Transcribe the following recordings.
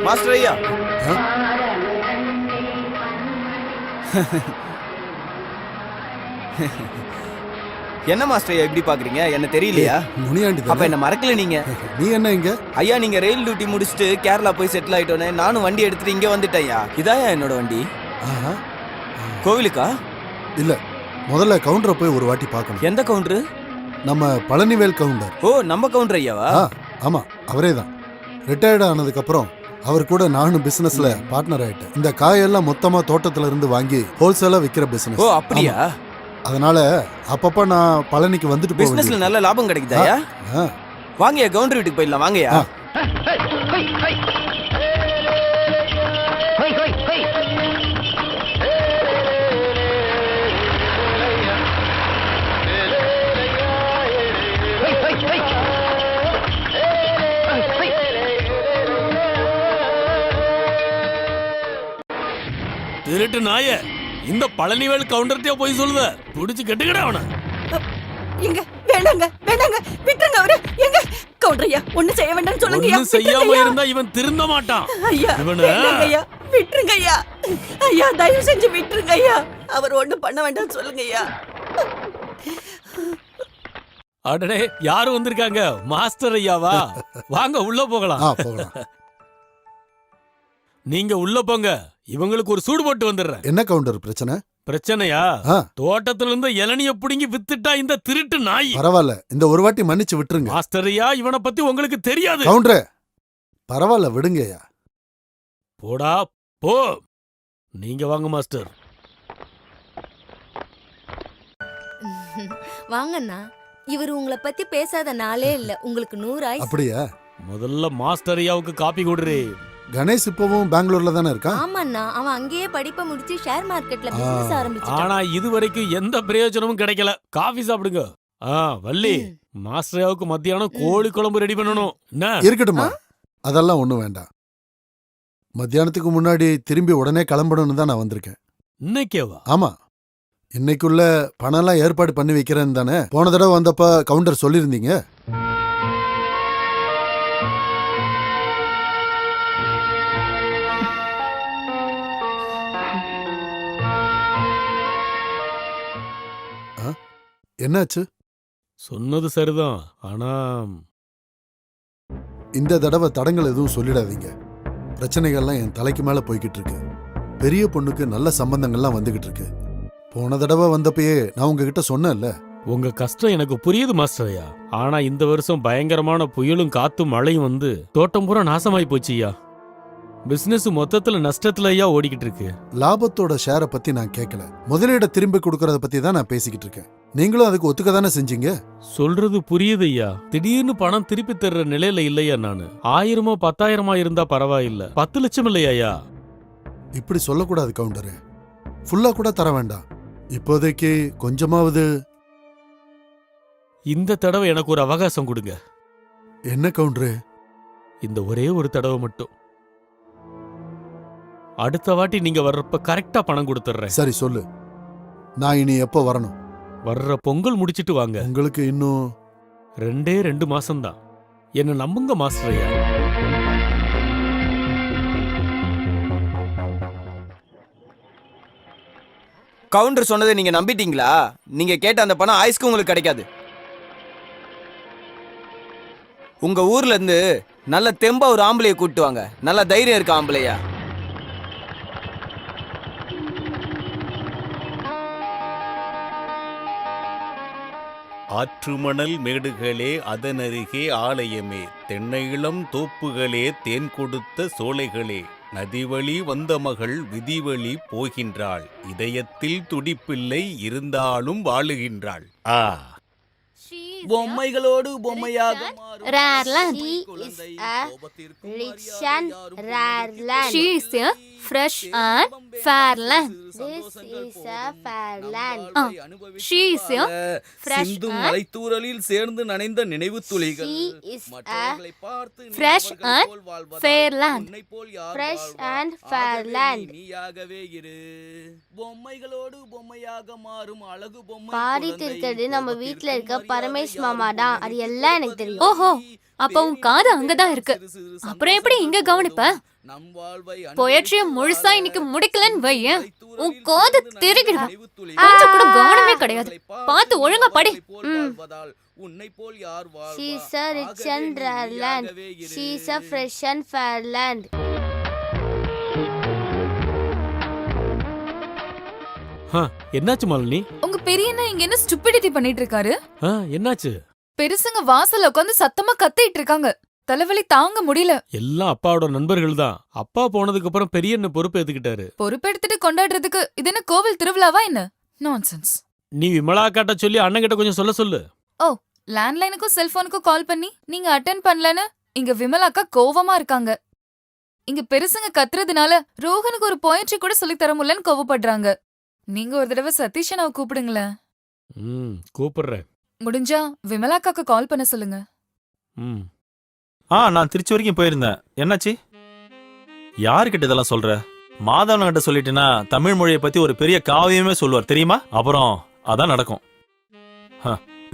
Master ஐயா. என்ன master ஐயா இப்படி பாக்குறீங்க? என்ன தெரியலையா? முனியாண்டி அப்ப என்ன மறக்கல நீங்க? நீ என்ன இங்க? ஐயா நீங்க ரயில் டியூட்டி முடிச்சுட்டு கேரளா போய் செட்டில் ஆயிட்டோன்னே நானும் வண்டி எடுத்துட்டு இங்க வந்துட்டேன் ஐயா. இதாயா என்னோட வண்டி. கோவிலுக்கா? இல்ல, முதல்ல கவுண்டரை போய் ஒரு வாட்டி பார்க்கணும். எந்த கவுண்டரு? நம்ம பழனிவேல் கவுண்டர். ஓ, நம்ம கவுண்டர் ஐயாவா? ஆமா, அவரே தான். ரிட்டையர்ட் ஆனதுக்கு அப்புறம் அவர் கூட நானும் பிசினஸ்ல பார்ட்னர் ஆயிட்டேன். இந்த காயெல்லாம் மொத்தமா தோட்டத்துல இருந்து வாங்கி ஹோல்சேலா விக்கிற பிசினஸ். ஓ அப்படியா? அதனால அப்பப்ப நான் பழனிக்கு வந்துட்டு போவேன். பிசினஸ்ல நல்ல லாபம் கிடைக்குதாயா? வாங்கயா கவுண்டர் வீட்டுக்கு போயிடலாம் வாங்கயா. திருட்டு நாய, இந்த பழனிவேல் கவுண்டர்ட்டே போய் சொல்லுத. புடிச்சு கட்டுக்கடா அவன. எங்க வேணாங்க வேணாங்க விட்டுருங்க அவரு. எங்க கவுண்டரையா ஒண்ணு செய்ய வேண்டாம்னு சொல்லுங்க. ஒண்ணு செய்யாம இருந்தா இவன் திருந்த மாட்டான். ஐயா வேணாங்க ஐயா, விட்டுருங்க ஐயா. ஐயா தயவு செஞ்சு விட்டுருங்க ஐயா. அவர் ஒண்ணு பண்ண வேண்டாம்னு சொல்லுங்க ஐயா. அடடே, யாரு வந்திருக்காங்க? மாஸ்டர் ஐயாவா? வாங்க உள்ள போகலாம். போகலாம். நீங்க உள்ள போங்க, இவங்களுக்கு ஒரு சூடு போட்டு வந்துடுறேன். என்ன கவுண்டர் பிரச்சனை? பிரச்சனையா? தோட்டத்துல இருந்து இளநிய புடுங்கி வித்துட்டா இந்த திருட்டு நாய். பரவாயில்ல, இந்த ஒரு வாட்டி மன்னிச்சு விட்டுருங்க. மாஸ்டர் ஐயா, இவனை பத்தி உங்களுக்கு தெரியாது. கவுண்டரே, பரவாயில்ல விடுங்கய்யா. போடா போ. நீங்க வாங்க மாஸ்டர். வாங்கண்ணா, இவர் உங்களை பத்தி பேசாத நாளே இல்ல. உங்களுக்கு 100 ஆயிரம். அப்படியா? முதல்ல மாஸ்டர் ஐயாவுக்கு காப்பி கொடுறே. கணேஷ் இப்பவும் பெங்களூர்ல தானே இருக்கான்? ஆமாண்ணா, அவன் அங்கேயே படிப்பை முடிச்சு ஷேர் மார்க்கெட்ல பிசினஸ் ஆரம்பிச்சான். ஆனா இதுவரைக்கும் எந்த பிரயோஜனமும் கிடைக்கல. காஃபி சாப்பிடுங்க. வள்ளி, மாஸ்டர் ஐயாவுக்கு மத்தியானம் கோழி குழம்பு ரெடி பண்ணணும். என்ன இருக்கட்டுமா? அதெல்லாம் ஒண்ணும் வேண்டாம். மத்தியானத்துக்கு முன்னாடி திரும்பி உடனே கிளம்பணும்னு தான் நான் வந்திருக்கேன். இன்னைக்கேவா? ஆமா, இன்னைக்குள்ள பணம் எல்லாம் ஏற்பாடு பண்ணி வைக்கிறேன்னு தானே போன தடவை வந்தப்ப கவுண்டர் சொல்லிருந்தீங்க. என்னாச்சு? சொன்னது சரிதான், ஆனா இந்த தடவை தடங்கள் எதுவும் சொல்லிடாதீங்க. பிரச்சனைகள்லாம் என் தலைக்கு மேல போய்கிட்டு இருக்கு. பெரிய பொண்ணுக்கு நல்ல சம்பந்தங்கள்லாம் வந்துகிட்டு இருக்கு. போன தடவை வந்தப்பயே நான் உங்ககிட்ட சொன்னேன்ல. உங்க கஷ்டம் எனக்கு புரியுது மாஸ்டர் ஐயா. ஆனா இந்த வருஷம் பயங்கரமான புயலும் காத்தும் மழையும் வந்து தோட்டம் பூரா நாசமாயி போச்சு ஐயா. பிசினஸ் மொத்தத்துல நஷ்டத்துல ஐயா ஓடிக்கிட்டு இருக்கு. லாபத்தோட ஷேரை பத்தி நான் கேட்கல, முதலீட திரும்பி கொடுக்கறத பத்தி தான் நான் பேசிக்கிட்டு இருக்கேன். நீங்களும் அதுக்கு ஒத்துக்க தானே செஞ்சீங்க. சொல்றது புரியுது ஐயா. திடீர்னு பணம் திருப்பி தர்ற நிலையில இல்லையா நானு. 1000 10,000 இருந்தா பரவாயில்ல, 10 லட்சம் இல்லையா? இப்படி சொல்லக்கூடாது கவுண்டரு. ஃபுல்லா கூட தர வேண்டாம், இப்போதைக்கு கொஞ்சமாவது. இந்த தடவை எனக்கு ஒரு அவகாசம் கொடுங்க. என்ன கவுண்டரு? இந்த ஒரே ஒரு தடவை மட்டும். அடுத்த வாட்டி நீங்க வர்றப்ப கரெக்டா பணம் கொடுத்துறேன். சரி சொல்லு, நான் இனி எப்போ வரணும்? வர்ற பொங்கல் முடிச்சிட்டு வாங்க. உங்களுக்கு இன்னும் 2 மாசம்தான். என்ன நம்புங்க மாஸ்டர் ஐயா. கவுண்டர் சொன்னதை நீங்க நம்பிட்டீங்களா? நீங்க கேட்ட அந்த பணம் ஆயுஸ்க்கு உங்களுக்கு கிடைக்காது. உங்க ஊர்ல இருந்து நல்ல தெம்பா ஒரு ஆம்பளைய கூட்டு வாங்க. நல்ல தைரியம் இருக்க ஆம்பளையா. ஆற்றுமணல் மேடுகளே அதனருகே ஆலயமே, தென்னை இளம் தோப்புகளே தேன் கொடுத்த சோலைகளே, நதிவழி வந்த மகள் விதிவழி போகின்றாள், இதயத்தில் துடிப்பில்லை இருந்தாலும் வாழுகின்றாள். பொம்மைகளோடு பொம்மையாக fresh and fair land. This is a fair land. She is a fresh and மலைத்தூறலில் சேர்ந்து நனைந்த நினைவு துளிகள். She is a fresh and fair land. Fresh and fair land. நீயாகவே இரு. பொம்மைகளோடு பொம்மையாக மாறும் அழகு பொம்மை. பாடிட்டு இருக்கிறது நம்ம வீட்ல இருக்க பரமேஷ் மாமா தான். அது எல்லாம் எனக்கு தெரியும். ஓஹோ, அப்ப உன் காது அங்கதான் இருக்கு. அப்புறம் எப்படி இங்க கவனிப்ப? பொயட்ரிய முழுசா இன்னைக்கு முடிக்கலன்னு வையேன், உன் காது திருகிடும். கொஞ்சம் கூட கவனமே கிடையாது. பார்த்து ஒழுங்கா படி. She's a rich and rare land. She's a fresh and fair land. என்னாச்சு மாலினி? உங்க பெரியண்ணா இங்க என்ன ஸ்டூபிடிட்டி பண்ணிட்டு இருக்காரு? என்னாச்சு? பெருசுங்க வாசல்ல உட்காந்து சத்தமா கத்திட்டு இருக்காங்க. தலைவலி தாங்க முடியல. எல்லாம் அப்பாவோட நண்பர்கள் தான். அப்பா போனதுக்கு அப்புறம் பெரிய என்ன பொறுப்பு ஏத்துக்கிட்டாரு. பொறுப்பெடுத்துட்டு கொண்டாடுறதுக்கு இது என்ன கோவில் திருவிழாவா என்ன? நான்சென்ஸ். நீ விமலா காட்ட சொல்லி அண்ணன் கிட்ட கொஞ்சம் சொல்ல. ஓ, லேண்ட்லைனுக்கும் செல்போனுக்கும் கால் பண்ணி நீங்க அட்டென்ட் பண்ணலன்னு இங்க விமலாக்கா கோவமா இருக்காங்க. இங்க பெருசுங்க கத்துறதுனால ரோஹனுக்கு ஒரு போயட்ரி கூட சொல்லி தர முடியலன்னு கோவப்படுறாங்க. நீங்க ஒரு தடவை சதீஷனாவை கூப்பிடுங்களேன். கூப்பிடுறேன். முடிஞ்சா விமலாக்காக்கு கால் பண்ண சொல்லுங்க. நான் திருச்சி வரைக்கும் போயிருந்தேன். என்னாச்சு? யாருக்கிட்ட இதெல்லாம் சொல்ற? மாதவன்கிட்ட சொல்லிட்டேன்னா தமிழ் மொழியை பத்தி ஒரு பெரிய காவியமே சொல்லுவார் தெரியுமா? அப்புறம் அதான் நடக்கும்.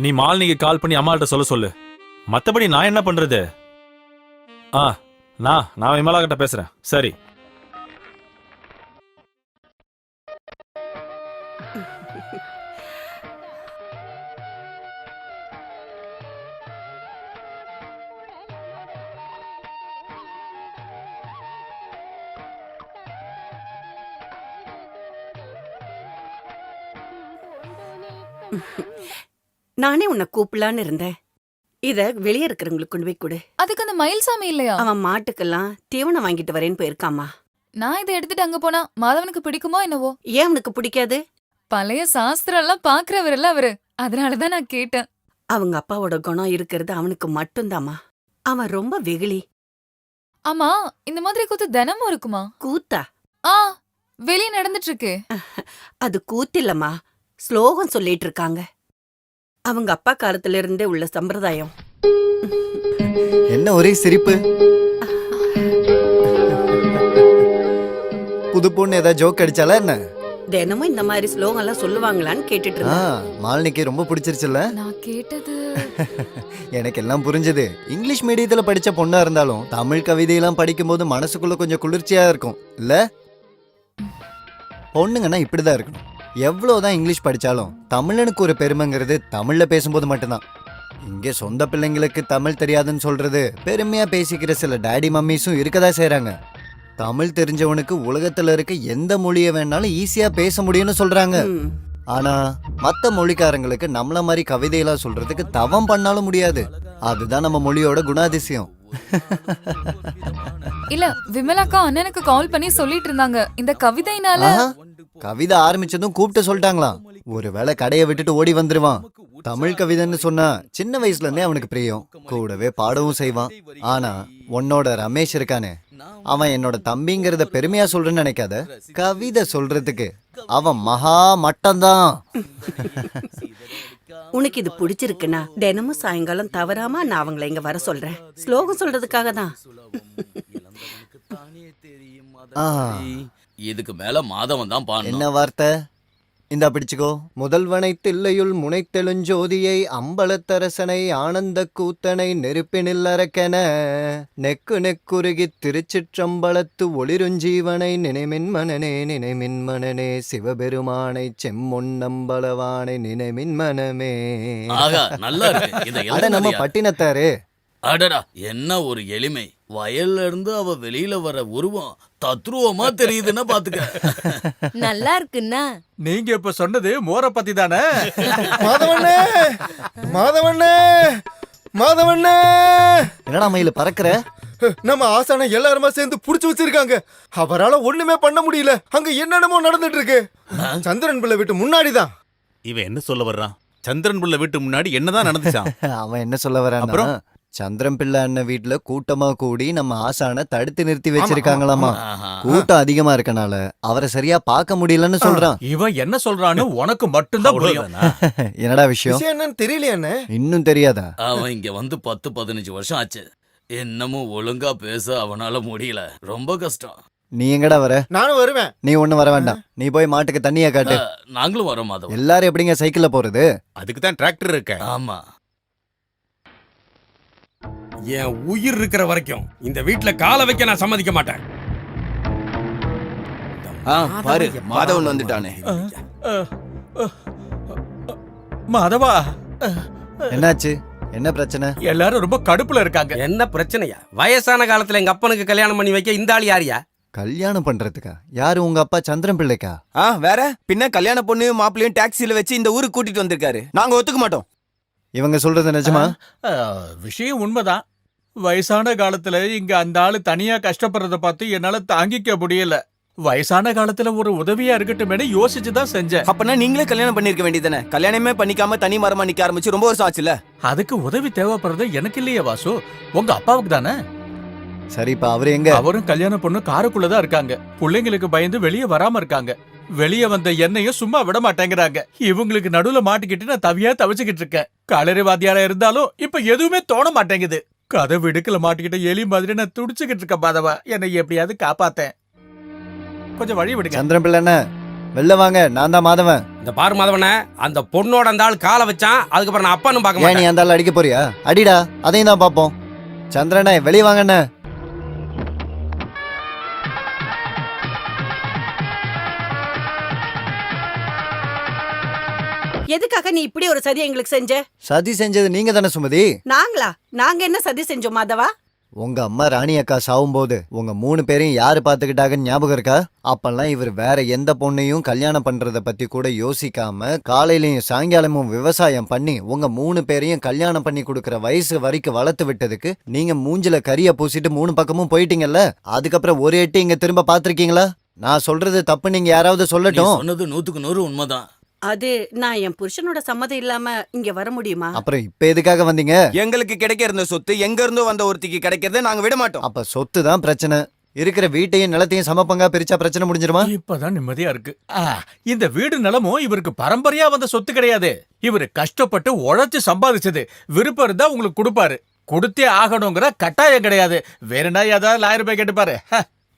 நீ மாலினிக்கு கால் பண்ணி அம்மாகிட்ட சொல்லு. மத்தபடி நான் என்ன பண்றது? நான் விமலா கிட்ட பேசுறேன். சரி. நானே உன்னை கூப்பிடலான்னு இருந்தேன். இத வெளியே இருக்கிறவங்களுக்கு கொண்டு போய் கொடு. அதுக்கு அந்த மயில்சாமி இல்லையா? அவன் மாட்டுக்கெல்லாம் தீவனம் வாங்கிட்டு வரேன்னு போயிருக்காமா. நான் இதை எடுத்துட்டு அங்க போனா மாதவனுக்கு பிடிக்குமோ என்னவோ? ஏன் அவனுக்கு பிடிக்காது? பழைய சாஸ்திரம் எல்லாம் பாக்குறவர்ல அவரு. அதனாலதான் நான் கேட்டேன். அவங்க அப்பாவோட குணம் இருக்கிறது அவனுக்கு மட்டும்தாமா. அவன் ரொம்ப வெகுளி. ஆமா, இந்த மாதிரி கூத்து தினமும் இருக்குமா? கூத்தா? வெளியே நடந்துட்டு இருக்கு. அது கூத்தில்லம்மா, ஸ்லோகம் சொல்லிட்டு இருக்காங்க. அவங்க அப்பா காலத்துல இருந்தே உள்ள சம்பிரதாயம். என்ன ஒரே சிரிப்பு? புது பொண்ணு ஏதாவது ஜோக் அடிச்சாலா என்ன? தினமும் இந்த மாதிரி ஸ்லோகம் எல்லாம் சொல்லுவாங்களான்னு கேட்டுட்டு இருந்தேன். மாலினிக்கு ரொம்ப பிடிச்சிருச்சுல்ல? நான் கேட்டது எனக்கு எல்லாம் புரிஞ்சது. இங்கிலீஷ் மீடியத்துல படிச்ச பொண்ணா இருந்தாலும் தமிழ் கவிதையெல்லாம் படிக்கும் போது மனசுக்குள்ள கொஞ்சம் குளிர்ச்சியா இருக்கும் இல்ல? பொண்ணுங்கன்னா இப்படிதான் இருக்கணும். எவ்வளவுதான் இங்கிலீஷ் படிச்சாலும் தமிழனுக்கு ஒரு பெருமைங்கிறது தமிழ்ல பேசும்போது மட்டும்தான். இங்கே சொந்த பிள்ளைங்களுக்கு தமிழ் தெரியாதுன்னு சொல்றது பெருமையா பேசிக்கிற சில டாடி மம்மிஸும் இருக்கதா செய்றாங்க. தமிழ் தெரிஞ்சவனுக்கு உலகத்துல இருக்க எந்த மொழியை வேணாலும் ஈஸியா பேச முடியும்னு சொல்றாங்க. ஆனா மத்த மொழிக்காரங்களுக்கு நம்மள மாதிரி கவிதையெல்லாம் சொல்றதுக்கு தவம் பண்ணாலும் முடியாது. அதுதான் நம்ம மொழியோட குணாதிசயம். இல்ல, விமலாக்கா அண்ணனுக்கு கால் பண்ணி சொல்லிட்டு இருந்தாங்க இந்த கவிதைனால. கவிதை ஆரம்பிச்சதும் கூப்பிட்டு சொல்லிட்டாங்களாம். ஒருவேளை கடையை விட்டுட்டு ஓடி வந்துருவான். தமிழ் கவிதைன்னு சொன்னா சின்ன வயசுல இருந்தே அவனுக்கு பிரியம். கூடவே பாடவும் செய்வான். ஆனா உன்னோட ரமேஷ் இருக்கானே, அவன் என்னோட தம்பிங்கிறத பெருமையா சொல்றேன்னு நினைக்காத. கவிதை சொல்றதுக்கு அவன் மகா மட்டம்தான். உனக்கு இது பிடிச்சிருக்குன்னா தினமும் சாயங்காலம் தவறாம நான் அவங்களை இங்க வர சொல்றேன். ஸ்லோகம் சொல்றதுக்காக தான். இதுக்கு மேல மாதவன் தான் பாடணும். என்ன வார்த்தை? இந்த பிடிச்சுக்கோ. முதல்வனை தில்லையுள் முனைத்தெழுஞ்சோதியை அம்பலத்தரசனை ஆனந்த கூத்தனை நெருப்பினில் அரக்கென நெக்கு நெக்குருகி திருச்சிற்றம்பலத்து ஒளிருஞ்சீவனை நினைமின் மனனே சிவபெருமானை செம்மொன்னம்பலவானை நினைமின் மனமே. நல்லா இருக்கு. அட நம்ம பட்டினத்தாரு. அடடா, என்ன ஒரு எளிமை. வயல்ல இருந்து அவ வெளியில வர உருவம் தத்ரூவமா தெரியுதுன்னா பாத்துக்க. நல்லா இருக்குன்னா நீங்க இப்ப சொன்னது மோர பத்தி தானே? மாதவண்ணே, மாதவண்ணே, மாதவண்ணே. என்னடா மயில பறக்குற? நம்ம ஆசான எல்லாருமா சேர்ந்து புடிச்சு வச்சிருக்காங்க. அவரால ஒண்ணுமே பண்ண முடியல. அங்க என்னென்னமோ நடந்துட்டு இருக்கு. சந்திரன் பிள்ளை வீட்டு முன்னாடிதான். இவன் என்ன சொல்ல வர்றான்? சந்திரன் பிள்ளை வீட்டு முன்னாடி என்னதான் நடந்துச்சான்? அவன் என்ன சொல்ல வரான்? அப்புறம் சந்திரன் பிள்ளை அண்ணன் வீட்டுல கூட்டமா கூடி நம்ம ஆசானை தடுத்து நிறுத்தி வச்சிருக்காங்களாமா. கூட்டம் அதிகமா இருக்கனால அவரை சரியா பார்க்க முடியலன்னு சொல்றான். இவன் என்ன சொல்றான்னு உனக்கு மட்டும்தான் புரியும். என்னடா விஷயம்? என்னன்னு தெரியலையா? இன்னும் தெரியாதா? அவன் இங்க வந்து 10-15 வருஷம் ஆச்சு. என்னமும் ஒழுங்கா பேச அவனால முடியல. ரொம்ப கஷ்டம். நீ எங்கடா வர? நானும் வருவேன். நீ ஒண்ணு வர வேண்டாம். நீ போய் மாட்டுக்கு தண்ணியா காட்டு. நாங்களும் வரோம் மாதவன். எல்லாரும் எப்படிங்க சைக்கிள்ல போறது? அதுக்கு தான் டிராக்டர் இருக்க. ஆமா. என் உயிர் இருக்கிற வரைக்கும் இந்த வீட்டுல காலை வைக்க நான் சம்மதிக்க மாட்டேன். பாரு மாதவன் வந்துட்டானே. மாதவா, என்னாச்சு? என்ன பிரச்சனை? எல்லாரும் ரொம்ப கடுப்புல இருக்காங்க. என்ன பிரச்சனையா? வயசான காலத்துல எங்க அப்பனுக்கு கல்யாணம் பண்ணி வைக்க இந்த ஆள் யாரியா? கல்யாணம் பண்றதுக்கா? யாரு, உங்க அப்பா சந்திரன் பிள்ளைக்கா? வேற பின்ன கல்யாண பொண்ணையும் மாப்பிள்ளையும் டாக்ஸில வச்சு இந்த ஊருக்கு கூட்டிட்டு வந்திருக்காரு. நாங்க ஒத்துக்க மாட்டோம். இவங்க சொல்றது நிஜமா? விஷயம் உண்மைதான். வயசான காலத்துல இங்க அந்த ஆளு தனியா கஷ்டப்படுறத பார்த்து என்னால தாங்கிக்க முடியல. வயசான காலத்துல ஒரு உதவியா இருக்கட்டுமே யோசிச்சுதான் செஞ்சேன். அப்பனா நீங்களே கல்யாணம் பண்ணிருக்க வேண்டியதானே? கல்யாணமே பண்ணிக்காம தனி மரமா நிக்க ஆரம்பிச்சு ரொம்ப வருஷம் ஆச்சுல. அதுக்கு உதவி தேவைப்படுறது எனக்கு இல்லையே வாசு, உங்க அப்பாவுக்கு தானே. சரிப்பா, அவரு எங்க? அவரும் கல்யாண பொண்ணு காருக்குள்ளதான் இருக்காங்க. பிள்ளைங்களுக்கு பயந்து வெளியே வராம இருக்காங்க. வெளியே வந்த என்னையும் சும்மா விட மாட்டேங்கிறாங்க. இவங்களுக்கு நடுவுல மாட்டிக்கிட்டு நான் தவியா தவிச்சுக்கிட்டு இருக்கேன். களறிவாதியாரா இருந்தாலும் இப்ப எதுவுமே தோண மாட்டேங்குது. கதை விடுக்கல மாட்டிக்கிட்ட எலி மாதிரி நான் துடிச்சுக்கிட்டு இருக்கேன். பாதவா, என்னை எப்படியாவது காப்பாத்தேன். கொஞ்சம் வழி விடுங்க. சந்திரன் பிள்ளை, வெளில வாங்க. நான் தான் மாதவன். இந்த பாரு மாதவன, அந்த பொண்ணோட அந்த ஆள் காலை வச்சான். அதுக்கப்புறம் நான் அப்பான்னு பார்க்க ஏன் நீ அந்த ஆள் அடிக்க போறியா? அடிடா, அதையும் தான் பாப்போம். சந்திரனே, வெளியே வாங்கண்ணே. எதுக்காக நீ இப்படி ஒரு சதி எங்களுக்கு செஞ்ச? சதி செஞ்சது நீங்க தானே சுமதி? நாங்களா? நாங்க என்ன சதி செஞ்சோம் மாதவா? உங்க அம்மா ராணி அக்கா சாவும்போது உங்க 3 பேரையும் யாரு பாத்துக்கிட்டாங்கன்னு ஞாபகம் இருக்கா? அப்பெல்லாம் இவர் வேற எந்த பொண்ணையும் கல்யாணம் பண்றத பத்தி கூட யோசிக்காம காலையிலயும் சாயங்காலமும் விவசாயம் பண்ணி உங்க 3 பேரையும் கல்யாணம் பண்ணி கொடுக்கற வயசு வரைக்கும் வளர்த்து விட்டதுக்கு நீங்க மூஞ்சில கரிய பூசிட்டு 3 பக்கமும் போயிட்டீங்கல்ல. அதுக்கப்புறம் ஒரு எட்டு இங்க திரும்ப பாத்திருக்கீங்களா? நான் சொல்றது தப்பு, நீங்க யாராவது சொல்லட்டும். சொன்னது 100க்கு 100 உண்மைதான். அது நான் என் புருஷனோட சம்மதம் இல்லாம இங்க வர முடியுமா? அப்புறம் இப்ப எதுக்காக வந்தீங்க? எங்களுக்கு கிடைக்க இருந்த சொத்து எங்க இருந்தோ வந்த ஒருத்திக்கு கிடைக்கிறத நாங்க விட மாட்டோம். அப்ப சொத்து தான் பிரச்சனை. இருக்கிற வீட்டையும் நிலத்தையும் சமப்பங்கா பிரிச்சா பிரச்சனை முடிஞ்சிருமா? இப்பதான் நிம்மதியா இருக்கு. இந்த வீடு நிலமும் இவருக்கு பரம்பரையா வந்த சொத்து கிடையாது. இவரு கஷ்டப்பட்டு உழைச்சு சம்பாதிச்சது. விருப்பம் இருந்தா உங்களுக்கு கொடுப்பாரு. கொடுத்தே ஆகணுங்கிற கட்டாயம் கிடையாது. வேறனா ஏதாவது 1000 ரூபாய் கேட்டுப்பாரு.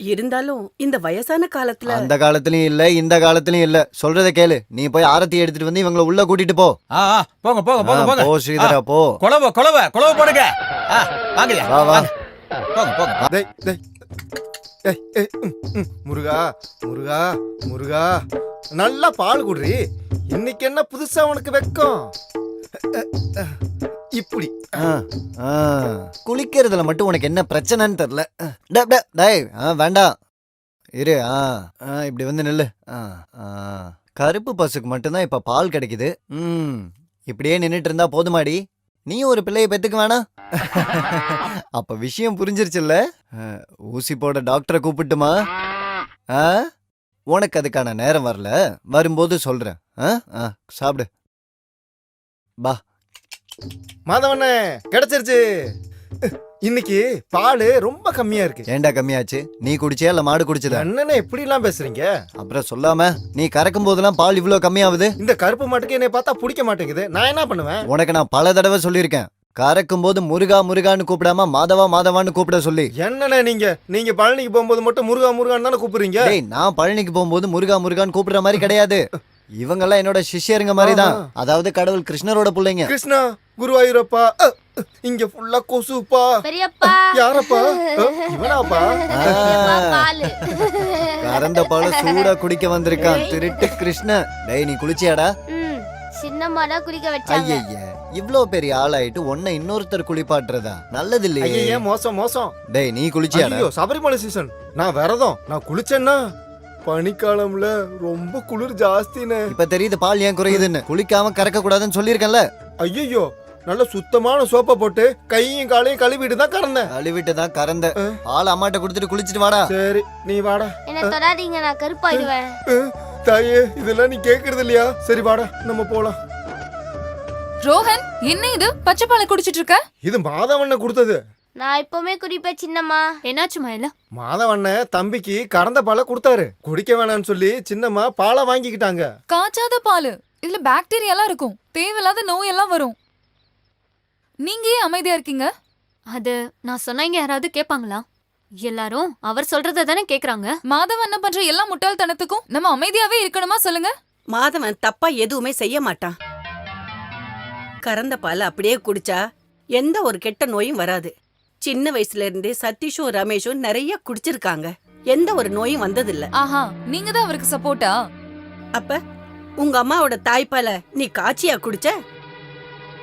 இருந்தாலும் இந்த வயசான காலத்துல அந்த காலத்துலயும் இல்ல, இந்த காலத்துலயும் இல்ல. சொல்றத கேளு. நீ போய் ஆரத்தி எடுத்துட்டு வந்து இவங்கள உள்ள கூட்டிட்டு போ. போங்க போங்க போங்க போங்க. போ ஸ்ரீதரா, போ. குளவ போடுங்க. வாங்கயா, வா வா. போங்க போங்க. டேய் டேய் டேய், ஏய், முருகா முருகா முருகா, நல்லா பால் குடுறி. இன்னைக்கு என்ன புதுசா உனக்கு வெக்கம்? இப்படி குளிக்கிறதுல மட்டும் உனக்கு என்ன பிரச்சனைன்னு தெரியல. டேய், வேண்டாம் இரு. இப்படி வந்து நில்லு. கருப்பு பசுக்கு மட்டும்தான் இப்ப பால் கிடைக்குது. இப்படியே நின்னுட்டு இருந்தா போதுமாடி? நீ ஒரு பிள்ளைய பெத்துக்க வேணாம்? அப்ப விஷயம் புரிஞ்சிருச்சுல்ல? ஊசி போட டாக்டரை கூப்பிட்டுமா? உனக்கு அதுக்கான நேரம் வரல, வரும்போது சொல்றேன். சாப்பிடு பா. மாதவண்ணே, கிடைச்சிருச்சு. இன்னைக்கு பால் ரொம்ப கம்மியா இருக்கு. ஏண்டா கம்மியாச்சு? நீ குடிச்சியா இல்ல மாடு குடிச்சதா? என்னன்னு எப்படி எல்லாம் பேசுறீங்க? அப்புறம் சொல்லாம நீ கறக்கும் போதெல்லாம் பால் இவ்வளவு கம்மியாகுது? இந்த கருப்பு மாட்டுக்கு என்னை பார்த்தா பிடிக்க மாட்டேங்குது. நான் என்ன பண்ணுவேன்? உனக்கு நான் பல தடவை சொல்லியிருக்கேன், கறக்கும் போது முருகா முருகான்னு கூப்பிடாம மாதவா மாதவான்னு கூப்பிட சொல்லி. என்னண்ணே நீங்க பழனிக்கு போகும்போது மட்டும் முருகா முருகான்னு தானே கூப்பிடுறீங்க? நான் பழனிக்கு போகும்போது முருகா முருகான்னு கூப்பிடுற மாதிரி கிடையாது. இவங்கெல்லாம் என்னோட சிஷ்யருங்க மாதிரி தான். அதாவது கடவுள் கிருஷ்ணரோட பிள்ளைங்க. கிருஷ்ணா, குருவாயூரப்பா. இங்க ஃபுல்லா கொசுப்பா. பெரியப்பா. யாரப்பா? இவனாப்பா? கறந்த பால சூடா குடிக்க வந்திருக்கான் திருட்டு கிருஷ்ண. டேய், நீ குளிச்சியாடா? சின்னம்மாடா குளிக்க வச்சாங்க. ஐயய்ய, இவ்ளோ பெரிய ஆளாயிட்டு ஒன்ன இன்னொருத்தர் குளிப்பாட்டுறதா நல்லது இல்லையே. ஐயே, மோசம் மோசம். டேய், நீ குளிச்சியாடா? ஐயோ, சபரிமலை சீசன். நான் விரதம். நான் குளிச்சேன்னா பனிக்காலம்ல ரொம்ப குளிர் ஜாஸ்தினே. இப்ப தெரியுது பால் ஏன் குறையுதுன்னு. குளிக்காம கறக்க கூடாதுன்னு சொல்லிருக்கேன்ல. ஐயோ, நல்ல சுத்தமான சோப்பை போட்டு கையும் காலையும் கழுவிட்டு தான் கறந்தேன். கழுவிட்டு தான் கறந்த. பால் அம்மாட்ட கொடுத்துட்டு குளிச்சிட்டு வாடா. சரி, நீ வாடா. என்ன தொடாதீங்க, நான் கருப்பாயிடுவேன். தாயே, இதெல்லாம் நீ கேக்குறது இல்லையா? சரி வாடா, நம்ம போலாம். ரோஹன், என்ன இது பச்சை பாலை குடிச்சிட்டு இருக்க? இது மாதவண்ண கொடுத்தது. நான் இப்பவுமே குடிப்பேன் சின்னம்மா. என்னாச்சு மயில? மாதவண்ண தம்பிக்கு கறந்த பாலை கொடுத்தாரு. குடிக்க வேணாம்னு சொல்லி சின்னம்மா பாலை வாங்கிக்கிட்டாங்க. காய்ச்சாத பால், இதுல பாக்டீரியா எல்லாம் இருக்கும். தேவையில்லாத நோய் எல்லாம் வரும். நீங்க ஏன் அமைதியா இருக்கீங்க? அது நான் சொன்னா இங்க யாராவது கேட்பாங்களா? எல்லாரும் அவர் சொல்றத தானே கேக்குறாங்க. மாதவன் என்ன பண்ற எல்லா முட்டாள்தனத்துக்கும் நம்ம அமைதியாவே இருக்கணுமா சொல்லுங்க? மாதவன் தப்பா எதுவுமே செய்ய மாட்டான். கறந்த பால் அப்படியே குடிச்சா எந்த ஒரு கெட்ட நோயும் வராது. சின்ன வயசுல இருந்தே சதீஷும் ரமேஷும் நிறைய குடிச்சிருக்காங்க. எந்த ஒரு நோயும் வந்ததில்ல. ஆஹா, நீங்க தான் அவருக்கு சப்போர்ட்டா? அப்ப உங்க அம்மாவோட தாய்ப்பால நீ காய்ச்சியா குடிச்ச?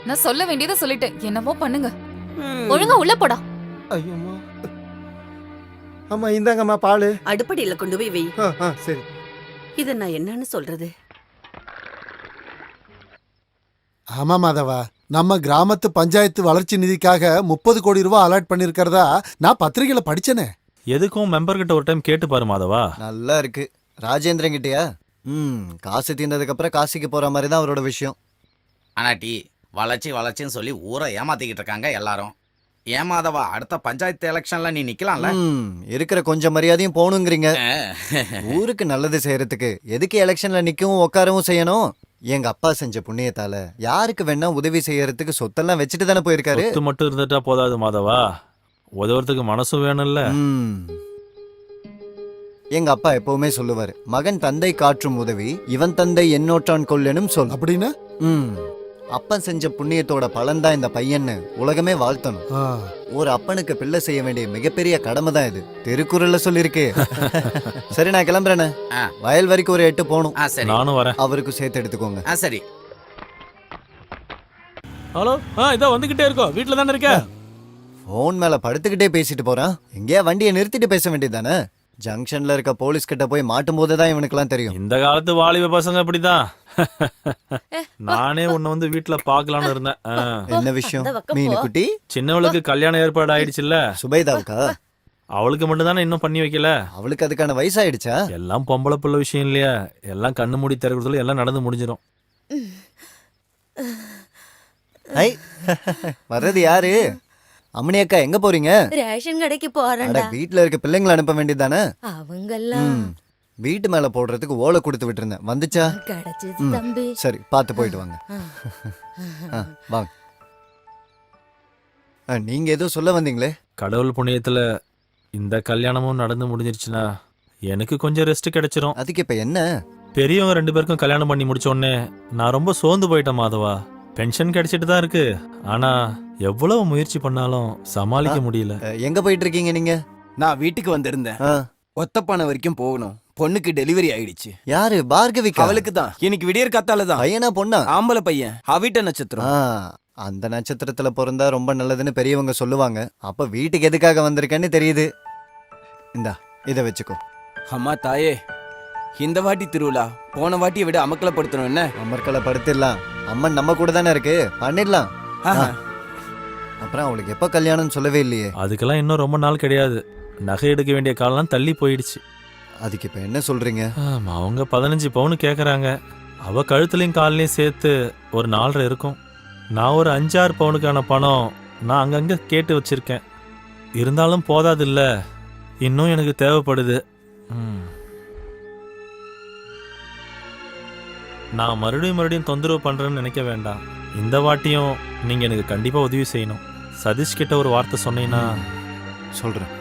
நான் சொல்ல வேண்டியதை சொல்லிட்டேன். என்னமோ பண்ணுங்க. ஒழுங்கா உள்ள போடா. ஐயோம்மா. அம்மா இந்தாங்கம்மா பால். அடுப்படியில கொண்டு போய் வை. சரி. இத நான் என்னன்னு சொல்றது? ஆமா மாதவா, நம்ம கிராமத்து பஞ்சாயத்து வளர்ச்சி நிதிக்காக 30 கோடி ரூபாய் அலாட் பண்ணிருக்கிறதா நான் பத்திரிகையில படிச்சனே. எதுக்கும் மெம்பர் கிட்ட ஒரு டைம் கேட்டு பாரு மாதவா. நல்லா இருக்கு. ராஜேந்திரன் கிட்டயா? காசு தீர்ந்ததுக்கு அப்புறம் காசிக்கு போற மாதிரி தான் அவரோட விஷயம். ஆனாட்டி வளர்ச்சின்னு சொல்லி ஊரை ஏமாத்திக்கிட்டு இருக்காங்க எல்லாரும். ஏமாதவா, அடுத்த பஞ்சாயத்து எலெக்ஷன்ல நீ நிக்கலாம்ல. இருக்கிற கொஞ்சம் மரியாதையும் போகணுங்கிறீங்க. ஊருக்கு நல்லது செய்யறதுக்கு எதுக்கு எலெக்ஷன்ல நிக்கவும் உட்காரவும் செய்யணும்? எங்க அப்பா செஞ்ச புண்ணியத்தால யாருக்கு வேணா உதவி செய்யறதுக்கு சொத்தெல்லாம் வச்சுட்டு தானே போயிருக்காரு. சொத்து மட்டும் இருந்துட்டா போதாது மாதவா, உதவுறதுக்கு மனசும் வேணும்ல. எங்க அப்பா எப்பவுமே சொல்லுவாரு, மகன் தந்தை காற்றும் உதவி இவன் தந்தை என்னோற்றான் கொல்லனும் சொல். அப்படின்னா அப்பன் செஞ்ச புண்ணியத்தோட பலன் தான் இந்த பையன்னு உலகமே வாழ்த்தணும். ஒரு அப்பனுக்கு பிள்ளை செய்ய வேண்டிய மிகப்பெரிய கடமை தான் இது. திருக்குறள்ல சொல்லிருக்கு. சரி, நான் கிளம்புறேன்னு. வயல் வரைக்கும் ஒரு 8 போகணும். நானும் வரேன். அவருக்கும் சேர்த்து எடுத்துக்கோங்க. சரி. ஹலோ, இதோ வந்துகிட்டே இருக்கோம். வீட்டுல தானே இருக்க? போன் மேல படுத்துக்கிட்டே பேசிட்டு போறான். எங்கேயா வண்டியை நிறுத்திட்டு பேச வேண்டியதானே? ஜங்ஷன்ல இருக்க போலீஸ் கிட்ட போய் மாட்டும் போதுதான் இவனுக்குலாம் தெரியும். இந்த காலத்து வாலிப பசங்க அப்படிதான். நானே உன்னை வந்து வீட்டுல பாக்கலான்னு இருந்தேன். என்ன விஷயம் மீனு குட்டி? சின்னவளுக்கு கல்யாணம் ஏற்பாடு ஆயிடுச்சுல்ல. சுபைதாவுக்கா? அவளுக்கு மட்டும் தானே இன்னும் பண்ணி வைக்கல. அவளுக்கு அதுக்கான வயசாயிடுச்சா? எல்லாம் பொம்பளை பிள்ளை விஷயம் இல்லையா, எல்லாம் கண்ணு மூடி திறக்கிறதுல எல்லாம் நடந்து முடிஞ்சிடும். வர்றது யாரு? அம்மனி அக்கா, எங்க போறீங்க? ரேஷன் கடைக்கு போறேன்டா. வீட்டுல இருக்க பிள்ளைங்களை அனுப்ப வேண்டியதானே? அவங்கெல்லாம் வீட்டு மேல போடுறதுக்கு ஓலை கொடுத்து விட்டுருந்தேன். வந்துச்சா? கிடைச்சது தம்பி. சரி, பார்த்து போயிட்டு வாங்க. வாங்க. நீங்க ஏதோ சொல்ல வந்தீங்களே? கடவுள் புண்ணியத்துல இந்த கல்யாணமும் நடந்து முடிஞ்சிருச்சுன்னா எனக்கு கொஞ்சம் ரெஸ்ட் கிடைச்சிரும். அதுக்கு இப்ப என்ன? பெரியவங்க 2 பேருக்கும் கல்யாணம் பண்ணி முடிச்ச உடனே நான் ரொம்ப சோர்ந்து போயிட்டேன் மாதவா. பென்ஷன் கிடைச்சிட்டு தான் இருக்கு, ஆனா எவ்வளவு முயற்சி பண்ணாலும் சமாளிக்க முடியல. எங்க போயிட்டு இருக்கீங்க நீங்க? நான் வீட்டுக்கு வந்திருந்தேன். ஒத்தப்பானை வரைக்கும் போகணும். பொண்ணுக்கு டெலிவரி ஆயிடுச்சு. யாரு? பார்கவிக்கு? அவளுக்கு தான். இன்னைக்கு விடியற் காத்தால தான். பையனா பொண்ணா? ஆம்பளை பையன். அவிட்ட நட்சத்திரம். அந்த நட்சத்திரத்துல பிறந்தா ரொம்ப நல்லதுன்னு பெரியவங்க சொல்லுவாங்க. அப்ப வீட்டுக்கு எதுக்காக வந்திருக்கேன்னு தெரியுது. இந்தா, இத வச்சுக்கோ. அம்மா தாயே, இந்த வாட்டி திருவிழா போன வாட்டியை விட அமக்கலப்படுத்தணும். என்ன அமர்க்கலப்படுத்திடலாம். அம்மன் நம்ம கூட தானே இருக்கு, பண்ணிடலாம். அப்புறம் அவளுக்கு எப்ப கல்யாணம் சொல்லவே இல்லையே? அதுக்கெல்லாம் இன்னும் ரொம்ப நாள் கிடையாது. நகை எடுக்க வேண்டிய காலம் தள்ளி போயிடுச்சு. அதுக்கு இப்ப என்ன சொல்றீங்க? அவங்க 15 பவுன் கேக்குறாங்க. அவ கழுத்துலயும் கால்லையும் சேர்த்து ஒரு 4.5 இருக்கும். நான் ஒரு 5-6 பவுனுக்கான பணம் நான் அங்கங்க கேட்டு வச்சிருக்கேன். இருந்தாலும் போதாது இல்ல, இன்னும் எனக்கு தேவைப்படுது. நான் மறுபடியும் தொந்தரவு பண்றேன்னு நினைக்க வேண்டாம். இந்த வாட்டியும் நீங்க எனக்கு கண்டிப்பா உதவி செய்யணும். சதீஷ் கிட்ட ஒரு வார்த்தை சொன்னீங்கன்னா. சொல்றேன்.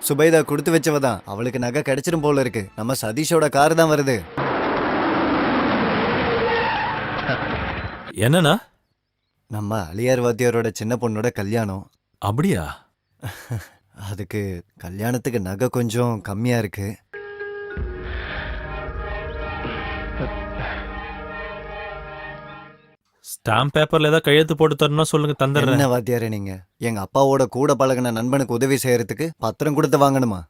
சுபைதா கொடுத்து வச்சவதான். அவளுக்கு நகை கிடைச்சிரும் போல இருக்கு. நம்ம சதீஷோட கார் தான் வருது. என்னன்னா? நம்ம அலியார் வாத்தியாரோட சின்ன பொண்ணோட கல்யாணம். அப்படியா? அதுக்கு கல்யாணத்துக்கு நகை கொஞ்சம் கம்மியா இருக்கு. ஸ்டாம்ப் பேப்பர்ல ஏதாவது கையெழுத்து போட்டு தரணும் சொல்லுங்க, தந்துடுறேன். என்ன வாத்தியாரே நீங்க? எங்க அப்பாவோட கூட பழகின நண்பனுக்கு உதவி செய்யறதுக்கு பத்திரம் கொடுத்து வாங்கணுமா?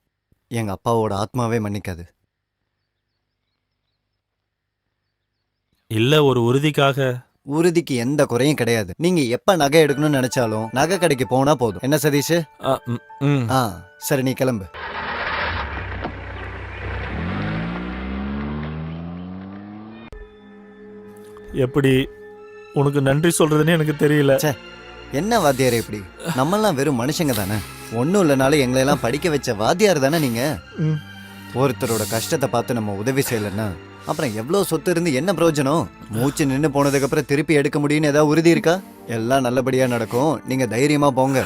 எங்க அப்பாவோட ஆத்மாவே மன்னிக்காது. இல்ல, ஒரு உறுதிக்காக. உறுதிக்கு எந்த குறையும் கிடையாது. நீங்க எப்ப நகை எடுக்கணும்னு நினைச்சாலும் நகை கடைக்கு போனா போதும். என்ன சதீஷ்? சரி, நீ கிளம்பு. எப்படி உனக்கு நன்றி சொல்றதுன்னு எனக்கு தெரியல. என்ன வாத்தியார் இப்படி? நம்மெல்லாம் வெறும் மனுஷங்க தானே. ஒன்னும் இல்லைனாலும் எங்களையெல்லாம் படிக்க வச்ச வாத்தியார் தானே நீங்க. ஒருத்தரோட கஷ்டத்தை பார்த்து நம்ம உதவி செய்யலன்னா அப்புறம் எவ்வளவு சொத்து இருந்து என்ன பிரயோஜனம்? மூச்சு நின்று போனதுக்கு அப்புறம் திருப்பி எடுக்க முடியும்னு ஏதாவது உறுதி இருக்கா? எல்லாம் நல்லபடியா நடக்கும், நீங்க தைரியமா போங்க.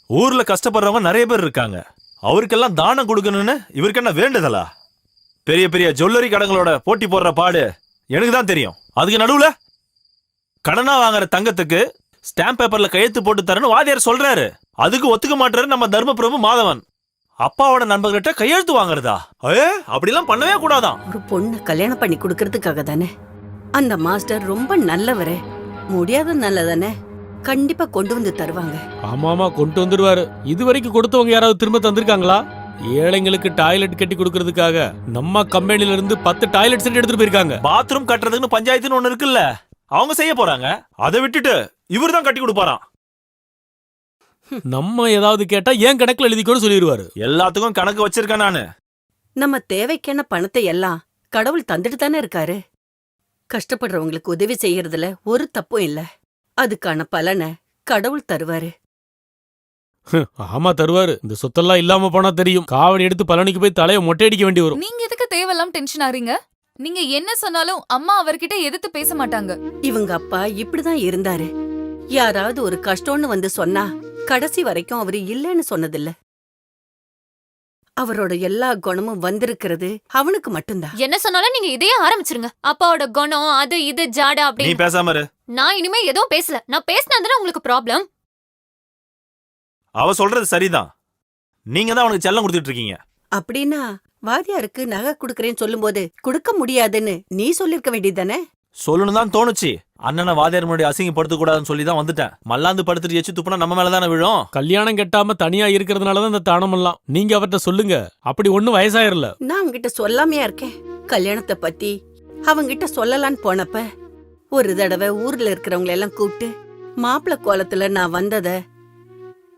ஊர்ல கஷ்டப்படுறவங்க நிறைய பேர் இருக்காங்க. அவருக்கெல்லாம் தானம் கொடுக்கணும்னு இவருக்கு என்ன வேண்டுதலா? பெரிய பெரிய ஜுவல்லரி கடைகளோட போட்டி போடுற பாடு எனக்கு தான் தெரியும். அதுக்கு நடுவுல கடனா வாங்குற தங்கத்துக்கு ஸ்டாம்ப் பேப்பர்ல கையெழுத்து போட்டு தரேன்னு வாதியார் சொல்றாரு. அதுக்கு ஒத்துக்க மாட்டாரு நம்ம தர்மபிரபு மாதவன். அப்பாவோட நண்பர்கிட்ட கையெழுத்து வாங்குறதா? அப்படிலாம் பண்ணவே கூடாதான். ஒரு பொண்ணு கல்யாணம் பண்ணி கொடுக்கறதுக்காக தானே. அந்த மாஸ்டர் ரொம்ப நல்லவரே. முடியாத நல்லதானே, கண்டிப்பா கொண்டு வந்து தருவாங்க. ஆமாமா, கொண்டு வந்துருவாரு. இது வரைக்கும் கொடுத்தவங்க யாராவது திரும்ப தந்திருக்காங்களா? ஏழைங்களுக்கு டாய்லெட் கட்டி கொடுக்கறதுக்காக நம்ம கம்பெனில இருந்து 10 டாய்லெட் செட் எடுத்துட்டு போயிருக்காங்க. பாத்ரூம் கட்டுறதுன்னு பஞ்சாயத்துன்னு ஒண்ணு இருக்குல்ல, அவங்க செய்ய போறாங்க. அதை விட்டுட்டு இவர் தான் கட்டி கொடுப்பாராம். நம்ம ஏதாவது கேட்டா ஏன் கணக்குல எழுதிக்கோன்னு சொல்லிடுவாரு. எல்லாத்துக்கும் கணக்கு வச்சிருக்கேன் நானு. நம்ம தேவைக்கான பணத்தை எல்லாம் கடவுள் தந்துட்டு தானே இருக்காரு. கஷ்டப்படுறவங்களுக்கு உதவி செய்யறதுல ஒரு தப்பும் இல்ல. அதுக்கான பலனை கடவுள் தருவாரு. ஆமா தருவாரு. இந்த சொத்தெல்லாம் இல்லாம போனா தெரியும். காவடி எடுத்து பழனிக்கு போய் தலையை மொட்டையடிக்க வேண்டி வரும். நீங்க எதுக்கு தேவையில்லாம டென்ஷன் ஆறீங்க? நீங்க என்ன சொன்னாலும் அம்மா அவர்கிட்ட எதிர்த்து பேச மாட்டாங்க. இவங்க அப்பா இப்படிதான் இருந்தாரு. யாராவது ஒரு கஷ்டம்னு வந்து சொன்னா கடைசி வரைக்கும் அவரு இல்லைன்னு சொன்னதில்ல. அவரோட எல்லா குணமும் வந்திருக்கிறது அவனுக்கு மட்டும்தான். என்ன சொன்னாலும் நீங்க இதையே ஆரம்பிச்சிருங்க. அப்பாவோட குணம் அது இது ஜாடா நீ அப்படி. பேசாம இரு. நான் இனிமே எதுவும் பேசல. நான் பேசினதுல உங்களுக்கு ப்ராப்ளம். அவ சொல்றது சரிதான். நீங்க தான் அவனுக்கு செல்லம் கொடுத்துட்டு இருக்கீங்க. அப்படின்னா வாதியாருக்கு நகை குடுக்கறேன்னு சொல்லும்போது கொடுக்க முடியாதுன்னு நீ சொல்லிருக்க வேண்டியதானே? சொல்லணும் தான் தோணுச்சு. அண்ணனை வாதியார் முன்னாடி அசிங்கப்படுத்த கூடாதுன்னு சொல்லி தான் வந்துட்டேன். மல்லாந்து படுத்துட்டு எச்சு துப்புனா நம்ம மேலதானே விழும். கல்யாணம் கட்டாம தனியா இருக்கிறதுனாலதான் இந்த தானமெல்லாம். நீங்க அவர்கிட்ட சொல்லுங்க. அப்படி ஒண்ணும் வயசாயிரல. நான் அவங்கிட்ட சொல்லாமையா இருக்கேன். கல்யாணத்தை பத்தி அவங்கிட்ட சொல்லலான்னு போனப்ப ஒரு தடவை ஊர்ல இருக்கிறவங்களை எல்லாம் கூப்பிட்டு மாப்பிள்ளை கோலத்துல நான் வந்தத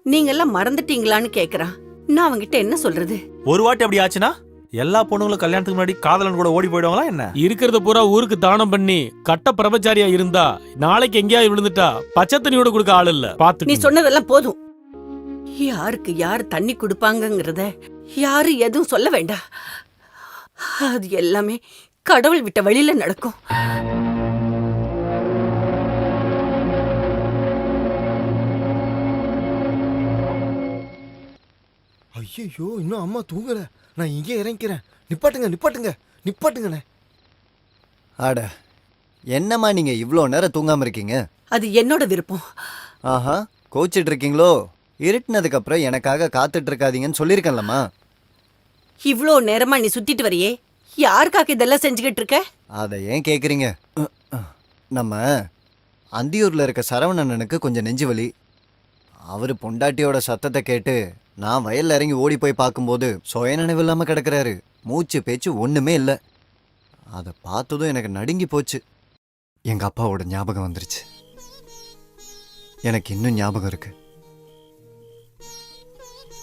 நீங்க எல்லாம் மறந்துட்டீங்களான்னு கேக்குறான். நான் அவங்கிட்ட என்ன சொல்றது? ஒரு வாட்டி அப்படி ஆச்சுன்னா எல்லா பொண்ணுங்களும் கல்யாணத்துக்கு முன்னாடி காதலன் கூட ஓடி போயிடுவாங்களா என்ன? இருக்கிறத பூரா ஊருக்கு தானம் பண்ணி கட்ட பிரபச்சாரியா இருந்தா நாளைக்கு எங்கேயாவது விழுந்துட்டா பச்சை தண்ணியோட கொடுக்க ஆள் இல்ல. நீ சொன்னதெல்லாம் போதும். யாருக்கு யாரு தண்ணி கொடுப்பாங்கங்கறத யாரு எதுவும் சொல்ல வேண்டாம். அது எல்லாமே கடவுள் விட்ட வழியில நடக்கும். ஐயோ, இன்னும் அம்மா தூங்கல. நான் இங்கே இறங்கிக்கிறேன். நிப்பாட்டுங்கண்ணே. ஆட, என்னம்மா நீங்க இவ்ளோ நேரம் தூங்காம இருக்கீங்க? அது என்னோட விருப்பம். ஆஹா, கோச்சிட்டு இருக்கீங்களோ? இருட்டுனதுக்கு அப்புறம் எனக்காக காத்துட்டு இருக்காதீங்கன்னு சொல்லிருக்கேன்லம்மா. இவ்ளோ நேரமா நீ சுத்திட்டு வரியே, யாருக்காக இதெல்லாம் செஞ்சுக்கிட்டு இருக்க? அதை ஏன் கேக்குறீங்க? நம்ம அந்தியூர்ல இருக்க சரவணனுக்கு கொஞ்சம் நெஞ்சு வலி. அவரு பொண்டாட்டியோட சத்தத்தை கேட்டு நான் வயல்ல இறங்கி ஓடி போய் பார்க்கும்போது சுயநினைவு இல்லாம கிடக்குறாரு. மூச்சு பேச்சு ஒண்ணுமே இல்லை. அதை பார்த்ததும் எனக்கு நடுங்கி போச்சு. எங்க அப்பாவோட ஞாபகம் வந்துருச்சு. எனக்கு இன்னும் ஞாபகம் இருக்கு.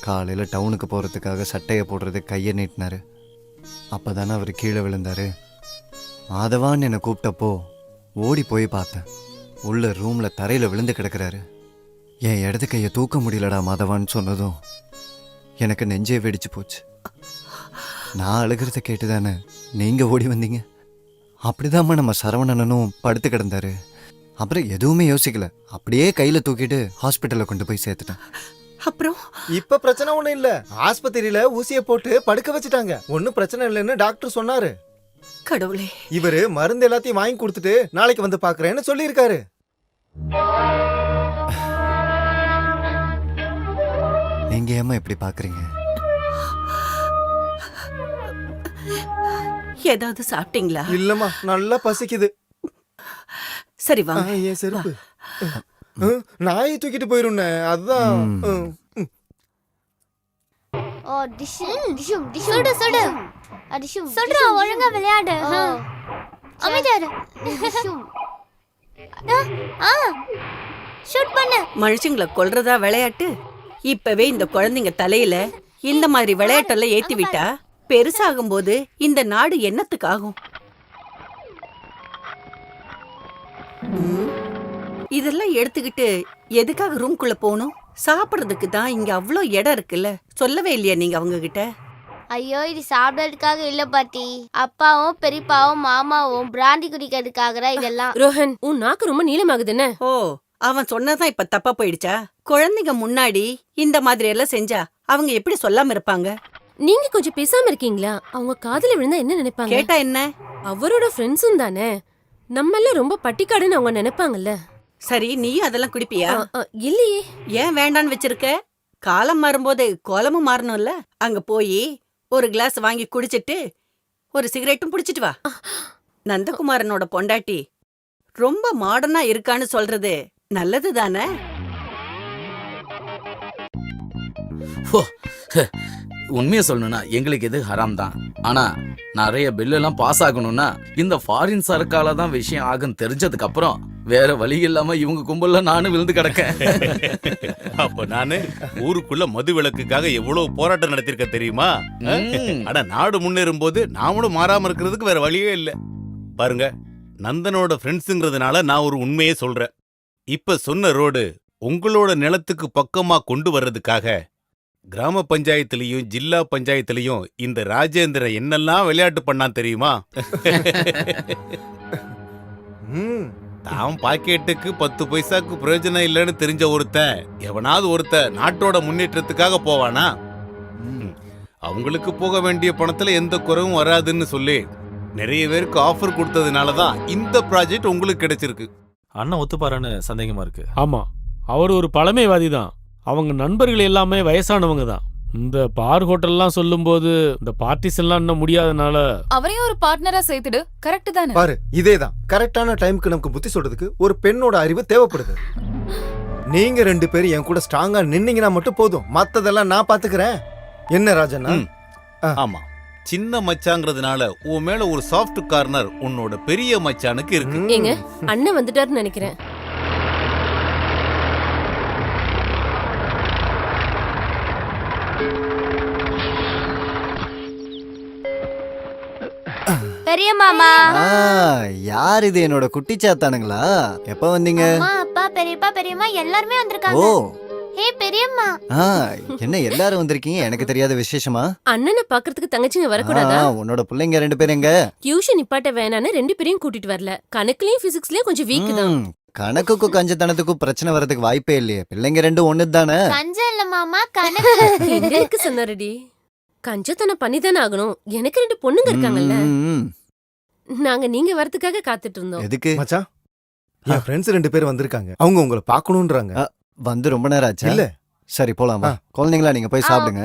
காலையில டவுனுக்கு போறதுக்காக சட்டையை போடுறது கையை நீட்டினாரு. அப்பதானே அவர் கீழே விழுந்தாரு. மாதவான்னு என்னை கூப்பிட்டப்போ ஓடி போய் பார்த்தேன். உள்ள ரூம்ல தரையில விழுந்து கிடக்குறாரு. என் இடது கையை தூக்க முடியலடா மாதவான்னு சொன்னதும் எனக்கு நெஞ்சே வெடிச்சு போச்சு. நான் அழுகிறத கேட்டுதானே நீங்க ஓடி வந்தீங்க. அப்படிதாம்மா நம்ம சரவணனும் படுத்து கிடந்தாரு. அப்புறம் எதுவுமே யோசிக்கல, அப்படியே கையில தூக்கிட்டு ஹாஸ்பிட்டல்ல கொண்டு போய் சேர்த்துட்டேன். அப்புறம் இப்ப பிரச்சனை ஒண்ணும் இல்ல. ஆஸ்பத்திரியில ஊசியை போட்டு படுக்க வச்சுட்டாங்க. ஒன்னும் பிரச்சனை இல்லைன்னு டாக்டர் சொன்னாரு. கடவுளே, இவரு மருந்து எல்லாத்தையும் வாங்கி கொடுத்துட்டு நாளைக்கு வந்து பாக்குறேன்னு சொல்லியிருக்காரு. நீங்க ஏமா இப்படி பாக்குறீங்க? ஏதாவது சாப்பிட்டீங்களா? இல்லம்மா, நல்லா பசிக்குது. சரி வாங்க. ஏன் செருப்பு? நாயை தூக்கிட்டு போயிருந்த அதுதான். ஓ டிஷும் சுடு சுடு டிஷும் சுடுறா, ஒழுங்கா விளையாடு. அமைதியாரு. டிஷும் ஷூட் பண்ணு. மனுஷங்களை கொல்றதா விளையாட்டு? இப்பவே இந்த குழந்தைங்க தலையில இந்த மாதிரி விளையாட்டெல்லாம் ஏத்தி விட்டா பெருசாகும் போது இந்த நாடு என்னத்துக்கு ஆகும்? இதெல்லாம் எடுத்துக்கிட்டு எதுக்காக ரூம்குள்ள போகணும்? சாப்பிடுறதுக்கு தான் இங்க அவ்வளோ இடம் இருக்குல்ல. சொல்லவே இல்லையா நீங்க அவங்க கிட்ட? ஐயோ, இது சாப்பிடறதுக்காக இல்ல பாட்டி. அப்பாவும் பெரியப்பாவும் மாமாவும் பிராந்தி குடிக்கிறதுக்காக இதெல்லாம். ரோஹன், உன் நாக்கு ரொம்ப நீளமாகுதுன்னு. ஓ, அவன் சொன்னதான் இப்ப தப்பா போயிடுச்சா? குழந்தைங்க முன்னாடி இந்த மாதிரி எல்லாம் செஞ்சா அவங்க எப்படி சொல்லாம இருப்பாங்க? நீங்க கொஞ்சம் பேசாம இருக்கீங்களா? அவங்க காதுல விழுந்தா என்ன நினைப்பாங்க? கேட்டா என்ன? அவரோட ஃப்ரெண்ட்ஸும் தானே. நம்ம எல்லாம் ரொம்ப பட்டிக்காடுன்னு அவங்க நினைப்பாங்கல்ல. சரி, நீயும் அதெல்லாம் குடிப்பியா? இல்லையே. ஏன் வேண்டான்னு வச்சிருக்க? காலம் மாறும்போது கோலமும் மாறணும்ல. அங்க போய் ஒரு கிளாஸ் வாங்கி குடிச்சிட்டு ஒரு சிகரெட்டும் புடிச்சிட்டு வா. நந்தகுமாரனோட பொண்டாட்டி ரொம்ப மாடர்னா இருக்கான்னு சொல்றது நல்லது தானே? உண்மையை சொல்லணும்னா எங்களுக்கு இது ஹராம் தான். ஆனா நிறைய பில்லெல்லாம் பாஸ் ஆகணும்னா இந்த ஃபாரின் சரக்கால தான் விஷயம் ஆகும் தெரிஞ்சதுக்கு அப்புறம் வேற வழி இல்லாம இவங்க கும்பல்ல நானும் விழுந்து கிடக்கேன். அப்ப நானு ஊருக்குள்ள மது விலக்குக்காக எவ்வளவு போராட்டம் நடத்திருக்க தெரியுமா? ஆனா நாடு முன்னேறும் போது நாமளும் மாறாம இருக்கிறதுக்கு வேற வழியே இல்ல. பாருங்க, நந்தனோட ஃப்ரெண்ட்ஸுங்கிறதுனால நான் ஒரு உண்மையே சொல்றேன். இப்ப சொன்ன ரோடு உங்களோட நிலத்துக்கு பக்கமா கொண்டு வர்றதுக்காக கிராம பஞ்சாயத்துலயும் ஜில்லா பஞ்சாயத்துலயும் இந்த ராஜேந்திரன் என்னெல்லாம் விளையாட்டு பண்ணான் தெரியுமா? தான் பாக்கெட்டுக்கு 10 பைசாக்கு பிரயோஜனம் இல்லைன்னு தெரிஞ்ச ஒருத்தன் எவனாவது நாட்டோட முன்னேற்றத்துக்காக போவானா? அவங்களுக்கு போக வேண்டிய பணத்துல எந்த குறைவும் வராதுன்னு சொல்லி நிறைய பேருக்கு ஆஃபர் கொடுத்ததுனாலதான் இந்த ப்ராஜெக்ட் உங்களுக்கு கிடைச்சிருக்கு. அண்ணன் ஒத்துப்பாரான்னு சந்தேகமா இருக்கு. ஆமா, அவர் ஒரு பழமைவாதி தான். அவங்க நண்பர்கள் எல்லாமே வயசானவங்க தான். இந்த பார் ஹோட்டல்லாம் சொல்லும்போது இந்த பார்ட்டிஸ் எல்லாம் இன்னும் முடியாதனால அவரையும் ஒரு பார்ட்னரா சேர்த்துடு. கரெக்ட் தானே? பாரு, இதேதான் கரெக்டான டைம்க்கு நமக்கு புத்தி சொல்றதுக்கு ஒரு பெண்ணோட அறிவு தேவைப்படுது. நீங்க 2 பேரும் என் கூட ஸ்ட்ராங்கா நின்னீங்கன்னா மட்டும் போதும். மத்ததெல்லாம் நான் பாத்துக்கிறேன். என்ன ராஜண்ணா? ஆமா, சின்ன மச்சாங்கிறதுனால உன் மேல ஒரு சாஃப்ட் கார்னர் உன்னோட பெரிய மச்சானுக்கு இருக்கு. ஏங்க, அண்ணன் வந்துட்டாருன்னு நினைக்கிறேன். பெரிய மாமா. யார் இது? என்னோட குட்டி சாத்தானுங்களா? எப்ப வந்தீங்க? அம்மா, அப்பா, பெரியப்பா, பெரியம்மா எல்லாருமே வந்திருக்காங்க. ஓ, ஹே பெரியம்மா. என்ன எல்லாரும் வந்திருக்கீங்க? எனக்கு தெரியாத விசேஷமா? அண்ணனை பாக்குறதுக்கு தங்கச்சிங்க வரக்கூடாதா? உன்னோட பிள்ளைங்க 2 பேரும் எங்க? டியூஷன் நிப்பாட்ட வேணான்னு 2 பேரையும் கூட்டிட்டு வரல. கணக்குலயும் பிசிக்ஸ்லயும் கொஞ்சம் வீக் தான். கணக்குக்கும் கஞ்சத்தனத்துக்கும் பிரச்சனை வரதுக்கு வாய்ப்பே இல்லையே. பிள்ளைங்க 2 ஒண்ணு தானே. கஞ்சம் இல்ல மாமா, கணக்கு. எங்க இருக்கு சொன்னாரடி? கஞ்சத்தனம் பண்ணிதானே ஆகணும். எனக்கு 2 பொண்ணுங்க இருக்காங்கல்ல. நாங்க நீங்க வரதுக்காக காத்துட்டு இருந்தோம். எதுக்கு மச்சான்? என் ஃப்ரெண்ட்ஸ் 2 பேர் வந்திருக்காங்க. அவங்க உங்களை பார்க்கணும்ன்றாங்க. வந்து ரொம்ப நேரம் ஆச்சு. இல்ல, சரி போலாமா? குழந்தைங்களா நீங்க போய் சாப்பிடுங்க.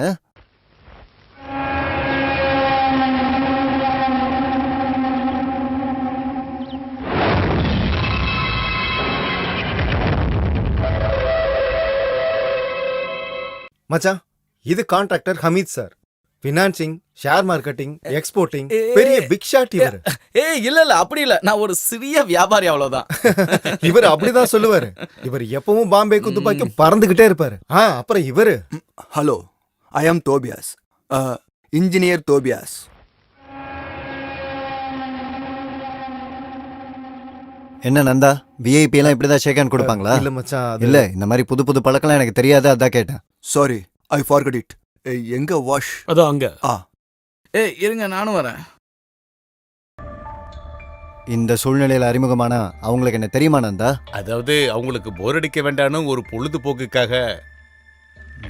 மச்சான், இது contractor Hameed sir. Financing, share marketing, exporting, பெரிய பிக் ஷாட் இவர். இல்ல அப்படி இல்ல, நான் ஒரு சிறிய வியாபாரி, அவ்வளவுதான். இவர் அப்படிதான் சொல்லுவாரு. இவர் எப்பவும் பாம்பேக்கு துப்பாக்கி பறந்துகிட்டே இருப்பாரு. அப்புறம் இவரு. ஹலோ, ஐ ஆம் தோபியாஸ், இன்ஜினியர் தோபியாஸ். என்ன நந்தா, விஐபி எல்லாம் இப்படிதான் ஷேக் ஹேண்ட் கொடுப்பாங்களா? இல்ல மச்சான், இல்ல இந்த மாதிரி புது புது பழக்கம் எனக்கு தெரியாது, அதான் கேட்டேன். Sorry, I forget it. எங்க வாஷ்? அதோ அங்க. இருங்க, நானும் வரேன். இந்த சூழ்நிலையில அறிமுகமானா அவங்களுக்கு என்ன தெரியுமா நந்தா? அதாவது அவங்களுக்கு போர் அடிக்க வேண்டாம்னு ஒரு பொழுதுபோக்குக்காக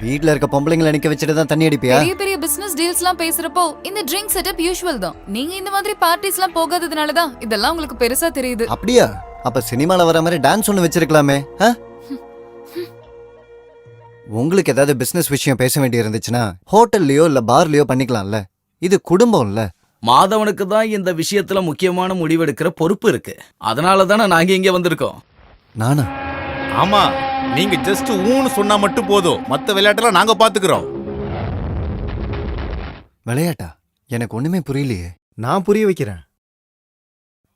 வீட்ல இருக்க பொம்பளைங்களை நிக்க வச்சுட்டு தான் தண்ணி அடிப்பியா? பெரிய பெரிய பிசினஸ் டீல்ஸ்லாம் பேசுறப்போ இந்த ட்ரிங்க் செட்டப் யூசுவல் தான். நீங்க இந்த மாதிரி பார்ட்டிஸ்லாம் போகாததுனால தான் இதெல்லாம் உங்களுக்கு பெருசா தெரியுது. அப்படியா? அப்ப சினிமால வர மாதிரி டான்ஸ் ஒன்னு வச்சிருக்கலாமே. உங்களுக்கு ஏதாவது பிசினஸ் விஷயம் பேச வேண்டி இருந்துச்சுன்னா ஹோட்டல்லயோ இல்ல பார்லயோ பண்ணிக்கலாம்ல. இது குடும்பம் இல்ல. மாதவனுக்கு தான் இந்த விஷயத்துல முக்கியமான முடிவெடுக்கிற பொறுப்பு இருக்கு. அதனால தானே நாங்க இங்க வந்திருக்கோம். நானா? ஆமா, நீங்க ஜஸ்ட் ஊன்னு சொன்னா மட்டும் போதும். மத்த விளையாட்டெல்லாம் நாங்க பாத்துக்கிறோம். விளையாட்டா? எனக்கு ஒண்ணுமே புரியலையே. நான் புரிய வைக்கிறேன்.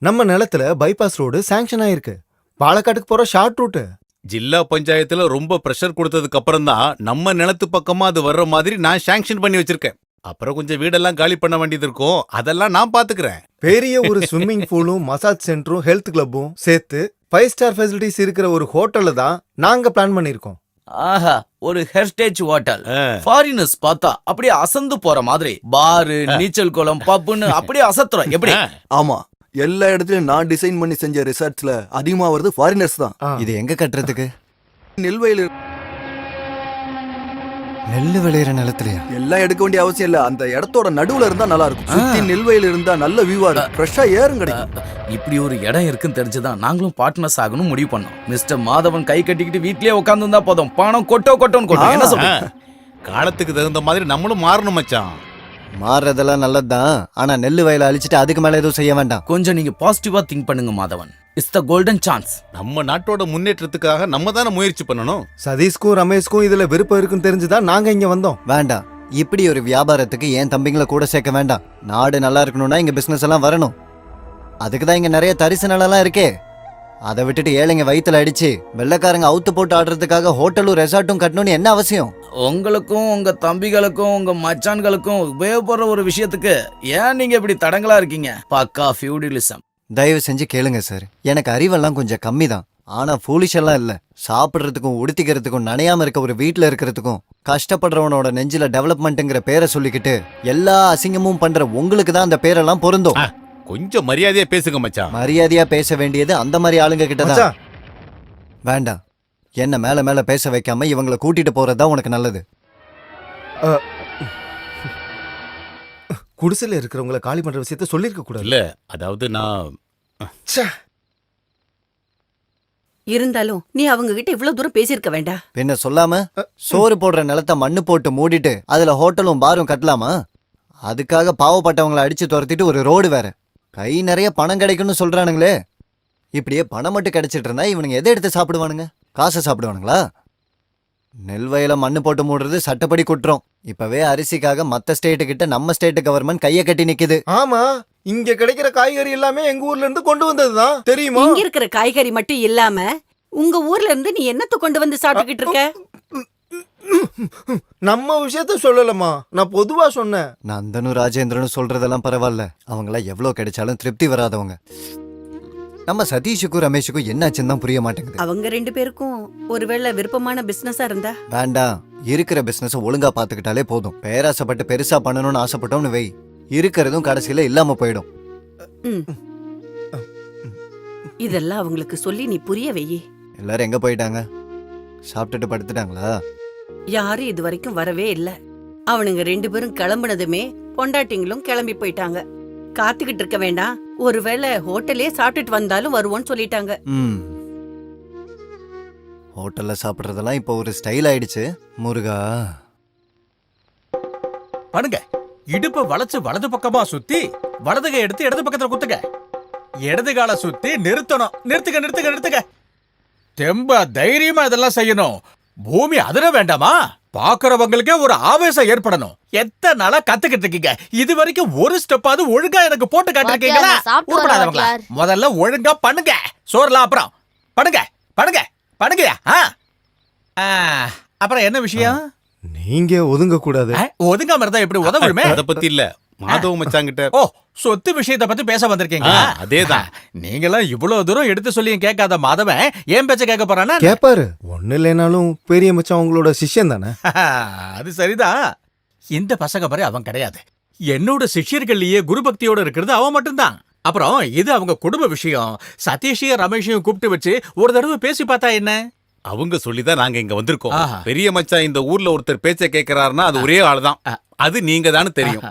நம்ம நிலத்துல பைபாஸ் ரோடு சாங்ஷன் ஆயிருக்கு. பாலக்காட்டுக்கு போற ஷார்ட் ரூட். ஜில்லா பஞ்சாயத்துல ரொம்ப பிரஷர் கொடுத்ததுக்கு அப்புறம் தான் நம்ம நிலத்து பக்கமா அது வர்ற மாதிரி நான் சாங்ஷன் பண்ணி வச்சிருக்கேன். அப்புறம் கொஞ்சம் வீடெல்லாம் காலி பண்ண வேண்டியது இருக்கும். அதெல்லாம் நான் பாத்துக்கிறேன். பெரிய ஒரு ஸ்விம்மிங் பூலும் மசாஜ் சென்டரும் ஹெல்த் கிளப்பும் சேர்த்து 5 ஸ்டார் ஃபெசிலிட்டிஸ் இருக்கிற ஒரு ஹோட்டல்ல தான் நாங்க பிளான் பண்ணிருக்கோம். ஆஹா, ஒரு ஹெரிடேஜ் ஹோட்டல். ஃபாரினர்ஸ் பார்த்தா அப்படியே அசந்து போற மாதிரி பாரு, நீச்சல் குளம், பப்புன்னு அப்படியே அசத்துறோம். எப்படி? ஆமா, எல்லா இடத்துலயும் நான் டிசைன் பண்ணி செஞ்ச ரிசார்ட்ஸ்ல அதிகமா வருது ஃபாரினர்ஸ் தான். இது எங்க கட்டுறதுக்கு? நெல்வயல். நெல்லு விளையிற நிலத்துலயா? எல்லாம் எடுக்க வேண்டிய அவசியம் இல்ல, அந்த இடத்தோட நடுவுல இருந்தா நல்லா இருக்கும். சுத்தி நெல்வயல் இருந்தா நல்ல வியூவா இருக்கும், ஃப்ரெஷ்ஷா ஏறும் கிடைக்கும். இப்படி ஒரு இடம் இருக்குன்னு தெரிஞ்சுதான் நாங்களும் பார்ட்னர்ஸ் ஆகணும் முடிவு பண்ணோம். மிஸ்டர் மாதவன் கை கட்டிக்கிட்டு வீட்லயே உட்கார்ந்து இருந்தா போதும், பணம் கொட்டோன்னு கொட்டும். என்ன சொல்றீங்க? காலத்துக்கு தகுந்த மாதிரி நம்மளும் மாறணும் மச்சான். மாறுறதெல்லாம் நல்லதுதான், ஆனா நெல்லு வயலை அழிச்சிட்டு அதுக்கு மேல எதுவும் செய்ய வேண்டாம். கொஞ்சம் நீங்க பாசிட்டிவா திங்க் பண்ணுங்க Madhavan. It's the golden chance. நம்ம நாட்டோட முன்னேற்றத்துக்காக நம்ம தானே முயற்சி பண்ணணும். சதீஷ்க்கும் ரமேஷ்க்கும் இதுல விருப்பம் இருக்குன்னு தெரிஞ்சுதான் நாங்க இங்க வந்தோம். வேண்டாம், இப்படி ஒரு வியாபாரத்துக்கு என் தம்பிங்களை கூட சேர்க்க வேண்டாம். நாடு நல்லா இருக்கணும்னா இங்க பிசினஸ் எல்லாம் வரணும். அதுக்கு தான் இங்க நிறைய தரிசு நிலம்லாம் இருக்கே. அதை விட்டுட்டு ஏழைங்க வயித்துல அடிச்சு வெள்ளைக்காரங்க அவுத்து போட்டு ஆடுறதுக்காக ஹோட்டலும் ரெசார்ட்டும் கட்டணும்னு என்ன அவசியம்? உங்களுக்கும் உங்க தம்பிகளுக்கும் உங்க மச்சான்களுக்கும் உபயோகப்படுற ஒரு விஷயத்துக்கு ஏன் நீங்க இப்படி தடங்களா இருக்கீங்க? பக்கா ஃபியூடலிசம். தயவு செஞ்சு கேளுங்க சார், எனக்கு அறிவெல்லாம் கொஞ்சம் கம்மி தான், ஆனா ஃபூலிஷ் எல்லாம் இல்ல. சாப்பிடுறதுக்கும் உடுத்திக்கிறதுக்கும் நனையாம இருக்க ஒரு வீட்டுல இருக்கிறதுக்கும் கஷ்டப்படுறவனோட நெஞ்சில டெவலப்மெண்ட்ங்கிற பேரை சொல்லிக்கிட்டு எல்லா அசிங்கமும் பண்ற உங்களுக்கு தான் அந்த பேரெல்லாம் பொருந்தும். கொஞ்சம் மரியாதையா பேசுங்க மச்சான். மரியாதையா பேச வேண்டியது அந்த மாதிரி ஆளுங்க கிட்டதான். வேண்டாம், என்ன மேல மேல பேச வைக்காம இவங்களை கூட்டிட்டு போறதுதான் உனக்கு நல்லது. குடிசையில இருக்கிறவங்களை காலி பண்ற விஷயத்த சொல்லிருக்க கூடாது. இல்ல, அதாவது நான் இருந்தாலும் நீ அவங்க கிட்ட இவ்வளவு தூரம் பேசியிருக்க வேண்டாம். பின்ன சொல்லாம சோறு போடுற நிலத்தை மண்ணு போட்டு மூடிட்டு அதுல ஹோட்டலும் பாரும் கட்டலாமா? அதுக்காக பாவப்பட்டவங்களை அடிச்சு துரத்திட்டு ஒரு ரோடு வேற. கை நிறைய பணம் கிடைக்கும்னு சொல்றானுங்களே. இப்படியே பணம் மட்டும் கிடைச்சிட்டு இருந்தா இவனுங்க எதை எடுத்து சாப்பிடுவானுங்க? காசை சாப்பிடுவானுங்களா? நெல் வயல மண்ணு போட்டு மூடுறது சட்டப்படி குற்றம். இப்பவே அரிசிக்காக மத்த ஸ்டேட்டு கிட்ட நம்ம ஸ்டேட் கவர்மெண்ட் கைய கட்டி நிக்குது. ஆமா, இங்க கிடைக்கிற காய்கறி எல்லாமே எங்க ஊர்ல இருந்து கொண்டு வந்ததுதான், தெரியுமா? இங்க இருக்கிற காய்கறி மட்டும் இல்லாம உங்க ஊர்ல இருந்து நீ என்னத்த கொண்டு வந்து சாப்பிட்டுக்கிட்டு இருக்க? நம்ம விஷயத்த சொல்லலமா, நான் பொதுவா சொன்னேன். நந்தனும் ராஜேந்திரனும் சொல்றதெல்லாம் பரவாயில்ல, அவங்களாம் எவ்வளவு கிடைச்சாலும் திருப்தி வராதவங்க. நம்ம சதீஷுக்கும் ரமேஷுக்கும் என்னாச்சுன்னு தான் புரிய மாட்டேங்குது. அவங்க ரெண்டு பேருக்கும் ஒருவேளை விருப்பமான பிசினஸா இருந்தா? வேண்டாம், இருக்கிற பிசினஸ் ஒழுங்கா பாத்துக்கிட்டாலே போதும். பேராசப்பட்டு பெருசா பண்ணணும்னு ஆசைப்பட்டோம்னு வை, இருக்கிறதும் கடைசியில இல்லாம போயிடும். இதெல்லாம் அவங்களுக்கு சொல்லி நீ புரிய வெயி. எல்லாரும் எங்க போயிட்டாங்க? சாப்பிட்டுட்டு படுத்துட்டாங்களா? யாரும் இது வரைக்கும் வரவே இல்ல. அவனுங்க ரெண்டு பேரும் கிளம்புனதுமே பொண்டாட்டிங்களும் கிளம்பி போயிட்டாங்க. காத்துக்கிட்டு இருக்க வேண்டாம், ஒருவேளை ஹோட்டலே சாப்பிட்டுட்டு வந்தாலும் வருவோன்னு சொல்லிட்டாங்க. ஹோட்டல்ல சாப்பிடுறதெல்லாம் இப்போ ஒரு ஸ்டைல் ஆயிடுச்சு. முருகா, பண்ணுங்க. இடுப்ப வளைச்சு வலது பக்கமா சுத்தி வலதுகை எடுத்து இடது பக்கத்துல குத்துங்க. இடது கால சுத்தி நிறுத்தணும். நிறுத்துங்க. தெம்பா தைரியமா இதெல்லாம் செய்யணும். பூமி அதிர வேண்டாமா? பாக்குறவங்களுக்கே ஒரு ஆவேசம் ஏற்படணும். எத்தனை நாளா கத்துக்கிட்டு இருக்கீங்க? இது வரைக்கும் ஒரு ஸ்டெப்பாவது ஒழுங்கா எனக்கு போட்டு காட்டிருக்கீங்களா? உருப்படாதவங்களா? முதல்ல ஒழுங்கா பண்ணுங்க. சோறுலாம் அப்புறம் பண்ணுங்க. அப்புறம் என்ன விஷயம்? நீங்க ஒதுங்க கூடாது. ஒதுங்காம இருந்தா எப்படி உதவுமே? அத பத்தி இல்ல, மாதவ மச்சாங்கிட்ட. ஓ, சொத்து விஷயத்தை பத்தி பேச வந்திருக்கீங்க. அதேதான். நீங்களாம் இவ்வளவு தூரம் எடுத்து சொல்லியும் கேட்காத மாதவன் ஏன் பேச்ச கேட்க போறானா? கேப்பாரு. ஒண்ணு இல்லைனாலும் பெரிய மச்சான் உங்களோட சிஷ்யன் தானே. அது சரிதான். இந்த பசங்க மாதிரி அவன் கிடையாது. என்னோட சிஷ்யர்கள்லயே குரு பக்தியோட இருக்கிறது அவன் மட்டும்தான். அப்புறம் இது அவங்க குடும்ப விஷயம். சதீஷையும் ரமேஷையும் கூப்பிட்டு வச்சு ஒரு தடவை பேசி பார்த்தா என்ன? அவங்க சொல்லிதான் நாங்க இங்க வந்திருக்கோம். ஆஹா. பெரிய மச்சான் இந்த ஊர்ல ஒருத்தர் பேச்ச கேட்கிறாருன்னா அது ஒரே ஆள்தான். அது நீங்க தானே தெரியும்.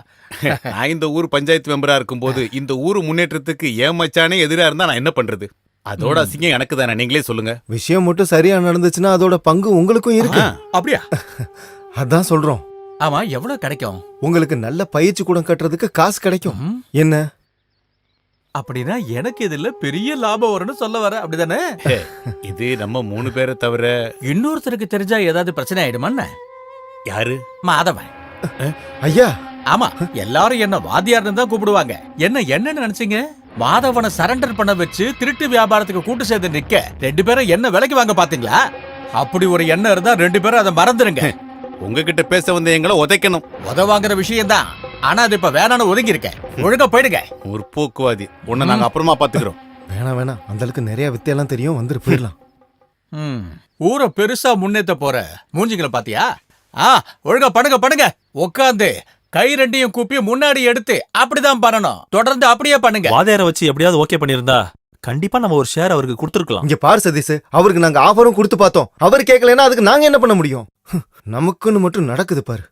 நான் இந்த ஊர் பஞ்சாயத்து மெம்பரா இருக்கும்போது இந்த ஊர் முன்னேற்றத்துக்கு ஏன் மச்சானே எதிரா இருந்தா நான் என்ன பண்றது? அதோட அசிங்கம் எனக்கு தானே, நீங்களே சொல்லுங்க. விஷயம் மட்டும் சரியா நடந்துச்சுன்னா அதோட பங்கு உங்களுக்கும் இருக்கு. அப்படியா? அதான் சொல்றோம். ஆமா, எவ்வளவு கிடைக்கும்? உங்களுக்கு நல்ல பயிற்சி கூடம் கட்டுறதுக்கு காசு கிடைக்கும். என்ன அப்படின்னா எனக்கு இதுல பெரிய லாபம் வரும்னு சொல்ல வர, அப்படிதானே? இது நம்ம 3 பேரை தவிர இன்னொருத்தருக்கு தெரிஞ்சா ஏதாவது பிரச்சனை ஆயிடுமா? யாரு? மாதவன். ஐயா, ஆமா, எல்லாரும் என்ன வாத்தியார்னு தான் கூப்பிடுவாங்க. என்னன்னு நினைச்சீங்க? மாதவனை சரண்டர் பண்ண வச்சு திருட்டு வியாபாரத்துக்கு கூட்டு சேர்ந்து நிக்க 2 பேரும் என்ன விலைக்கு வாங்க பாத்தீங்களா? அப்படி ஒரு எண்ணம் இருந்தா 2 பேரும் அதை மறந்துருங்க. உங்ககிட்ட பேச வந்த எங்களை உதைக்கணும். உதவாங்கிற விஷயம் தான், ஆனா அது இப்ப வேணான்னு ஒதுங்கி இருக்க. ஒழுங்கா போயிடுங்க. ஒரு போக்குவாதி. உன்னை நாங்க அப்புறமா பாத்துக்கிறோம். வேணாம், அந்த அளவுக்கு நிறைய வித்தையெல்லாம் தெரியும். வந்துட்டு போயிடலாம். ஊரை பெருசா முன்னேத்த போற மூஞ்சிங்களை பாத்தியா? ஒழுங்கா பண்ணுங்க. உட்காந்து கை ரெண்டையும் கூப்பி முன்னாடி எடுத்து அப்படிதான் பண்ணணும். தொடர்ந்து அப்படியே பண்ணுங்க. வாதியார வச்சு எப்படியாவது ஓகே பண்ணிருந்தா கண்டிப்பா நம்ம ஒரு ஷேர் அவருக்கு கொடுத்துருக்கலாம். இங்க பாரு சதீஷ், அவருக்கு நாங்க ஆஃபரும் கொடுத்து பார்த்தோம். அவர் கேட்கலன்னா அதுக்கு நாங்க என்ன பண்ண முடியும்? நமக்குன்னு மட்டும் நடக்குது பாரு.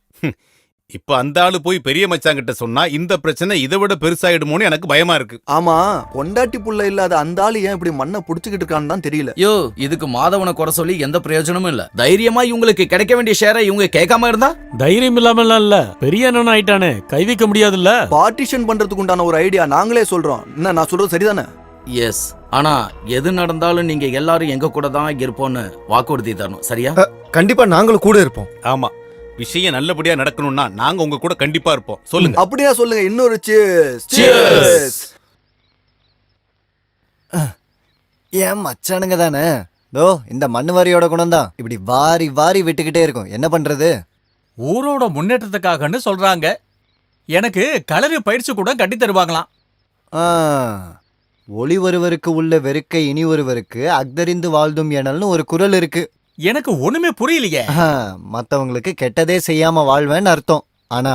இப்ப அந்த ஆளு போய் பெரிய மச்சாங்கிட்ட சொன்னா இந்த பிரச்சனை இதை விட பெருசாயிடுமோன்னு எனக்கு பயமா இருக்கு. ஆமா, பொண்டாட்டி புள்ள இல்லாத அந்த ஆளு ஏன் இப்படி மண்ணை புடிச்சுக்கிட்டு இருக்கான்னு தான் தெரியல. யோ, இதுக்கு மாதவனை குறை சொல்லி எந்த பிரயோஜனமும் இல்ல. தைரியமா இவங்களுக்கு கிடைக்க வேண்டிய ஷேரை இவங்க கேட்காம இருந்தா? தைரியம் இல்லாமலாம் இல்ல, பெரிய அண்ணன் ஆயிட்டானே, கை வைக்க முடியாதுல்ல. பார்ட்டிஷன் பண்றதுக்கு உண்டான ஒரு ஐடியா நாங்களே சொல்றோம். என்ன நான் சொல்றது சரிதானே? எஸ். ஆனா எது நடந்தாலும் நீங்க எல்லாரும் எங்க கூட தான் இருப்போம்னு வாக்குறுதி தரணும், சரியா? கண்டிப்பா நாங்களும் கூட இருப்போம். ஆமா, விஷயம் நல்லபடியா நடக்கணும்னா நாங்க உங்க கூட கண்டிப்பா இருப்போம். சொல்லுங்க. அப்படியே சொல்லுங்க. இன்னொரு ஏன் மச்சானுங்க தானே. தோ இந்த மண்ணு வாரியோட குணம் தான் இப்படி வாரி வாரி விட்டுக்கிட்டே இருக்கும். என்ன பண்றது? ஊரோட முன்னேற்றத்துக்காகன்னு சொல்றாங்க. எனக்கு களரி பயிற்சி கூட கட்டி தருவாங்களாம். ஒளி ஒருவருக்கு உள்ள வெறுக்கை இனி ஒருவருக்கு அக்தறிந்து வாழ்ந்தும் எனல்னு ஒரு குறள் இருக்கு. எனக்கு ஒண்ணுமே புரியலையே. மத்தவங்களுக்கு கெட்டதே செய்யாம வாழ்வேன்னு அர்த்தம். ஆனா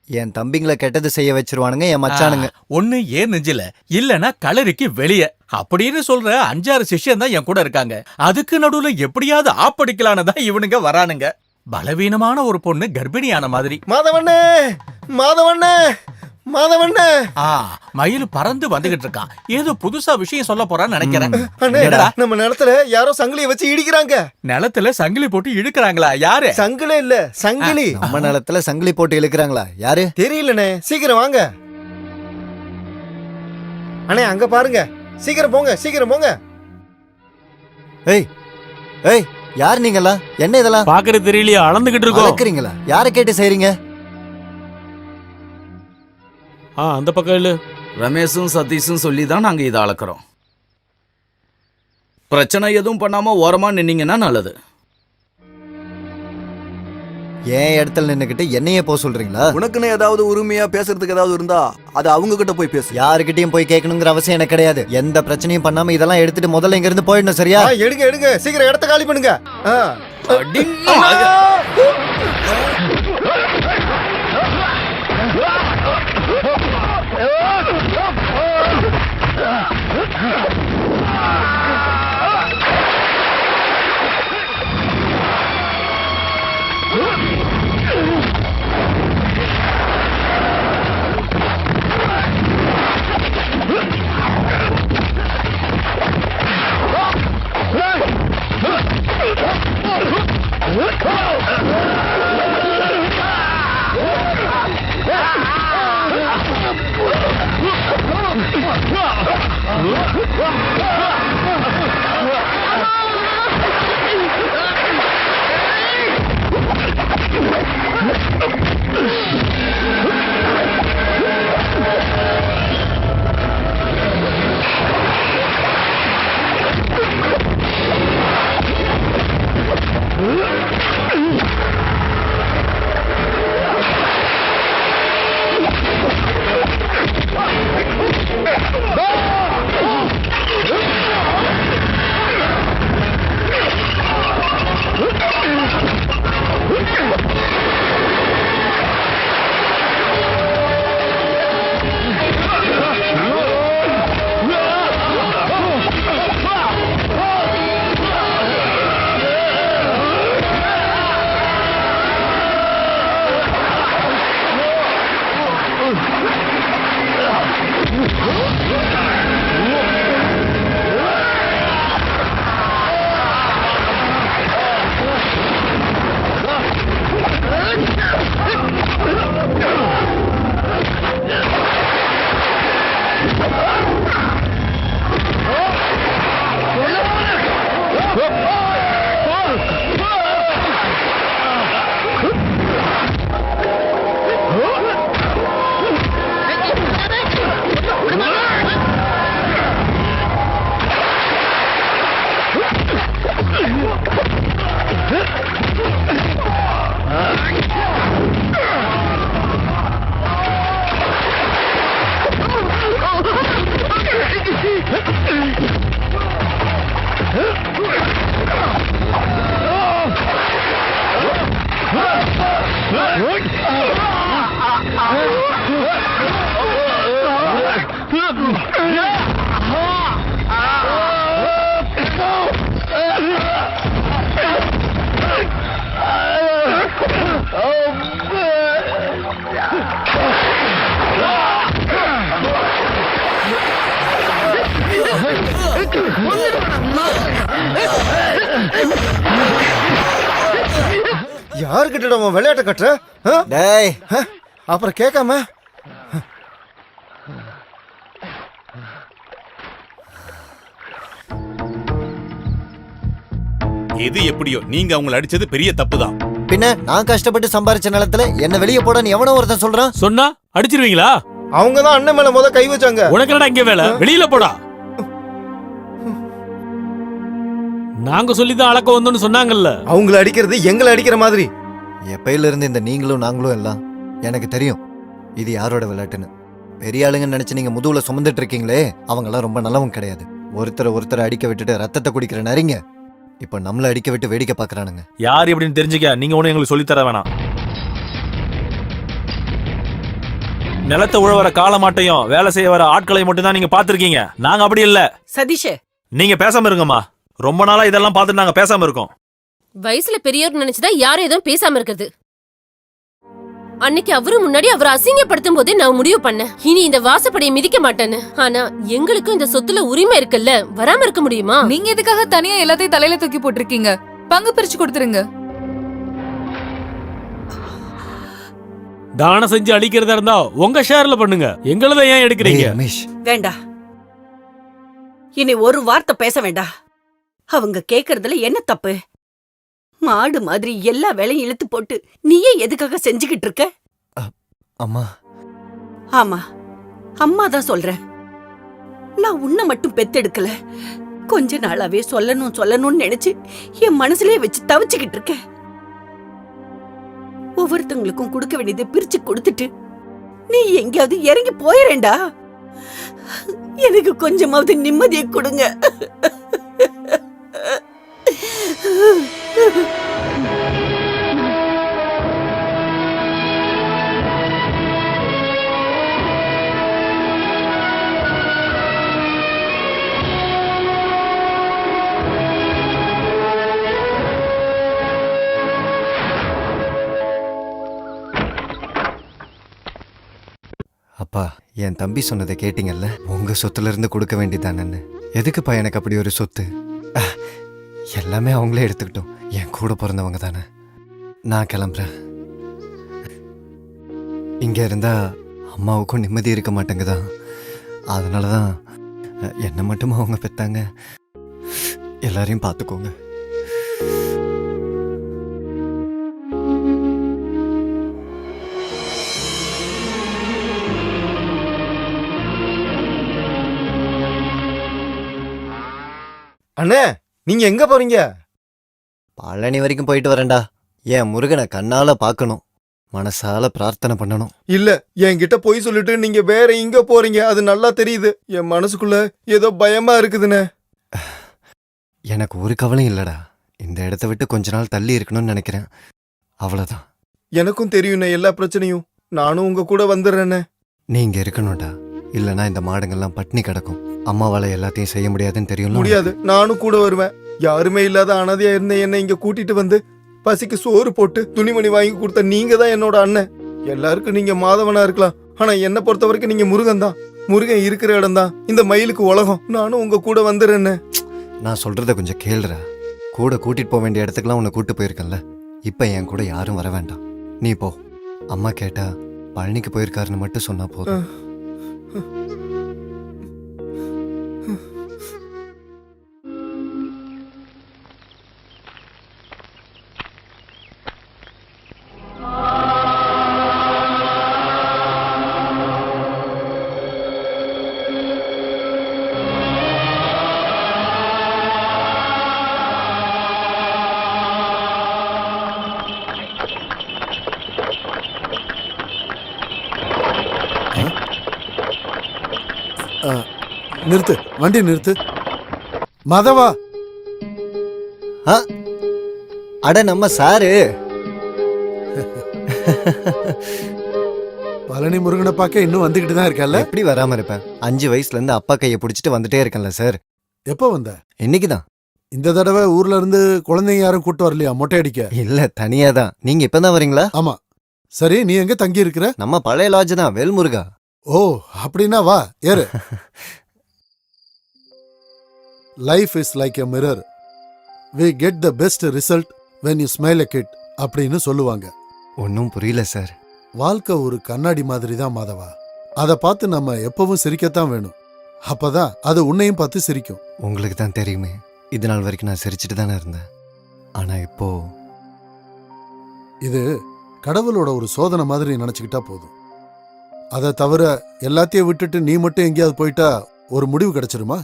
என் தம்பிங்களை கெட்டது செய்ய வச்சிருவானுங்க என் மச்சானுங்க. ஒண்ணு ஏன் நெஞ்சில இல்லனா களரிக்கு வெளியே அப்படின்னு சொல்ற 5-6 சிஷ்யன் தான் என் கூட இருக்காங்க. அதுக்கு நடுவுல எப்படியாவது ஆப்படிக்கலான்னு தான் இவனுங்க வரானுங்க. பலவீனமான ஒரு பொண்ணு கர்ப்பிணியான மாதிரி. மாதவண்ணே, மாதவண்ணே, மாதவண்ணே. மயில் பறந்து வந்துகிட்டு இருக்கான். ஏதோ புதுசா விஷயம் சொல்ல போறான்னு நினைக்கிறேன். நம்ம நிலத்துல யாரோ சங்கிலிய வச்சு இடிக்கிறாங்க. நிலத்துல சங்கிலி போட்டு இழுக்கிறாங்களா? யாரு? சங்கிலி இல்ல, சங்கிலி. நம்ம நிலத்துல சங்கிலி போட்டு இழுக்கிறாங்களா? யாரு? தெரியலண்ணே, சீக்கிரம் வாங்க. அண்ணே அங்க பாருங்க, சீக்கிரம் போங்க, சீக்கிரம் போங்க. ஏய் ஏய், யார் நீங்களா? என்ன இதெல்லாம் பாக்குறது தெரியலையா? அளந்துகிட்டு இருக்கோம். அளக்குறீங்களா? யாரை கேட்டு செய்றீங்க? அந்த பக்கம் இல்ல. ரமேஷும் சதீஷும் சொல்லி தான் நாங்க இதை அளக்குறோம். பிரச்சனை எதுவும் பண்ணாம ஓரமா நின்னீங்கன்னா நல்லது. ஏன் இடத்துல நின்னுக்கிட்டு என்னையே போக சொல்றீங்களா? உனக்குன்னு ஏதாவது உரிமையா பேசுறதுக்கு ஏதாவது இருந்தா அது அவங்க கிட்ட போய் பேசு. யாருக்கிட்டையும் போய் கேட்கணுங்கிற அவசியம் எனக்கு கிடையாது. எந்த பிரச்சனையும் பண்ணாம இதெல்லாம் எடுத்துட்டு முதல்ல இங்க இருந்து போயிடணும், சரியா? எடுங்க எடுங்க, சீக்கிரம் இடத்த காலி பண்ணுங்க. யாருக்கிட்ட அவன் விளையாட்ட கட்டுற ஆ? டேய் அப்புறம் கேட்காம எது எப்படியோ நீங்க அவங்கள அடிச்சது பெரிய தப்பு தான். பின்ன நான் கஷ்டப்பட்டு சம்பாரிச்ச நிலத்துல என்ன வெளியே போடன்னு எவனோ ஒருத்தன் சொல்றான். சொன்னா அடிச்சிருவீங்களா? அவங்க தான் அண்ணன் மேல கை வச்சாங்க. உனக்கு என்னடா இங்க வேலை? வெளியில போடா. நாங்க சொல்லிதான் அளக்க வந்தோம்னு சொன்னாங்கல்ல. அவங்கள அடிக்கிறது எங்களை அடிக்கிற மாதிரி. எப்பையில இருந்து இந்த நீங்களும் நாங்களும் எல்லாம் எனக்கு தெரியும் இது யாரோட விளையாட்டுன்னு. பெரிய ஆளுங்கன்னு நினைச்சு நீங்க முதுகுல சுமந்துட்டு இருக்கீங்களே அவங்க எல்லாம் ரொம்ப நல்லவங்க கிடையாது. ஒருத்தரை அடிக்க விட்டுட்டு ரத்தத்தை குடிக்கிற நரிங்க இப்ப நம்மள அடிக்க விட்டு வேடிக்கை பாக்குறானுங்க. யார் எப்படின்னு தெரிஞ்சுக்க நீங்க ஒண்ணு எங்களுக்கு சொல்லி தர வேணாம். நிலத்தை உழவர காலமாட்டையும் வேலை செய்ய வர ஆட்களை மட்டும் தான் நீங்க பாத்திருக்கீங்க. நாங்க அப்படி இல்ல. சதீஷ், நீங்க பேசாம இருங்கம்மா. ரொம்ப நாளா இதெல்லாம் பார்த்துட்டு நாங்க பேசாம இருக்கோம். வயசுல பெரியவர் நினைச்சுதான் யாரும் எதுவும் பேசாம இருக்குது. அன்னைக்கு அவரு முன்னாடி அவர் அசிங்கப்படுத்தும் போதே நான் முடிவு பண்ணேன் இனி இந்த வாசப்படியை மிதிக்க மாட்டேன்னு. ஆனா எங்களுக்கும் இந்த சொத்துல உரிமை இருக்குல்ல, வராம இருக்க முடியுமா? நீங்க எதுக்காக தனியா எல்லாத்தையும் தலையில தூக்கி போட்டிருக்கீங்க? பங்கு பிரிச்சு கொடுத்துருங்க. தானம் செஞ்சு அடிக்கிறதா இருந்தா உங்க ஷேர்ல பண்ணுங்க. எங்களத ஏன் எடுக்கிறீங்க? வேண்டா, இனி ஒரு வார்த்தை பேச வேண்டாம். அவங்க கேக்குறதுல என்ன தப்பு? மாடு மாதிரி எல்லா வேலையும் இழுத்து போட்டு நீயே எதுக்காக செஞ்சுக்கிட்டு இருக்க? அம்மா. ஆமா, அம்மா தான் சொல்றேன். நான் உன்னை மட்டும் பெத்தெடுக்கல, கொஞ்ச நாளாவே சொல்லணும்னு நினைச்சு என் மனசுலயே வச்சு தவிச்சுக்கிட்டு இருக்கேன். ஒவ்வொருத்தவங்களுக்கும் கொடுக்க வேண்டியதை பிரிச்சு கொடுத்துட்டு நீ எங்கேயாவது இறங்கி போயிரேண்டா. எனக்கு கொஞ்சமாவது நிம்மதியை கொடுங்க. அப்பா, என் தம்பி சொன்னதை கேட்டீங்கல்ல? உங்க சொத்துல இருந்து கொடுக்க வேண்டியதானன்னு. எதுக்குப்பா எனக்கு அப்படி ஒரு சொத்து? எல்லாமே அவங்களே எடுத்துக்கிட்டோம். என் கூட பிறந்தவங்க தானே. நான் கிளம்புறேன். இங்க இருந்தா அம்மாவுக்கும் நிம்மதி இருக்க மாட்டேங்குதான். அதனாலதான் என்ன மட்டும் அவங்க பெத்தாங்க. எல்லாரையும் பார்த்துக்கோங்க. அண்ணே, நீங்க எங்க போறீங்க? பழனி வரைக்கும் போயிட்டு வரேன்டா. என் முருகனை கண்ணால பார்க்கணும், மனசால பிரார்த்தனை பண்ணணும். இல்ல, என்கிட்ட போய் சொல்லிட்டு நீங்க வேற எங்க போறீங்க அது நல்லா தெரியுது. என் மனசுக்குள்ள ஏதோ பயமா இருக்குதுண்ணே. எனக்கு ஒரு கவலையும் இல்லடா. இந்த இடத்த விட்டு கொஞ்ச நாள் தள்ளி இருக்கணும்னு நினைக்கிறேன். அவ்வளவுதான். எனக்கும் தெரியுண்ணே எல்லா பிரச்சனையும். நானும் உங்க கூட வந்துடுறேண்ணே. நீங்க இருக்கணும்டா. இல்லனா இந்த மாடுங்கள்லாம் பட்னி கிடக்கும். அம்மாவால எல்லாத்தையும் செய்ய முடியாதுன்னு தெரியும். முடியாது, நானும் கூட வருவேன். யாருமே இல்லாத அனாதையா இருந்த என்ன இங்க கூட்டிட்டு வந்து பசிக்கு சோறு போட்டு துணிமணி வாங்கி கொடுத்த நீங்க தான் என்னோட அண்ணன். எல்லாருக்கும் நீங்க மாதவனா இருக்கலாம், ஆனா என்ன பொறுத்த வரைக்கும் நீங்க முருகன் தான். முருகன் இருக்கிற இடம் தான் இந்த மயிலுக்கு உலகம். நானும் உங்க கூட வந்துடுறேன்னு. நான் சொல்றத கொஞ்சம் கேளுடா. கூட கூட்டிட்டு போக வேண்டிய இடத்துக்குலாம் உன்னை கூட்டு போயிருக்கேன்ல. இப்ப என் கூட யாரும் வர வேண்டாம். நீ போ. அம்மா கேட்டா பழனிக்கு போயிருக்காருன்னு மட்டும் சொன்னா போதும். நிறுத்து, வண்டி நிறுத்து. மாதவா. அட நம்ம சாரு. பழனி முருகனை பார்க்க இன்னும் வந்துகிட்டு தான் இருக்கல. எப்படி வராம இருப்பேன்? 5 வயசுல இருந்து அப்பா கையை பிடிச்சிட்டு வந்துட்டே இருக்கேன்ல சார். எப்போ வந்த? இன்னைக்குதான். இந்த தடவை ஊர்ல இருந்து குழந்தைங்க யாரும் கூட்டு வரலையா மொட்டை அடிக்க? இல்ல, தனியா தான். நீங்க இப்பதான் வரீங்களா? ஆமா. சரி, நீ எங்க தங்கி இருக்கிற? நம்ம பழைய லாட்ஜ் தான், வேல்முருகா. ஓ, அப்படின்னா வா, ஏறு. Life is like a mirror. we get the best result when you smile a kid அப்படின்னு சொல்லுவாங்க. ஒன்றும் புரியல சார். வாழ்க்கை ஒரு கண்ணாடி மாதிரி தான் மாதவா. அதை பார்த்து நம்ம எப்பவும் சிரிக்கத்தான் வேணும். அப்பதான் அது உன்னையும் பார்த்து சிரிக்கும். உங்களுக்கு தான் தெரியுமே, இது நாள் வரைக்கும் நான் சிரிச்சிட்டு தானே இருந்தேன். ஆனா இப்போ இது கடவுளோட ஒரு சோதனை மாதிரி நினைச்சுக்கிட்டா போதும். அதை தவிர எல்லாத்தையும் விட்டுட்டு நீ மட்டும் எங்கேயாவது போயிட்டா ஒரு முடிவு கிடைச்சிருமா?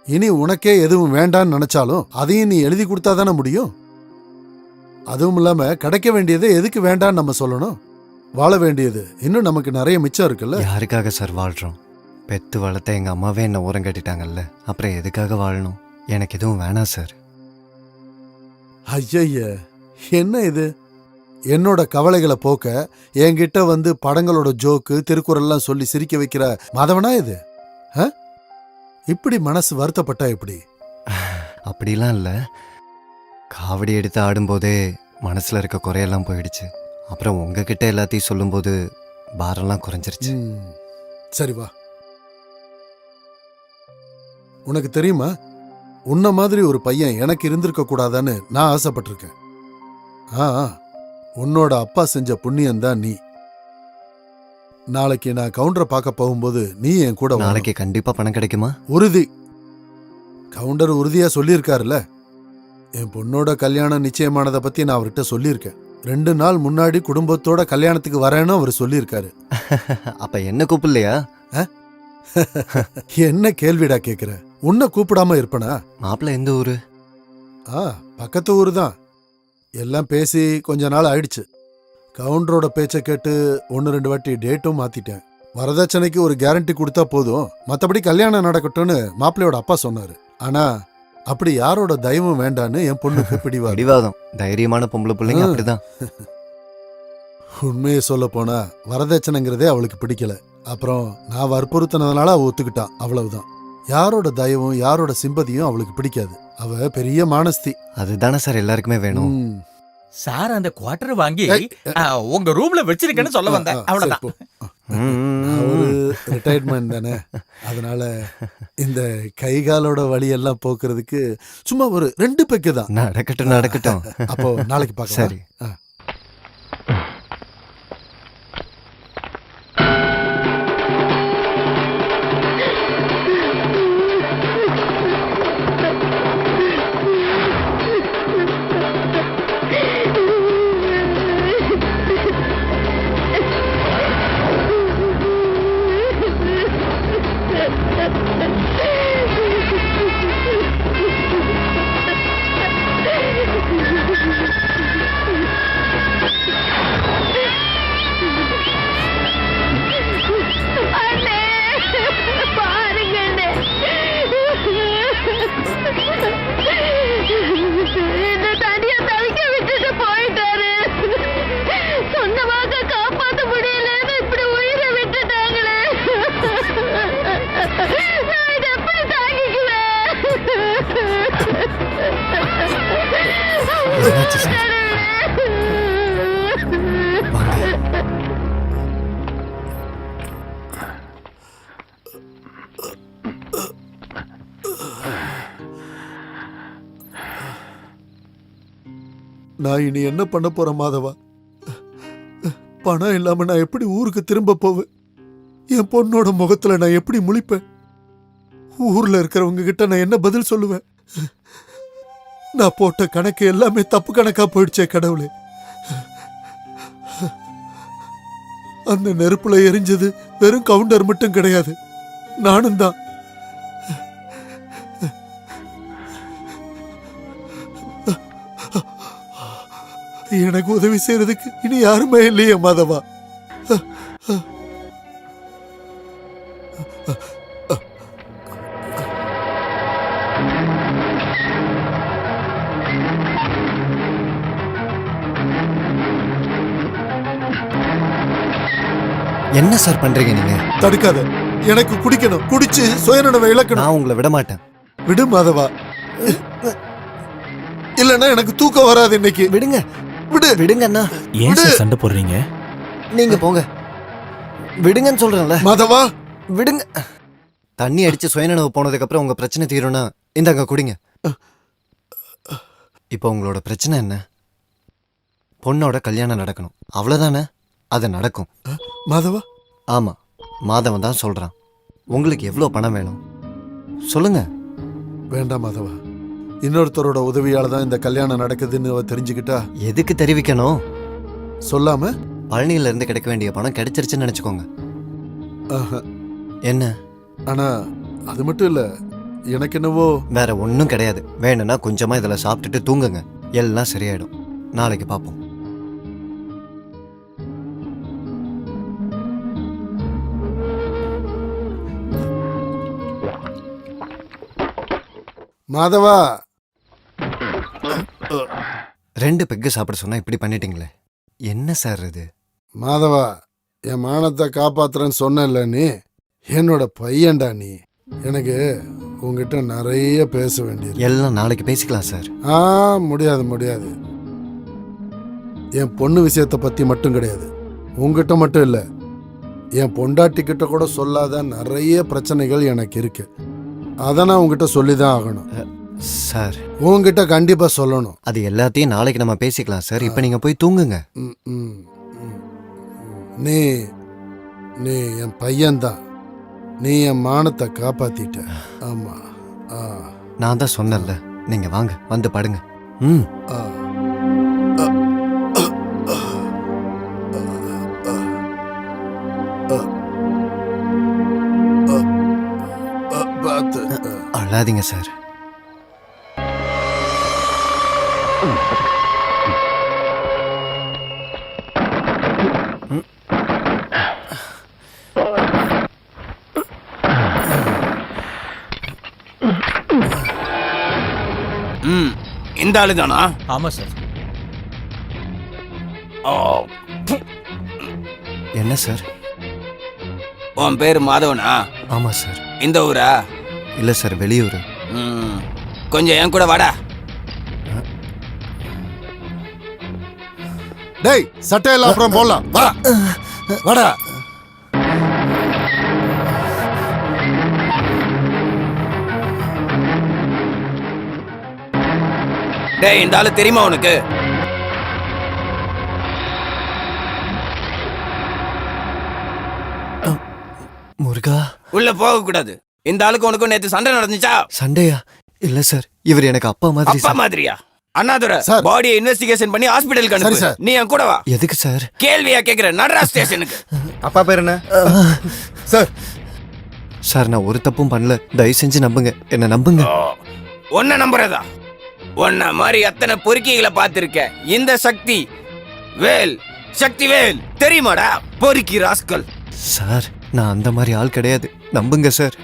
இனி உனக்கே எதுவும் வேண்டான்னு நினைச்சாலும் அதையும் நீ எழுதி கொடுத்தா தானே முடியும். அதுவும் இல்லாம கிடைக்க வேண்டியதை எதுக்கு வேண்டான்னு நம்ம சொல்லணும்? வாழ வேண்டியது இன்னும் நமக்கு நிறைய மிச்சம் இருக்குல்ல. யாருக்காக சார் வாழ்றோம்? பெத்து வளர்த்த எங்க அம்மாவே என்ன ஓரம் கட்டிட்டாங்கல்ல, அப்புறம் எதுக்காக வாழணும்? எனக்கு எதுவும் வேணாம் சார். ஐய, என்ன இது? என்னோட கவலைகளை போக்க என்கிட்ட வந்து படங்களோட ஜோக்கு திருக்குறள்லாம் சொல்லி சிரிக்க வைக்கிற மாதவனா இது? இப்படி மனசு வருத்தப்பட்டா எப்படி? அப்படிலாம் இல்லை. காவடி எடுத்து ஆடும்போதே மனசுல இருக்க குறையெல்லாம் போயிடுச்சு. அப்புறம் உங்ககிட்ட எல்லாத்தையும் சொல்லும்போது பாரெல்லாம் குறைஞ்சிருச்சு. சரி வா. உனக்கு தெரியுமா, உன்ன மாதிரி ஒரு பையன் எனக்கு இருந்திருக்க கூடாதான்னு நான் ஆசைப்பட்டிருக்கேன். உன்னோட அப்பா செஞ்ச புண்ணியம்தான் நீ. நாளைக்கு நான் கவுண்டரை பார்க்க போகும்போது நீ என் கூட வா. நாளைக்கு கண்டிப்பா பணம் கிடைக்குமா? உறுதி. கவுண்டர் உறுதியா சொல்லியிருக்காருல்ல. என் பொண்ணோட கல்யாணம் நிச்சயமானதை பத்தி நான் அவர்கிட்ட சொல்லியிருக்கேன். 2 நாள் முன்னாடி குடும்பத்தோட கல்யாணத்துக்கு வரேன்னு அவர் சொல்லியிருக்காரு. அப்ப என்ன கூப்பிடலையா? என்ன கேள்விடா கேக்குற? உன்னை கூப்பிடாம இருப்பனா? மாப்பிள்ள எந்த ஊரு? பக்கத்து ஊரு தான். எல்லாம் பேசி கொஞ்ச நாள் ஆயிடுச்சு. கவுண்டரோட பேச்சை கேட்டு 1-2 வாட்டி டேட்டும் மாத்திட்டேன். வரதட்சணைக்கு ஒரு கேரண்டி கொடுத்தா போதும், மத்தபடி கல்யாணம் நடக்கட்டும்னு மாப்பிள்ளையோட அப்பா சொன்னாரு. ஆனா அப்படி யாரோட தயவும் வேண்டான்னு என் பொண்ணுக்கு பிடிவாதம். தைரியமான பொம்பளை பிள்ளைங்க அப்படிதான். உண்மையை சொல்ல போனா வரதட்சணைங்கிறதே அவளுக்கு பிடிக்கல. அப்புறம் நான் வற்புறுத்தினதுனால அவ ஒத்துக்கிட்டான், அவ்வளவுதான். யாரோட தயவும் யாரோட சிம்பதியும் அவளுக்கு பிடிக்காது. அவ பெரிய மானஸ்தி. அதுதானே சார் எல்லாருக்குமே வேணும். சார் அந்த குவார்டர் வாங்கி உங்க ரூம்ல வச்சிருக்கேன்னு சொல்ல வந்தேன், அவ்வளவுதான். ஒரு ரிட்டையர்மெண்ட் தானே, அதனால இந்த கை காலோட வழியெல்லாம் போக்குறதுக்கு சும்மா ஒரு 2 பெக்கு தான். நடக்கட்டும் நடக்கட்டும். அப்போ நாளைக்கு பார்க்கலாம். சரி. நான் இனி என்ன பண்ண போறேன் மாதவா? பணம் இல்லாம நான் எப்படி ஊருக்கு திரும்ப போவேன்? என் பொண்ணோட முகத்துல நான் எப்படி முழிப்பேன்? ஊர்ல இருக்கிறவங்க கிட்ட நான் என்ன பதில் சொல்லுவேன்? நான் போட்ட கணக்கு எல்லாமே தப்பு கணக்கா போயிடுச்சே கடவுளே. அந்த நெருப்புல எரிஞ்சது வெறும் கவுண்டர் மட்டும் கிடையாது, நானும் தான். எனக்கு உதவி செய்யறதுக்கு இனி யாருமே இல்லையே மாதவா. என்ன சார் பண்றீங்க நீங்க? தடுக்காத, எனக்கு குடிக்கணும், குடிச்சு சுயநனவை இழக்கணும். நான் உங்களை விட மாட்டேன். விடு மாதவா, இல்லன்னா எனக்கு தூக்கம் வராது இன்னைக்கு. விடுங்க விடு. விடுங்க அண்ணா. ஏன் சார் சண்டை போடுறீங்க? நீங்க போங்க, விடுங்கன்னு சொல்றேன்ல. மாதவா விடுங்க. தண்ணி அடிச்சு சுயநனவு போனதுக்கு அப்புறம் உங்க பிரச்சனை தீரும்னா இந்தாங்க குடிங்க. இப்போ உங்களோட பிரச்சனை என்ன? பொண்ணோட கல்யாணம் நடக்கணும், அவ்வளோதானே? அது நடக்கும். மாதவா? ஆமாம், மாதவன் தான் சொல்கிறான். உங்களுக்கு எவ்வளோ பணம் வேணும் சொல்லுங்க. வேண்டாம் மாதவா, இன்னொருத்தரோட உதவியால தான் இந்த கல்யாணம் நடக்குதுன்னு அவ தெரிஞ்சுக்கிட்டா. எதுக்கு தெரிவிக்கணும்? சொல்லாம பழனியில இருந்து கிடைக்க வேண்டிய பணம் கிடைச்சிருச்சுன்னு நினச்சிக்கோங்க. என்ன? ஆனா அது மட்டும் இல்ல, எனக்கு என்னவோ வேற ஒன்றும் கிடையாது. வேணும்னா கொஞ்சமா இதில் சாப்பிட்டுட்டு தூங்குங்க, எல்லாம் சரியாயிடும். நாளைக்கு பார்ப்போம். மாதவா, 2 பெக்கு சாப்பிட சொன்னா இப்படி பண்ணிட்டீங்களே, என்ன சார் இது? மாதவா, என் மானத்தை காப்பாத்துறேன்னு சொன்னல, நீ என்னோட பையன்டா. நீ எனக்கு உங்ககிட்ட நிறைய பேச வேண்டியது. எல்லாம் நாளைக்கு பேசிக்கலாம் சார். முடியாது முடியாது. என் பொண்ணு விஷயத்தை பத்தி மட்டும் கிடையாது, உங்ககிட்ட மட்டும் இல்ல, என் பொண்டாட்டி கிட்ட கூட சொல்லாத நிறைய பிரச்சனைகள் எனக்கு இருக்கு. அதை நான் உங்ககிட்ட சொல்லிதான் ஆகணும் சார். உங்ககிட்ட கண்டிப்பா சொல்லணும். அது எல்லாத்தையும் நாளைக்கு நம்ம பேசிக்கலாம் சார். இப்போ நீங்க போய் தூங்குங்க. நீ நீ என் பையன்தான். நீ என் மானத்தை காப்பாத்திட்ட. ஆமா, நான் தான் சொன்னேன்ல, நீங்க வாங்க வந்து படுங்க. அழாதீங்க சார். இந்த ஆளு தானா? ஆமா சார். என்ன சார்? உன் பேரு மாதவனா? ஆமா சார். இந்த ஊரா? இல்ல சார், வெளியூர். கொஞ்சம் என் கூட வாடா. டேய், சட்டையெல்லாம் அப்புறம் போடலாம், வா வாடா. டேய், இந்த ஆளு தெரியுமா உனக்கு? முருகா, உள்ள போக கூடாது. இந்த ஆளுக்கு உனக்கு நேத்து சண்டை நடந்துச்சா? சண்டையா? இல்ல சார், இவர் எனக்கு அப்பா மாதிரி. அப்பா மாதிரியா? அண்ணாதுரை, பாடியை இன்வெஸ்டிகேஷன் பண்ணி ஹாஸ்பிடலுக்கு அனுப்பு. நீ என் கூட வா. எதுக்கு சார்? கேள்வியா கேக்குற? நடரா ஸ்டேஷனுக்கு. அப்பா பேர் என்ன சார்? சார், நான் ஒரு தப்பும் பண்ணல, தயவு செஞ்சு நம்புங்க, என்ன நம்புங்க. உன்ன நம்புறதா? உன்ன மாதிரி அத்தனை பொறுக்கிகளை பார்த்திருக்க. இந்த சக்தி வேல், சக்தி வேல் தெரியுமாடா? பொறுக்கி ராஸ்கல். சார், நான் அந்த மாதிரி ஆள் கிடையாது, நம்புங்க சார்.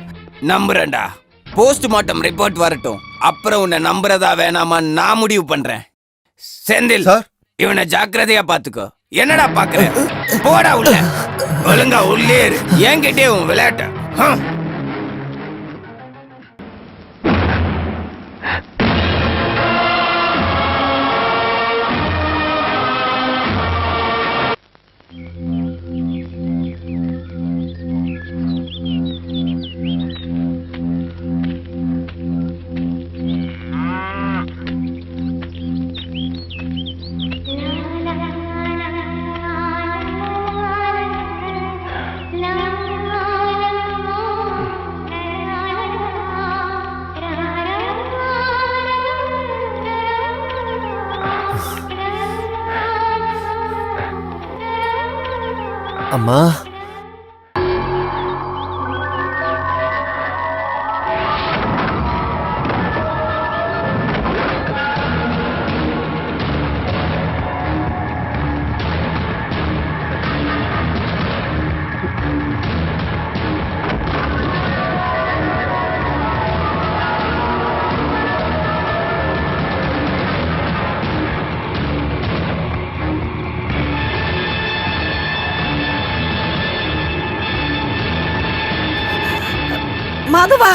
நம்புறேன்டா. போஸ்ட்மார்ட்டம் ரிப்போர்ட் வரட்டும், அப்புறம் உன்னை நம்புறதா வேணாமா நான் முடிவு பண்றேன். செந்தில், இவனை ஜாக்கிரதையா பாத்துக்கோ. என்னடா பாக்குற? போடா உள்ள. ஒழுங்கா உள்ளே இரு. என்கிட்டே உன் விளையாட்ட. அம்மா, மாதவா,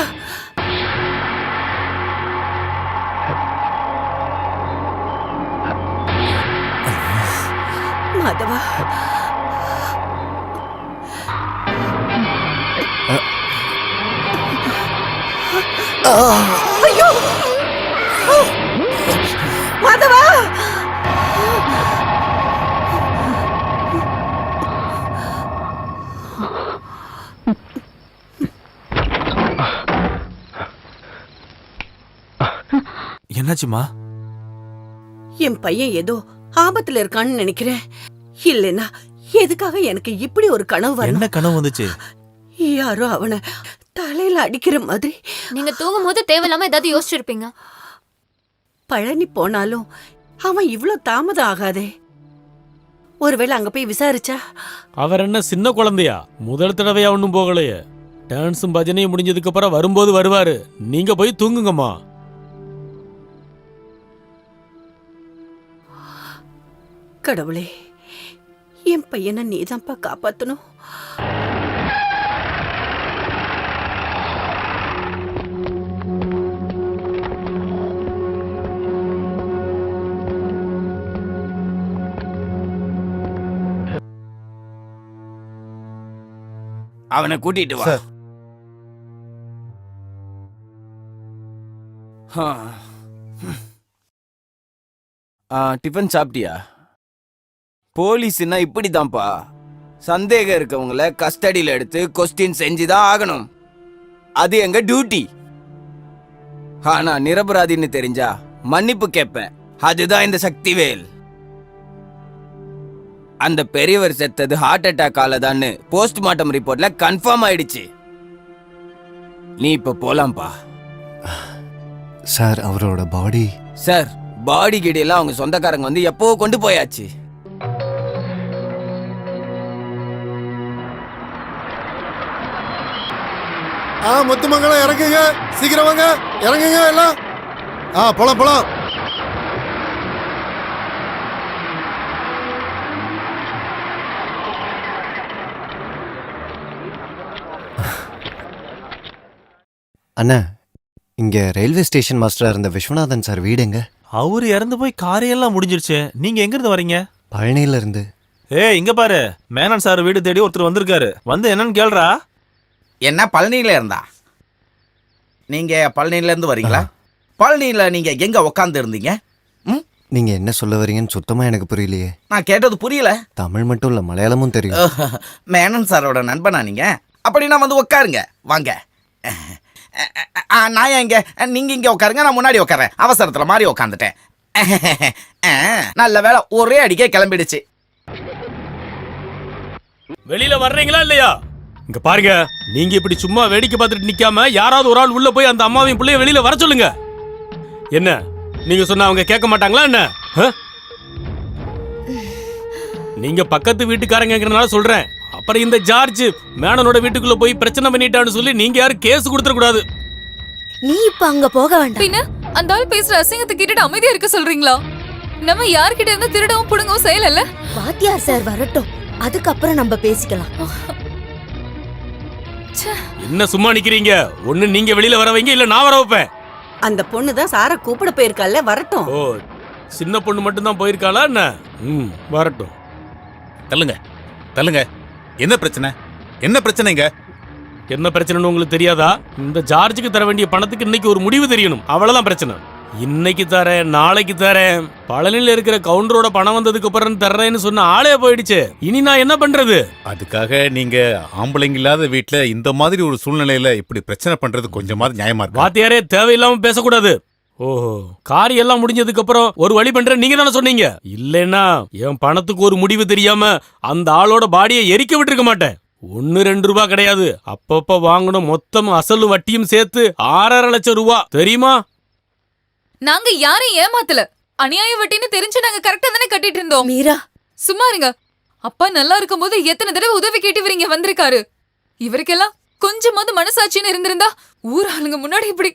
மாதவா, ஐயோ, என்னாச்சுமா? என் பையன் ஏதோ ஆபத்துல இருக்கான்னு நினைக்கிறேன். இல்லைன்னா எதுக்காக எனக்கு இப்படி ஒரு கனவு வரணும்? என்ன கனவு வந்துச்சு? யாரோ அவனை தலையில அடிக்கிற மாதிரி. நீங்க தூங்கும் போது தேவையில்லாம ஏதாவது யோசிச்சிருப்பீங்க. பழனி போனாலும் அவன் இவ்ளோ தாமதம் ஆகாதே. ஒருவேளை அங்க போய் விசாரிச்சா? அவர் என்ன சின்ன குழந்தையா? முதல் தடவையா ஒன்னும் போகலையே. டான்ஸும் பஜனையும் முடிஞ்சதுக்கு அப்புறம் வரும்போது வருவாரு. நீங்க போய் தூங்குங்கம்மா. கடவுளே, என் பையனை நீதான்ப்பா காப்பாத்தணும். அவனை கூட்டிட்டு வா. டிஃபன் சாப்பிட்டியா? போலீஸ்னா இப்படிதான்ப்பா. சந்தேகம் இருக்கவங்கள கஸ்டடியில எடுத்து கொஸ்டின் செஞ்சுதான் ஆகணும். அது எங்க டியூட்டி. ஆனா நிரபராதின்னு தெரிஞ்சா மன்னிப்பு கேட்பேன். அதுதான் இந்த சக்திவேல். அந்த பெரியவர் செத்தது ஹார்ட் அட்டாக் ஆலதான்னு போஸ்ட்மார்ட்டம் ரிப்போர்ட்ல கன்ஃபார்ம் ஆயிடுச்சு. நீ இப்ப போலாம்பா. சார், அவரோட பாடி? சார், பாடி கிடியெல்லாம் அவங்க சொந்தக்காரங்க வந்து எப்போ கொண்டு போயாச்சு. முத்துமங்கலம் இறங்குங்க, சீக்கிரம் வாங்க, இறங்குங்க எல்லாம். போலாம் போலாம். அண்ணா, இங்க ரயில்வே ஸ்டேஷன் மாஸ்டரா இருந்த விஸ்வநாதன் சார் வீடுங்க? அவரு இறந்து போய் காரியெல்லாம் முடிஞ்சிருச்சு. நீங்க எங்க இருந்து வரீங்க? பழனியில இருந்து. இங்க பாரு, மேனன் சார் வீடு தேடி ஒருத்தர் வந்திருக்காரு. வந்து என்னன்னு கேள்றா. என்ன பழனியில இருந்தா? நீங்க பழனியில இருந்து வரீங்களா? பழனியில நீங்க எங்க உக்காந்து இருந்தீங்க? நீங்க என்ன சொல்ல வரீங்கன்னு சுத்தமா எனக்கு புரியலையே. நான் கேட்டது புரியல. தமிழ் மட்டும் இல்ல, மலையாளமும் தெரியும். மேனன் சாரோட நண்பனா நீங்க? அப்படின்னா வந்து உட்காருங்க, வாங்க. நான் இங்க, நீங்க இங்க உட்காருங்க, நான் முன்னாடி உட்காரேன். அவசரத்துல மாதிரி உட்காந்துட்டேன். நல்ல வேலை, ஒரே அடிக்கே கிளம்பிடுச்சு. வெளியில வர்றீங்களா இல்லையா? இங்க பாருங்க, நீங்க இப்படி சும்மா வேடிக்கை பார்த்துட்டு நிக்காம யாராவது ஒரு ஆள் உள்ள போய் அந்த அம்மாவையும் பிள்ளைய வெளியில வர சொல்லுங்க. என்ன நீங்க சொன்னா அவங்க கேட்க மாட்டாங்களா என்ன? நீங்க பக்கத்து வீட்டுக்காரங்கிறனால சொல்றேன். அப்புறம் இந்த ஜார்ஜ் மேனனோட வீட்டுக்குள்ள போய் பிரச்சனை பண்ணிட்டான்னு சொல்லி நீங்க யாரும் கேஸ் கொடுத்துட கூடாது. நீ இப்ப அங்க போக வேண்டாம். பின்ன அந்த ஆள் பேசுற அசிங்கத்தை கேட்டுட்டு அமைதியா இருக்க சொல்றீங்களா? நம்ம யார்கிட்ட இருந்து திருடவும் புடுங்கவும் செய்யல. வாத்தியார் சார் வரட்டும், அதுக்கப்புறம் நம்ம பேசிக்கலாம். என்ன சும்மா நிக்கிறீங்க? ஒண்ணு நீங்க வெளியில வர வைங்க, இல்ல நான் வர வைப்பேன். அந்த பொண்ணு தான் சார கூப்பிட போயிருக்கால, வரட்டும். ஓ, சின்ன பொண்ணு மட்டும் தான் போயிருக்காளா என்ன? வரட்டும். தள்ளுங்க தள்ளுங்க. என்ன பிரச்சனை? என்ன பிரச்சனைங்க? என்ன பிரச்சனைன்னு உங்களுக்கு தெரியாதா? இந்த ஜார்ஜுக்கு தர வேண்டிய பணத்துக்கு இன்னைக்கு ஒரு முடிவு தெரியணும். அவ்வளவுதான் பிரச்சனை. இன்னைக்கு தரேன், நாளைக்கு தரேன். பழனில இருக்கிற கவுண்டரோட பணம் வந்ததுக்கு அப்புறம் தர்றேன்னு சொன்ன ஆளே போயிடுச்சு. இனி நான் என்ன பண்றது? அதுக்காக நீங்க ஆம்பளைங்க இல்லாத வீட்டுல இந்த மாதிரி ஒரு சூழ்நிலையில இப்படி பிரச்சனை பண்றது கொஞ்சமாவது நியாயமா இருக்கு? வாத்தியாரே, தேவையில்லாம பேசக்கூடாது. ஓஹோ, காரி எல்லாம் முடிஞ்சதுக்கு அப்புறம் ஒரு வழி பண்ற நீங்க தானே சொன்னீங்க. இல்லைன்னா என் பணத்துக்கு ஒரு முடிவு தெரியாம அந்த ஆளோட பாடியை எரிக்க விட்டுருக்க மாட்டேன். 1-2 ரூபாய் கிடையாது, அப்பப்ப வாங்கணும் மொத்தம் அசலும் வட்டியும் சேர்த்து 6.5 லட்சம் ரூபாய். தெரியுமா? நாங்க யாரையும் ஏமாத்தல. அநியாய வட்டின்னு தெரிஞ்சு நாங்க கரெக்டா தானே கட்டிட்டு இருந்தோம். மீரா, சும்மா இருங்க. அப்பா நல்லா இருக்கும் போது எத்தனை தடவை உதவி கேட்டு இவங்க வந்திருக்காரு. இவருக்கெல்லாம் கொஞ்சமாவது மனசாட்சின்னு இருந்திருந்தா ஊர் ஆளுங்க முன்னாடி இப்படி.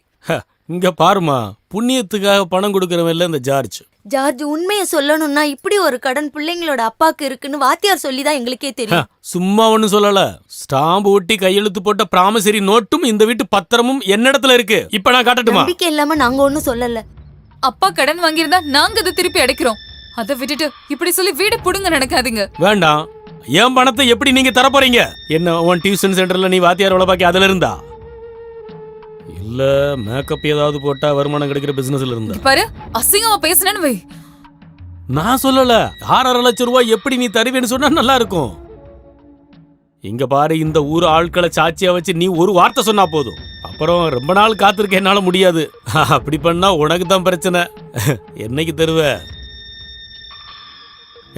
இங்க பாருமா, புண்ணியத்துக்காக பணம் கொடுக்கறவன் இல்ல இந்த ஜார்ஜ். ஜார்ஜ், உண்மையை சொல்லணும்னா இப்படி ஒரு கடன் பிள்ளைங்களோட அப்பாக்கு இருக்குன்னு வாத்தியார் சொல்லிதான் எங்களுக்கே தெரியும். சும்மா ஒண்ணு சொல்லல. ஸ்டாம்பு ஒட்டி கையெழுத்து போட்ட பிராமிசரி நோட்டும் இந்த வீட்டு பத்திரமும் என்னிடத்துல இருக்கு. இப்ப நான் காட்டட்டுமா? நம்பிக்கை இல்லாம நாங்க ஒண்ணும் சொல்லல. அப்பா கடன் வாங்கியிருந்தா நாங்க அதை திருப்பி அடைக்கிறோம். அதை விட்டுட்டு இப்படி சொல்லி வீடு புடுங்க நடக்காதீங்க. வேண்டாம். என் பணத்தை எப்படி நீங்க தர போறீங்க? என்ன உன் டியூஷன் சென்டர்ல நீ வாத்தியார் வேலை பாக்கி அதுல இருந்தா? இல்ல மேக்கப் ஏதாவது போட்டா வருமானம் கிடைக்கிற பிசினஸ்ல இருந்தா? பாரு, அசிங்கமா பேசுனேன்னு வை. நான் சொல்லல. 6.5 லட்சம் ரூபாய் எப்படி நீ தருவேன்னு சொன்னா நல்லா இருக்கும். இங்க பாரு, இந்த ஊர் ஆட்களை சாட்சியா வச்சு நீ ஒரு வார்த்தை சொன்னா போதும். அப்புறம் ரொம்ப நாள் காத்திருக்க என்னால முடியாது. அப்படி பண்ணா உனக்கு தான் பிரச்சனை. என்னைக்கு தருவ?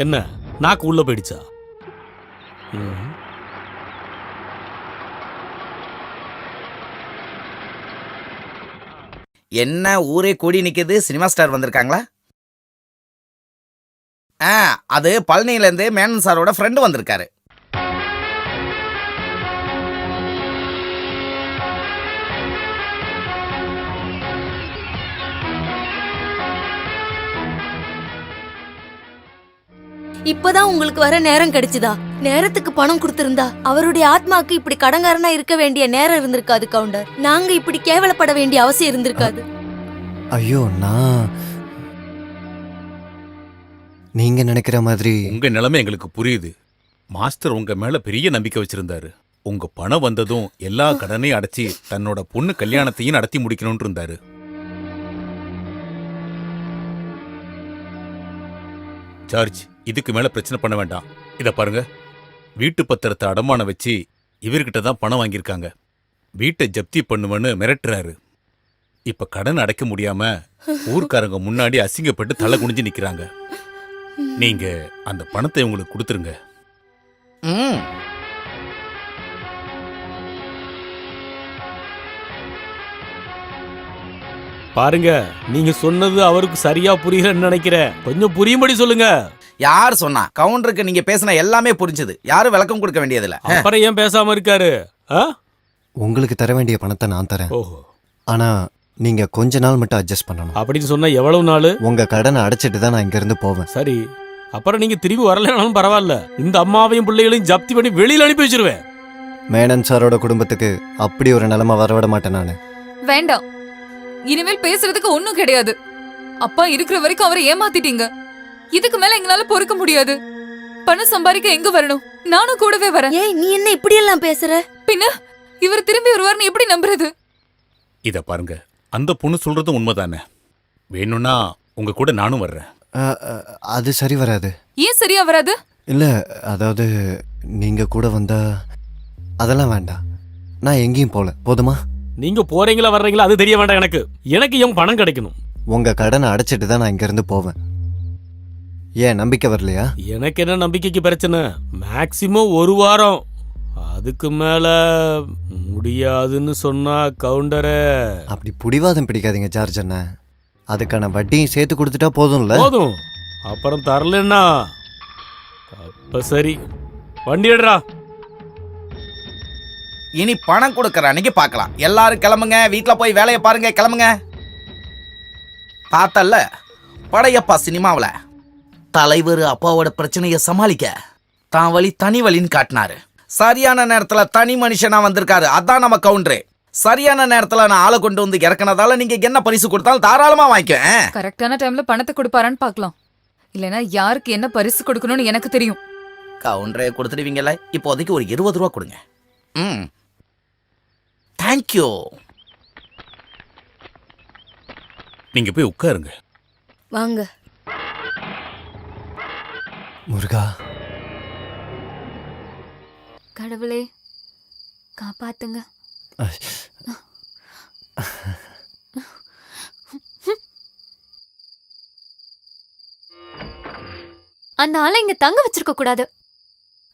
என்ன நாக்கு உள்ள போயிடுச்சா? என்ன ஊரே கூடி நிக்குது? சினிமா ஸ்டார் வந்திருக்காங்களா? அது பழனியில இருந்து மேனன் சாரோட ஃப்ரெண்டு வந்திருக்காரு. இப்பதான் உங்களுக்கு வர நேரம் கிடைச்சுதா? நேரத்துக்கு பணம் கொடுத்திருந்தா அவருடைய ஆத்மாக்கு இப்படி கடங்காரனா இருக்க வேண்டிய நேரம் இருந்திருக்காது கவுண்டர். நாங்க இப்படி கேவலப்பட வேண்டிய அவசியம் இருந்திருக்காது. ஐயோ, நீங்க நினைக்கிற மாதிரி உங்க நிலைமை எங்களுக்கு புரியுது. மாஸ்டர் உங்க மேல பெரிய நம்பிக்கை வச்சிருந்தாரு. உங்க பணம் வந்ததும் எல்லா கடனையும் அடைச்சி தன்னோட பொண்ணு கல்யாணத்தையும் நடத்தி முடிக்கணும்னு இருந்தாரு. ஜார்ஜ், இதுக்கு மேல பிரச்சனை பண்ண வேண்டாம். இத பாருங்க, வீட்டு பத்திரத்தை அடமானம் வச்சு இவர்கிட்ட தான் பணம் வாங்கியிருக்காங்க. வீட்டை ஜப்தி பண்ணுவேன்னு மிரட்டுறாரு. இப்ப கடன் அடைக்க முடியாம ஊர்க்காரங்க முன்னாடி அசிங்கப்பட்டு தலை குனிஞ்சு நிக்கிறாங்க. நீங்க அந்த பணத்தை உங்களுக்கு கொடுத்துருங்க. பாருங்க, நீங்க சொன்னது அவருக்கு சரியா புரியலன்னு நினைக்கிறேன். கொஞ்சம் புரியும்படி சொல்லுங்க. யார் சொன்னா? கவுண்டருக்கு நீங்க பேசின எல்லாமே புரிஞ்சது. யாரும் விளக்கம் கொடுக்க வேண்டியதில்ல. அப்புறம் ஏன் பேசாம இருக்காரு? உங்களுக்கு தர வேண்டிய பணத்தை நான் தரேன். ஓஹோ. ஆனா நீங்க கொஞ்ச நாள் மட்டும் அட்ஜஸ்ட் பண்ணணும். அப்படின்னு சொன்னா எவ்வளவு நாள்? உங்க கடனை அடைச்சிட்டு தான் நான் இங்க இருந்து போவேன். சரி, அப்புறம் நீங்க திரும்பி வரலனாலும் பரவாயில்ல. இந்த அம்மாவையும் பிள்ளைகளையும் ஜப்தி பண்ணி வெளியில அனுப்பி வச்சிருவேன். மேனன் சாரோட குடும்பத்துக்கு அப்படி ஒரு நிலைமை வரவிட மாட்டேன் நானு. வேண்டாம், இனிமேல் பேசுறதுக்கு ஒண்ணும் கிடையாது. அப்பா இருக்கிற வரைக்கும் அவரை ஏமாத்திட்டீங்க. இதுக்கு மேல எங்களால பொறுக்க முடியாது. பணம் சம்பாதிக்க எங்க வரணும்? நானும் கூடவே வரேன். ஏய், நீ என்ன இப்படி எல்லாம் பேசுற? பின்ன இவர் திரும்பி வருவார்னு எப்படி நம்புறது? இத பாருங்க, அந்த பொண்ணு சொல்றதும் உண்மைதானே. வேணும்னா உங்க கூட நானும் வர்றேன். அது சரி வராது. ஏன் சரியா வராது? இல்ல, அதாவது நீங்க கூட வந்தா அதெல்லாம் வேண்டாம். நான் எங்கேயும் போல, போதுமா? நீங்க போறீங்களா வர்றீங்களா அது தெரிய வேண்டாம் எனக்கு. எனக்கு என் பணம் கிடைக்கணும். உங்க கடனை அடைச்சிட்டு தான் நான் இங்க இருந்து போவேன். ஏன் நம்பிக்கை வரலையா? எனக்கு என்ன நம்பிக்கைக்கு பிரச்சனை? மேக்சிமம் ஒரு வாரம். அதுக்கு மேல முடியாதுன்னு சொன்னா கவுண்டரை. அப்படி புடிவாதம் பிடிக்காதீங்க ஜார்ஜ் அண்ணா. அதுக்கான வட்டியும் சேர்த்து கொடுத்துட்டா போதும்ல? போதும். அப்புறம் தரலன்னா அப்ப சரி, வண்டி எடுறா. இனி பணம் கொடுக்கற அன்னைக்கு பார்க்கலாம். எல்லாரும் கிளம்புங்க, வீட்டுல போய் வேலையை பாருங்க. கிளம்புங்க. பார்த்தல்ல படையப்பா சினிமாவில் தலைவர் அப்பாவோட பிரச்சனையை சமாளிக்க தான் வழி தனி வழின்னு காட்டினாரு. சரியான நேரத்துல தனி மனுஷனா வந்திருக்காரு. அதான் நம்ம கவுண்டரே. சரியான நேரத்துல நான் ஆளை கொண்டு வந்து இறக்குனதால நீங்க என்ன பரிசு கொடுத்தாலும் தாராளமா வாங்கிக்க. கரெக்டான டைம்ல பணத்தை கொடுப்பாரான்னு பார்க்கலாம். இல்லனா யாருக்கு என்ன பரிசு கொடுக்கணும்னு எனக்கு தெரியும். கவுண்டரே கொடுத்துடுவீங்கல்ல? இப்போதைக்கு ஒரு 20 ரூபா கொடுங்க. தேங்க்யூ. நீங்க போய் உட்காருங்க. வாங்க. முருகா, கடவுளே காப்பாத்துங்க. அந்த ஆளை இங்க தங்க வச்சிருக்க கூடாது.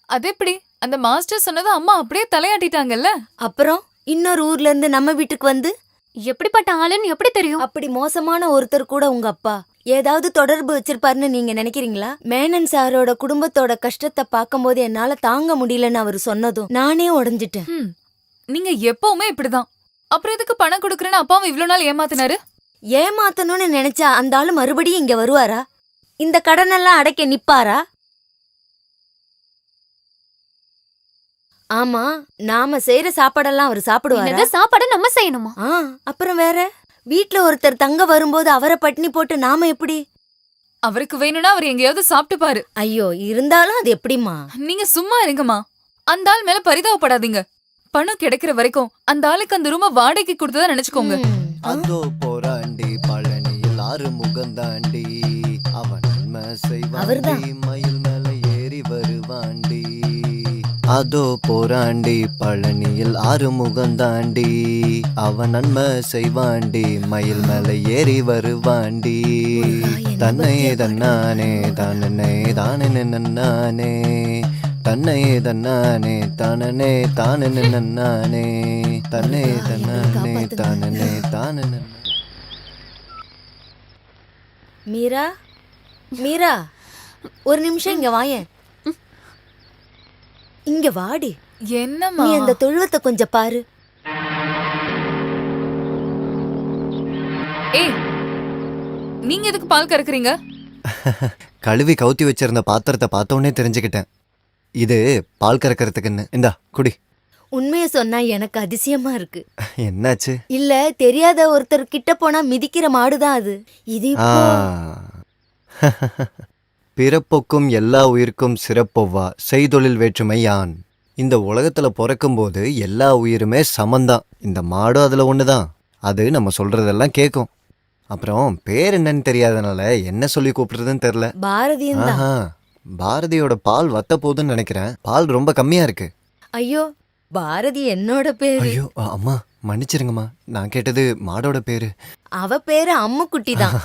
அது எப்படி? அந்த மாஸ்டர் சொன்னது அம்மா அப்படியே தலையாட்டிட்டாங்கல்ல. அப்புறம் இன்னொரு ஊர்ல இருந்து நம்ம வீட்டுக்கு வந்து எப்படிப்பட்ட ஆளுன்னு எப்படி தெரியும்? அப்படி மோசமான ஒருத்தர் கூட உங்க அப்பா ஏதாவது தொடர்பு வச்சிருப்பாருன்னு நீங்க நினைக்கிறீங்களா? மேனன் சாரோட குடும்பத்தோட கஷ்டத்தை பார்க்கும்போது என்னால தாங்க முடியலன்னு அவர் சொன்னதும் நானே உடைஞ்சிட்டேன். நீங்க எப்பவுமே இப்படிதான். அப்புறம் எதுக்கு பணம் கொடுக்கறேன்னு அப்பாவும் இவ்வளவு நாள் ஏமாத்தினாரு? ஏமாத்தணும்னு நினைச்சா அந்த ஆளு மறுபடியும் இங்க வருவாரா? இந்த கடனெல்லாம் அடைக்க நிப்பாரா? ஆமா, நாம செய்யற சாப்பாடெல்லாம் அவர் சாப்பிடுவாரா? சாப்பாடு நம்ம செய்யணுமா? அப்புறம் வேற வீட்ல ஒருத்தர் தங்க வரும்போது அவரை பட்டினி போட்டு நாம எப்படி? அவருக்கு வேணும்னா அவர் எங்கேயாவது சாப்பிட்டு பாரு. ஐயோ, இருந்தாலும் அது எப்படிமா? நீங்க சும்மா இருங்கம்மா. அந்த ஆள் மேல பரிதாபப்படாதீங்க. பணம் கிடைக்கிற வரைக்கும் அந்த ஆளுக்கு அந்த ரூம வாடகைக்கு கொடுத்ததா நினைச்சுக்கோங்க. அதோ போராண்டி பழனியில் ஆறு முகந்தாண்டி அவன் நன்மை செய்வாண்டி மயில் மேல ஏறி வருவாண்டி. அதோ போராண்டி பழனியில் ஆறுமுகம் தாண்டி அவன் நன்மை செய்வாண்டி மயில் மேல ஏறி வருவாண்டி தன்னை தன்னானே தானே தானே நன்னானே தன்னை தன்னானே தானே தானே நன்னானே தன்னை தன்னானே தானே தானே. மீரா மீரா, ஒரு நிமிஷம் இங்க வாயேன். இங்க வாடி. என்னம்மா நீ அந்த தொழுவத்தை கொஞ்சம் பாரு. ஏய், நீங்க எதுக்கு பால் கறக்குறீங்க? கழுவி கவுத்தி வச்சிருந்த பாத்திரத்தை பார்த்தோன்னே தெரிஞ்சுக்கிட்டேன், இது பால் கறக்கறதுக்குன்னு. இந்தா குடி. உண்மையை சொன்னா எனக்கு அதிசயமா இருக்கு. என்னாச்சு? இல்ல, தெரியாத ஒருத்தர் கிட்ட போனா மிதிக்கிற மாடுதான் அது. இது ஆ. இப்போ பிறப்பொக்கும் எல்லா உயிர்க்கும் சிறப்பொவ்வா செய்தொழில் வேற்றுமை யான். இந்த உலகத்துல பிறக்கும் போது எல்லா உயிருமே சமந்தான். இந்த மாடும் அதுல ஒண்ணுதான். அது நம்ம சொல்றதெல்லாம் கேட்கும். அப்புறம் பேர் என்னன்னு தெரியாதனால என்ன சொல்லி கூப்பிடுறதுன்னு தெரியல. பாரதியும் தான். ஆஹா, பாரதியோட பால் வத்த போகுதுன்னு நினைக்கிறேன். பால் ரொம்ப கம்மியா இருக்கு. ஐயோ, பாரதி என்னோட பேரு. ஐயோ அம்மா மன்னிச்சிருங்கம்மா, நான் கேட்டது மாடோட பேரு. அவ பேரு அம்முக்குட்டி தான்.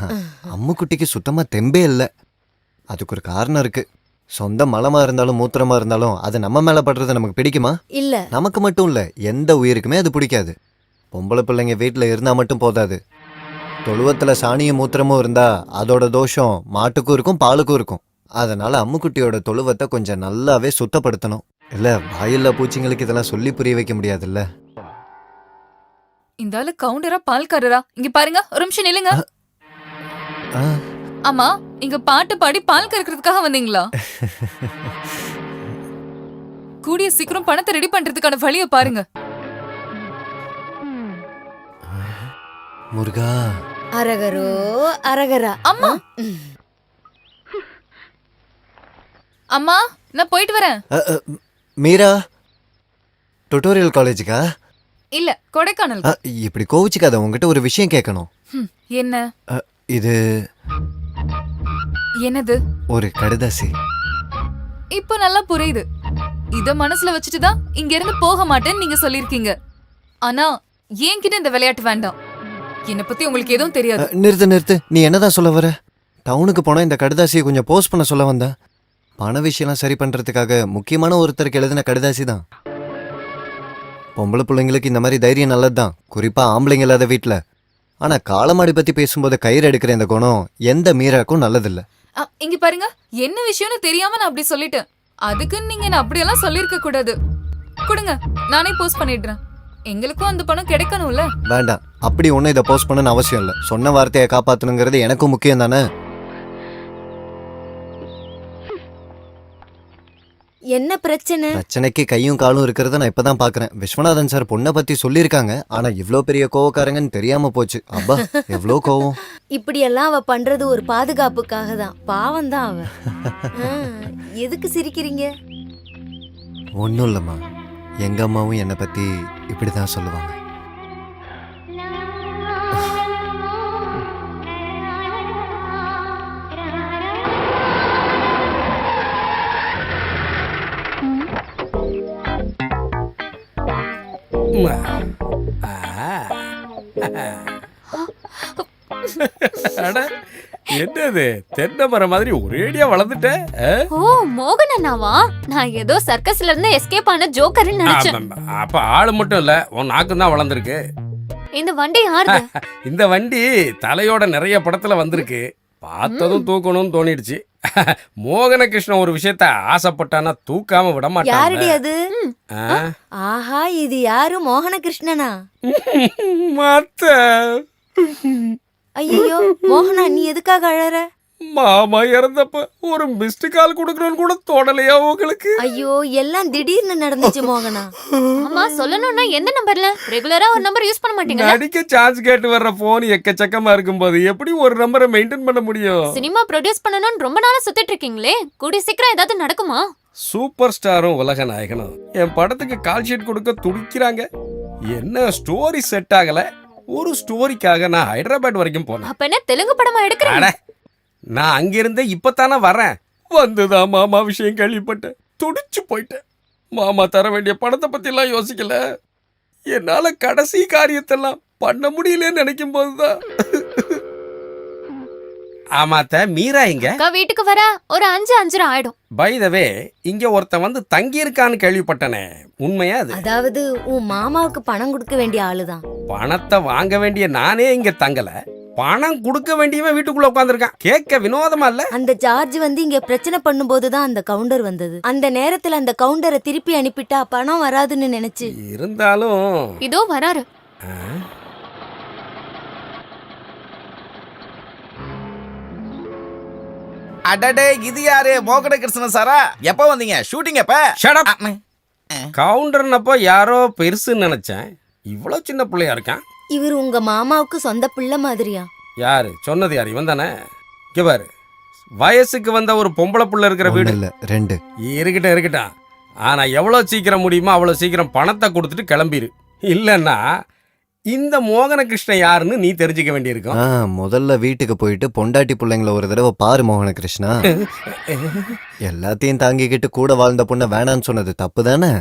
அம்முக்குட்டிக்கு சுத்தமா தெம்பே இல்லை. அதுக்கு ஒரு காரணம் இருக்கு. சொந்த மலமா இருந்தாலும் மூத்திரமா இருந்தாலும் அது நம்ம மேல படுறது நமக்கு பிடிக்குமா? இல்ல, நமக்கு மட்டும் இல்ல, எந்த உயிருக்குமே அது பிடிக்காது. பொம்பளை பிள்ளைங்க வீட்டுல இருந்தா மட்டும் போதாது, தொழுவத்துல சாணியும் மூத்திரமும் இருந்தா அதோட தோஷம் மாட்டுக்கும் இருக்கும் பாலுக்கும் இருக்கும். அதனால அம்முக்குட்டியோட தொழுவத்தை கொஞ்சம் நல்லாவே சுத்தப்படுத்தணும். இல்ல வாயில்லா பூச்சிங்களுக்கு இதெல்லாம் சொல்லி புரிய வைக்க முடியாதுல்ல. இந்த ஆளு கவுண்டரா பால்காரரா? இங்க பாருங்க, ஒரு நிமிஷம் நில்லுங்க. ஆ. ஆமா, இங்க பாட்டு பாடி பால் கறக்கிறதுக்காக வந்தீங்களா? கூடிய சீக்கிரம் பணத்தை ரெடி பண்றதுக்கான வழியை பாருங்க. முருகா. அரகரோ அரகரா. அம்மா அம்மா, நான் போயிட்டு வரேன். மீரா, டுட்டோரியல் காலேஜுக்கா? இல்ல, கொடைக்கானல். இப்படி கோவிச்சுக்காத, உங்ககிட்ட ஒரு விஷயம் கேட்கணும். என்ன? இது என்னது? ஒரு கடுதாசி. இப்போ நல்லா புரியுது. இத மனசுல வச்சுட்டுதான் இங்க இருந்து போக மாட்டேன்னு நீங்க சொல்லிருக்கீங்க. ஆனா என்கிட்ட இந்த விளையாட்டு வேண்டாம். என்ன பத்தி உங்களுக்கு எதுவும் தெரியாது. நிறுத்து, நீ என்னதான் சொல்ல வர? டவுனுக்கு போனா இந்த கடுதாசியை கொஞ்சம் போஸ்ட் பண்ண சொல்ல வந்த. பண விஷயம்லாம் சரி பண்றதுக்காக முக்கியமான ஒருத்தருக்கு எழுதின கடுதாசி தான். பொம்பளை பிள்ளைங்களுக்கு இந்த மாதிரி தைரியம் நல்லதுதான், குறிப்பா ஆம்பளைங்க இல்லாத வீட்டுல. ஆனா காளமாடி பத்தி பேசும்போது கயிறு எடுக்கிற இந்த குணம் எந்த மீராக்கும் நல்லதில்ல. இங்க பாருங்க, என்ன விஷயம்னு தெரியாம நான் அப்படி சொல்லிட்டேன். அதுக்குன்னு நீங்க என்ன அப்படியெல்லாம் சொல்லிருக்க கூடாது. கொடுங்க, நானே போஸ்ட் பண்ணிடுறேன். எங்களுக்கும் அந்த பணம் கிடைக்கணும்ல. வேண்டாம், அப்படி ஒன்னும் இதை போஸ்ட் பண்ணணும்னு அவசியம் இல்லை. சொன்ன வார்த்தையை காப்பாத்தணுங்கிறது எனக்கும் முக்கியம் தானே. என்ன பிரச்சனை? பிரச்சனைக்கு கையும் காலும் இருக்கிறத நான் இப்பதான் பாக்குறேன். விஸ்வநாதன் சார் பொண்ணை பத்தி சொல்லியிருக்காங்க, ஆனா இவ்ளோ பெரிய கோவக்காரங்கன்னு தெரியாம போச்சு. அப்பா எவ்வளோ கோவம். இப்படியெல்லாம் அவ பண்றது ஒரு பாதுகாப்புக்காக தான். பாவம் தான் அவ. எதுக்கு சிரிக்கிறீங்க? ஒன்றும் இல்லைம்மா, எங்க அம்மாவும் என்னை பத்தி இப்படிதான் சொல்லுவாங்க. என்னது தென்னை மரம் மாதிரி ஒரேடியா வளர்ந்துட்ட? ஓ, மோகன் அண்ணாவா? நான் ஏதோ சர்க்கஸ்ல இருந்து எஸ்கேப் ஆன ஜோக்கர்னு நினைச்சேன். அப்ப ஆளு மட்டும் இல்ல, உன் நாக்கும் தான் வளர்ந்துருக்கு. இந்த வண்டி யாரு? இந்த வண்டி தலையோட நிறைய படத்துல வந்திருக்கு. பார்த்ததும் தூக்கணும்னு தோணிடுச்சு. மோகன கிருஷ்ணன் ஒரு விஷயத்த ஆசைப்பட்டானா தூக்காம விட யாருடி மாட்டான். அது? ஆஹா, இது யாரு? மோகன கிருஷ்ணனா? மத்த ஐயோ மோகனா, நீ எதுக்காக அழற? மாமா இறந்தப்ப ஒரு மிஸ்டு கால் கொடுக்கணும்னு கூட தோணலையா உங்களுக்கு? ஐயோ, எல்லாம் திடீர்னு நடந்துச்சு மோகனா. அம்மா, சொல்லணும்னா எந்த நம்பர்ல? ரெகுலரா ஒரு நம்பர் யூஸ் பண்ண மாட்டீங்க. நடிக்க சான்ஸ் கேட்டு வர்ற போன் எக்கச்சக்கமா இருக்கும்போது எப்படி ஒரு நம்பரை மெயின்டைன் பண்ண முடியும்? சினிமா ப்ரொடியூஸ் பண்ணணும்னு ரொம்ப நாளா சுத்திட்டு இருக்கீங்களே, கூடிய சீக்கிரம் ஏதாவது நடக்குமா? சூப்பர் ஸ்டாரும் உலக நாயகனும் என் படத்துக்கு கால் ஷீட் கொடுக்க துடிக்கிறாங்க. என்ன ஸ்டோரி செட் ஆகல. ஒரு ஸ்டோரிக்காக நான் ஹைதராபாத் வரைக்கும் போனேன். அப்ப என்ன தெலுங்கு படமா எடுக்கிறீங்க? நான் அங்கிருந்தே இப்பத்தானே வரேன். வந்துதான் மாமா விஷயம் கேள்விப்பட்டேன். துடிச்சு போயிட்டேன். மாமா தர வேண்டிய பணத்தை பத்திலாம் யோசிக்கல. என்னால கடைசி காரியத்தெல்லாம் பண்ண முடியலன்னு நினைக்கும் போதுதான். ஆமாத்த, மீரா இங்க? அக்கா வீட்டுக்கு வர ஒரு 5:30 ஆயிடும். பை த வே, இங்க ஒருத்தன் வந்து தங்கி இருக்கான்னு கேள்விப்பட்டனே, உண்மையா அது? அதாவது உன் மாமாவுக்கு பணம் கொடுக்க வேண்டிய ஆளுதான். பணத்தை வாங்க வேண்டிய நானே இங்க தங்கல, பணம் கொடுக்க வேண்டியவன் வீட்டுக்குள்ள உட்காந்துருக்கான். கேட்க வினோதமா இல்ல? அந்த ஜார்ஜ் வந்து இங்க பிரச்சனை பண்ணும்போதுதான் அந்த கவுண்டர் வந்தது. அந்த நேரத்துல அந்த கவுண்டரை திருப்பி அனுப்பிட்டா பணம் வராதுன்னு நினைச்சு. இருந்தாலும் இதோ வராரு. அடடே, இது யாரு? மோகன கிருஷ்ணன் சாரா? எப்ப வந்தீங்க? ஷூட்டிங் எப்ப? Shut up. கவுண்டர்னப்போ யாரோ பெருசுன்னு நினைச்சேன். இவ்வளவு சின்ன பிள்ளையா இருக்கான். இவர் உங்க மாமாவுக்கு சொந்த பிள்ளை மாதிரியா? யாரு சொன்னது? யாரு? இவன் தானே. இங்க பாரு, வயசுக்கு வந்த ஒரு பொம்பளை புள்ள இருக்கிற வீடு இல்ல 2 இருக்கட்டும். ஆனா எவ்வளவு சீக்கிரம் முடியுமோ அவ்வளவு சீக்கிரம் பணத்தை கொடுத்துட்டு கிளம்பிரு. இல்லன்னா இந்த மோகன கிருஷ்ணன் யாருன்னு நீ தெரிஞ்சுக்க வேண்டியிருக்கும். முதல்ல வீட்டுக்கு போயிட்டு பொண்டாட்டி பிள்ளைங்கள ஒரு தடவை பாரு மோகன கிருஷ்ணா. எல்லாத்தையும் தாங்கிக்கிட்டு கூட வாழ்ந்த பொண்ணை வேணான்னு சொன்னது தப்பு தானே?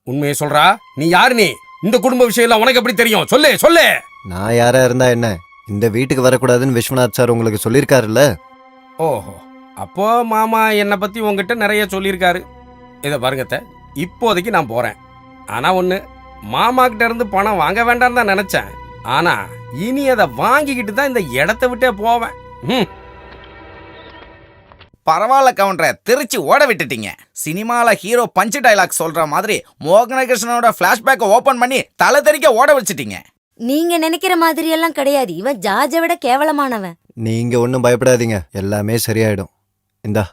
உண்மையை சொல்றா? நீ யாரு? நீ இந்த குடும்ப விஷயம் எல்லாம் உனக்கு எப்படி தெரியும்? சொல்லு சொல்லு. நான் யாரா இருந்தா என்ன, இந்த வீட்டுக்கு வரக்கூடாதுன்னு விஸ்வநாத் சார் உங்களுக்கு சொல்லியிருக்காருல்ல. ஓஹோ, அப்போ மாமா என்னை பத்தி உங்ககிட்ட நிறைய சொல்லியிருக்காரு. இதை பாருங்கத்த, இப்போதைக்கு நான் போறேன். ஆனா ஒண்ணு, மாமா கிட்ட இருந்து பணம் வாங்க வேண்டாம் தான் நினைச்சேன். ஆனா இனி அதை வாங்கிக்கிட்டு தான் இந்த இடத்தை விட்டே போவேன். பரவாயில்ல கவுண்டரை, திருச்சி ஓட விட்டுட்டீங்க. சினிமால ஹீரோ பஞ்ச் டைலாக் சொல்ற மாதிரி மோகனகிருஷ்ணனோட பிளாஷ்பேக்கை ஓபன் பண்ணி தலை தெறிக்க ஓட வச்சுட்டீங்க. நீங்க நினைக்கிற மாதிரி எல்லாம் கிடையாது. இவன் ஜார்ஜை விட கேவலமானவன். நீங்க ஒன்றும் பயப்படாதீங்க, எல்லாமே சரியாயிடும். இந்தா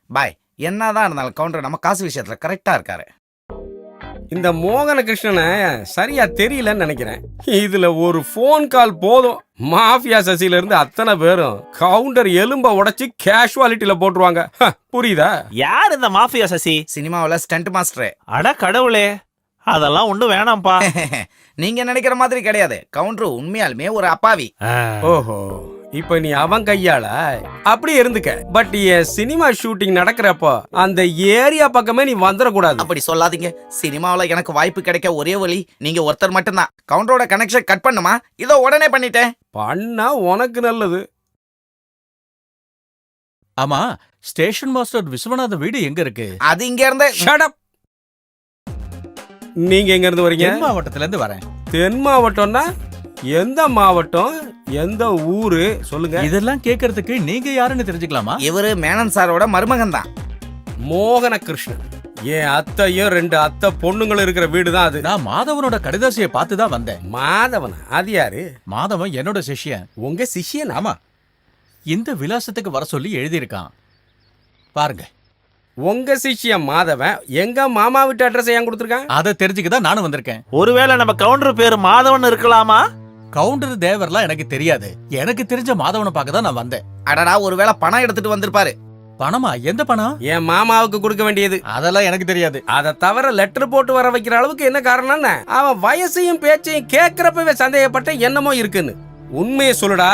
பாய். என்னதான் இருந்தாலும் கவுண்டர் நம்ம காசு விஷயத்துல கரெக்டா இருக்காரு. இந்த மோகன கிருஷ்ணனை சரியா தெரியலன்னு நினைக்கிறேன். இதுல ஒரு போன் கால் போதும், மாஃபியா சசில இருந்து அத்தனை பேரும் கவுண்டர் எலும்ப உடைச்சு கேஷுவாலிட்டியில போட்டுருவாங்க. புரியுதா? யார் இந்த மாஃபியா சசி? சினிமாவில் ஸ்டண்ட் மாஸ்டர். அட கடவுளே, அதெல்லாம் ஒண்ணும் வேணாம்ப்பா. நீங்க நினைக்கிற மாதிரி கிடையாது. கவுண்டர் உண்மையாலுமே ஒரு அப்பாவி. ஓஹோ, இப்ப நீ அவன் கையால அப்படி இருந்துக்க. பட் என் சினிமா ஷூட்டிங் நடக்கிறப்போ அந்த ஏரியா பக்கமே நீ வந்துடக்கூடாது. அப்படி சொல்லாதீங்க. சினிமாவில் எனக்கு வாய்ப்பு கிடைக்க ஒரே வழி நீங்க ஒருத்தர் மட்டும்தான். கவுண்டரோட கனெக்ஷன் கட் பண்ணுமா? இதோ உடனே பண்ணிட்டேன். பண்ணா உனக்கு நல்லது. ஆமா, ஸ்டேஷன் மாஸ்டர் விஸ்வநாத வீடு எங்க இருக்கு? அது இங்க இருந்து. Shut up. நீங்க எங்க இருந்து வரீங்க? தென் மாவட்டத்துல இருந்து வரேன். தென் மாவட்டம்னா எந்த மாவட்டம், எந்த ஊரு சொல்லுங்க. இதெல்லாம் கேட்கறதுக்கு நீங்க யாருன்னு தெரிஞ்சுக்கலாமா? இவரு மேனன் சாரோட மருமகன் தான், மோகன கிருஷ்ணன். என் அத்தையும் 2 அத்தை பொண்ணுங்களும் இருக்கிற வீடு தான் அது. நான் மாதவனோட கடிதாசியை பார்த்து தான் வந்தேன். மாதவனா? அது யாரு? மாதவன் என்னோட சிஷ்யன். உங்க சிஷ்யன்? ஆமா, இந்த விலாசத்துக்கு வர சொல்லி எழுதியிருக்கான் பாருங்க. உங்க சிஷ்யன் மாதவன் எங்க மாமா வீட்டு அட்ரஸ் ஏன் கொடுத்துருக்கான்? அதை தெரிஞ்சுக்கதான் நானும் வந்திருக்கேன். ஒருவேளை நம்ம கவுண்டர் பேரு மாதவன் இருக்கலாமா? கவுண்டர் தேவர்லாம் எனக்கு தெரியாது. எனக்கு தெரிஞ்ச மாதவனை பார்க்க தான் நான் வந்தேன். அடடா, ஒருவேளை பணம் எடுத்துட்டு வந்திருப்பாரு. பணமா? எந்த பணம்? என் மாமாவுக்கு கொடுக்க வேண்டியது. அதெல்லாம் எனக்கு தெரியாது. அதை தவிர லெட்டர் போட்டு வர வைக்கிற அளவுக்கு என்ன காரணம்னா, அவன் வயசையும் பேச்சையும் கேட்கிறப்பவே சந்தேகப்பட்ட என்னமோ இருக்குன்னு. உண்மையை சொல்லுடா.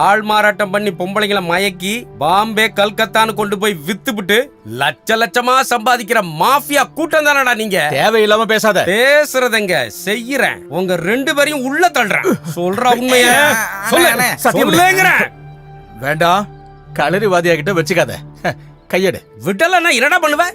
ஆள் மாறாட்டம் பண்ணி பொம்பளைங்களை மயக்கி பாம்பே கல்கத்தான்னு கொண்டு போய் வித்துபிட்டு லட்சமா சம்பாதிக்கிற மாஃபியா கூட்டம் தானடா நீங்க. தேவையில்லாம பேசாத. பேசுறதுங்க, செய்யறேன். உங்க 2 பேரையும் உள்ள தள்ளுறேன். சொல்ற உண்மைய சொல்லுங்கற. வேண்டாம், களரிவாதியா கிட்ட வச்சுக்காத. கையெடு. விட்டல நான் என்னடா பண்ணுவேன்?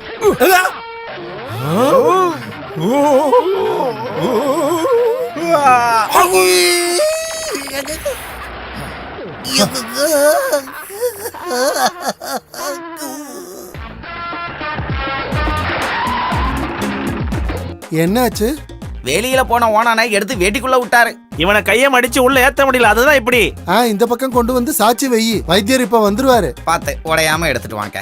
என்னாச்சு? வெளியில போன ஓனானை எடுத்து வேட்டிக்குள்ள விட்டாரு. இவனை கையை மடிச்சு உள்ள ஏத்த முடியல, அதுதான் இப்படி. இந்த பக்கம் கொண்டு வந்து சாட்சி வெயி. வைத்தியர் இப்ப வந்துருவாரு. பார்த்து உடையாம எடுத்துட்டு வாங்க.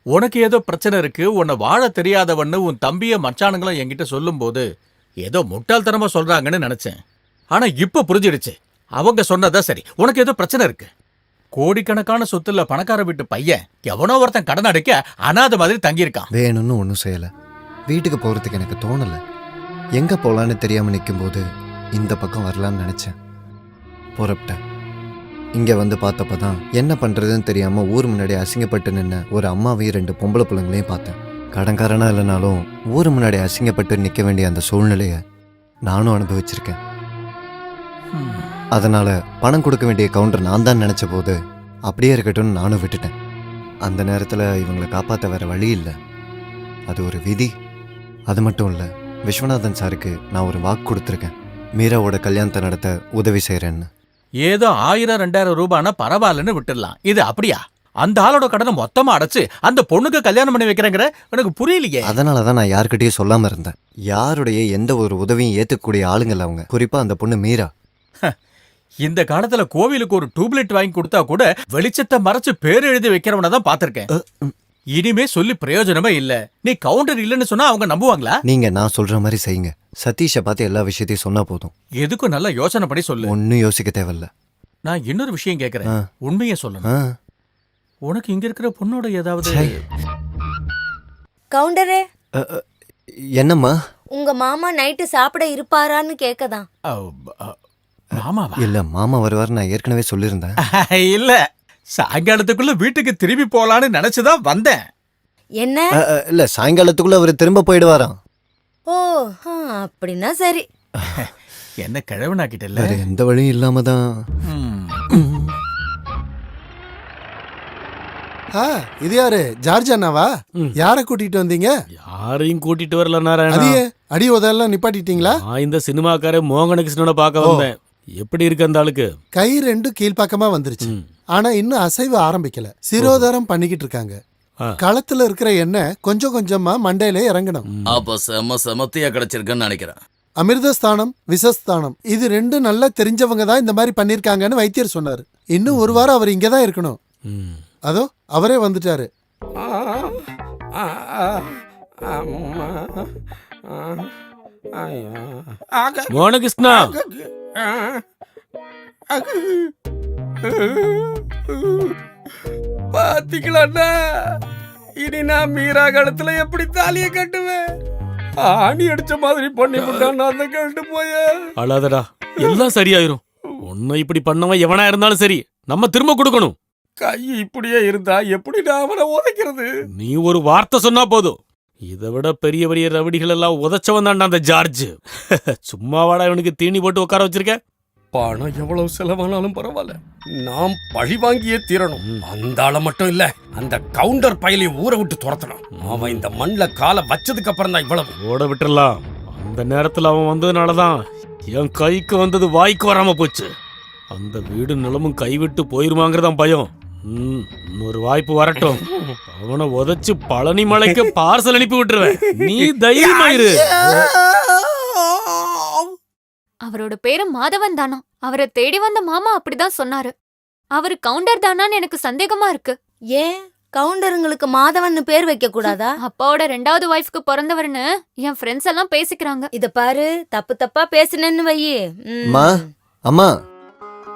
உனக்கு ஏதோ பிரச்சனை இருக்கு, உன்னை வாழ தெரியாதவன்னு உன் தம்பிய மச்சானுங்களும் என்கிட்ட சொல்லும் போது ஏதோ முட்டாள்தனமா சொல்றாங்கன்னு நினைச்சேன். ஆனா இப்ப புரிஞ்சிடுச்சு, அவங்க சொன்னதா சரி. உனக்கு ஏதோ பிரச்சனை இருக்கு. கோடிக்கணக்கான சொத்துல பணக்கார வீட்டு பையன் எவனோ ஒருத்தன் கடன் அடைக்க அனாதை மாதிரி தங்கியிருக்கான். வேணும்னு ஒன்றும் செய்யல. வீட்டுக்கு போறதுக்கு எனக்கு தோணல. எங்க போலான்னு தெரியாம நிற்கும் போது இந்த பக்கம் வரலான்னு நினைச்சேன். புறப்பட்டேன். இங்க வந்து பார்த்தப்ப தான் என்ன பண்றதுன்னு தெரியாம ஊர் முன்னாடி அசிங்கப்பட்டு நின்ன ஒரு அம்மாவையும் 2 பொம்பளை பிள்ளைங்களையும் பார்த்தேன். கடன்காரனா இல்லைனாலும் ஊர் முன்னாடி அசிங்கப்பட்டு நிற்க வேண்டிய அந்த சூழ்நிலைய நானும் அனுபவிச்சிருக்கேன். அதனால பணம் கொடுக்க வேண்டிய கவுண்டர் நான் தான் நினைச்ச போது அப்படியே இருக்கட்டும்னு நானும் விட்டுட்டேன். அந்த நேரத்தில் இவங்களை காப்பாற்ற வேற வழி இல்லை. அது ஒரு விதி. அது மட்டும் இல்லை, விஸ்வநாதன் சாருக்கு நான் ஒரு வாக்கு கொடுத்துருக்கேன், மீராவோட கல்யாணத்தை நடத்த உதவி செய்கிறேன்னு. ஏதோ 1000-2000 ரூபானா பரவாயில்லன்னு விட்டுடலாம். இது அப்படியா? அந்த ஆளோட கடனை மொத்தமா அடைச்சு அந்த பொண்ணுக்கு கல்யாணம் பண்ணி வைக்கிறேங்கிற எனக்கு புரியலையே. அதனால தான் நான் யார்கிட்டயும் சொல்லாம இருந்தேன். யாருடைய எந்த ஒரு உதவியும் ஏத்துக்கூடிய ஆளுங்கள்ல அவங்க, குறிப்பா அந்த பொண்ணு மீரா. இந்த காலத்துல கோவிலுக்கு ஒரு டியூப்லைட் வாங்கி கொடுத்தா கூட வெளிச்சத்தை மறைச்சு பேர் எழுதி வைக்கிறவன தான் பாத்திருக்கேன். இனிமே சொல்லி பிரயோஜனமே இல்ல. நீ கவுண்டர் இல்லைன்னு சொன்னா அவங்க நம்புவாங்களா? நீங்க நான் சொல்ற மாதிரி செய்யுங்க. சதீஷை பார்த்து எல்லா விஷயத்தையும் சொன்னா போதும். எதுக்கும் நல்லா யோசனை பண்ணி சொல்லு. ஒன்னும் யோசிக்க தேவையில்ல. நான் இன்னொரு விஷயம் கேக்குறேன், உண்மையை சொல்லணும். உனக்கு இங்க இருக்கிற பொண்ணோட ஏதாவது? கவுண்டரே, என்னம்மா? உங்க மாமா நைட்டு சாப்பிட இருப்பாரான்னு கேக்கதான். மாமாவா? இல்ல, மாமா வருவார், நான் ஏற்கனவே சொல்லியிருந்தேன். இல்ல, சாயங்காலத்துக்குள்ள வீட்டுக்கு திரும்பி போலான்னு நினைச்சுதான் வந்தேன். என்ன? இல்ல, சாயங்காலத்துக்குள்ள அவர் திரும்ப போயிடுவாராம். ஓ, அப்படின்னா சரி. என்ன கிழவனாக்கிட்டல? வேற எந்த வழியும் இல்லாம தான். இது யாரு? ஜார்ஜ் அண்ணாவா? யார கூட்டிட்டு வந்தீங்க? யாரையும் கூட்டிட்டு வரல நாராயணா. அடியே அடி உதெல்லாம் நிப்பாட்டிட்டீங்களா? நான் இந்த சினிமாக்கார மோகன கிருஷ்ணனை பார்க்க வந்தேன். எப்படி இருக்கு அந்த ஆளுக்கு? கை 2 கீழ்ப்பக்கமா வந்துருச்சு, ஆனா இன்னும் அசைவு ஆரம்பிக்கல. சிரோதாரம் பண்ணிக்கிட்டு இருக்காங்க. களத்துல இருக்கிற எண்ணெய் கொஞ்சம் கொஞ்சமா மண்டையில இறங்கணும். அப்ப செமத்தியா கிடைச்சிருக்குன்னு நினைக்கிறேன். அமிர்தஸ்தானம், விஷஸ்தானம், இது 2 நல்லா தெரிஞ்சவங்க தான் இந்த மாதிரி பண்ணிருக்காங்கன்னு வைத்தியர் சொன்னாரு. இன்னும் ஒரு வாரம் அவர் இங்கதான் இருக்கணும். அதோ அவரே வந்துட்டாரு. மோகனகிருஷ்ணா, பாத்தீங்களா? இனி நான் மீரா கழுத்துல எப்படி தாலிய கட்டுவேன்? ஆணி அடிச்ச மாதிரி பண்ணி விட்டான் அந்த கழுட்டு போய. அழாதடா, எல்லாம் சரியாயிரும். உன்னை இப்படி பண்ணவன் எவனா இருந்தாலும் சரி, நம்ம திரும்ப கொடுக்கணும். கை இப்படியே இருந்தா எப்படி நான் அவனை உதைக்கிறது? நீ ஒரு வார்த்தை சொன்னா போதும். இதை விட பெரிய பெரிய ரவடிகள் எல்லாம் உதைச்சவன் தான்டா அந்த ஜார்ஜ். சும்மாவாடா இவனுக்கு தீனி போட்டு உட்கார வச்சிருக்க? பணம் எவ்வளவு செலவானாலும் பரவாயில்ல, நாம் பழி வாங்கியே தீரணும். அந்த ஆளை மட்டும் இல்ல, அந்த கவுண்டர் பயலையும் ஊரை விட்டு துரத்தணும். அவன் இந்த மண்ல காலை வச்சதுக்கு அப்புறம் தான் இவ்வளவு. ஓட விட்டுறலாம். அந்த நேரத்துல அவன் வந்ததுனாலதான் என் கைக்கு வந்தது வாய்க்கு வராம போச்சு. அந்த வீடு நிலமும் கைவிட்டு போயிருமாங்கிறதான் பயம். இன்னொரு வாய்ப்பு வரட்டும், அவனை உதைச்சு பழனி மலைக்கு பார்சல் அனுப்பி விட்டுருவேன். நீ தைரியமாயிரு. அவரோட பேரு மாதவன் தானா? அவரை தேடி வந்த மாமா அப்படிதான் சொன்னாரு. அவரு கவுண்டர் தானான்னு எனக்கு சந்தேகமா இருக்கு. ஏன் கவுண்டருங்களுக்கு மாதவன் பேர் வைக்க கூடாதா? அப்பாவோட 2வது வைஃப்க்கு பிறந்தவர்னு என் ஃப்ரெண்ட்ஸ் எல்லாம் பேசிக்கிறாங்க. இத பாரு, தப்பு தப்பா பேசுனேன்னு வையி. அம்மா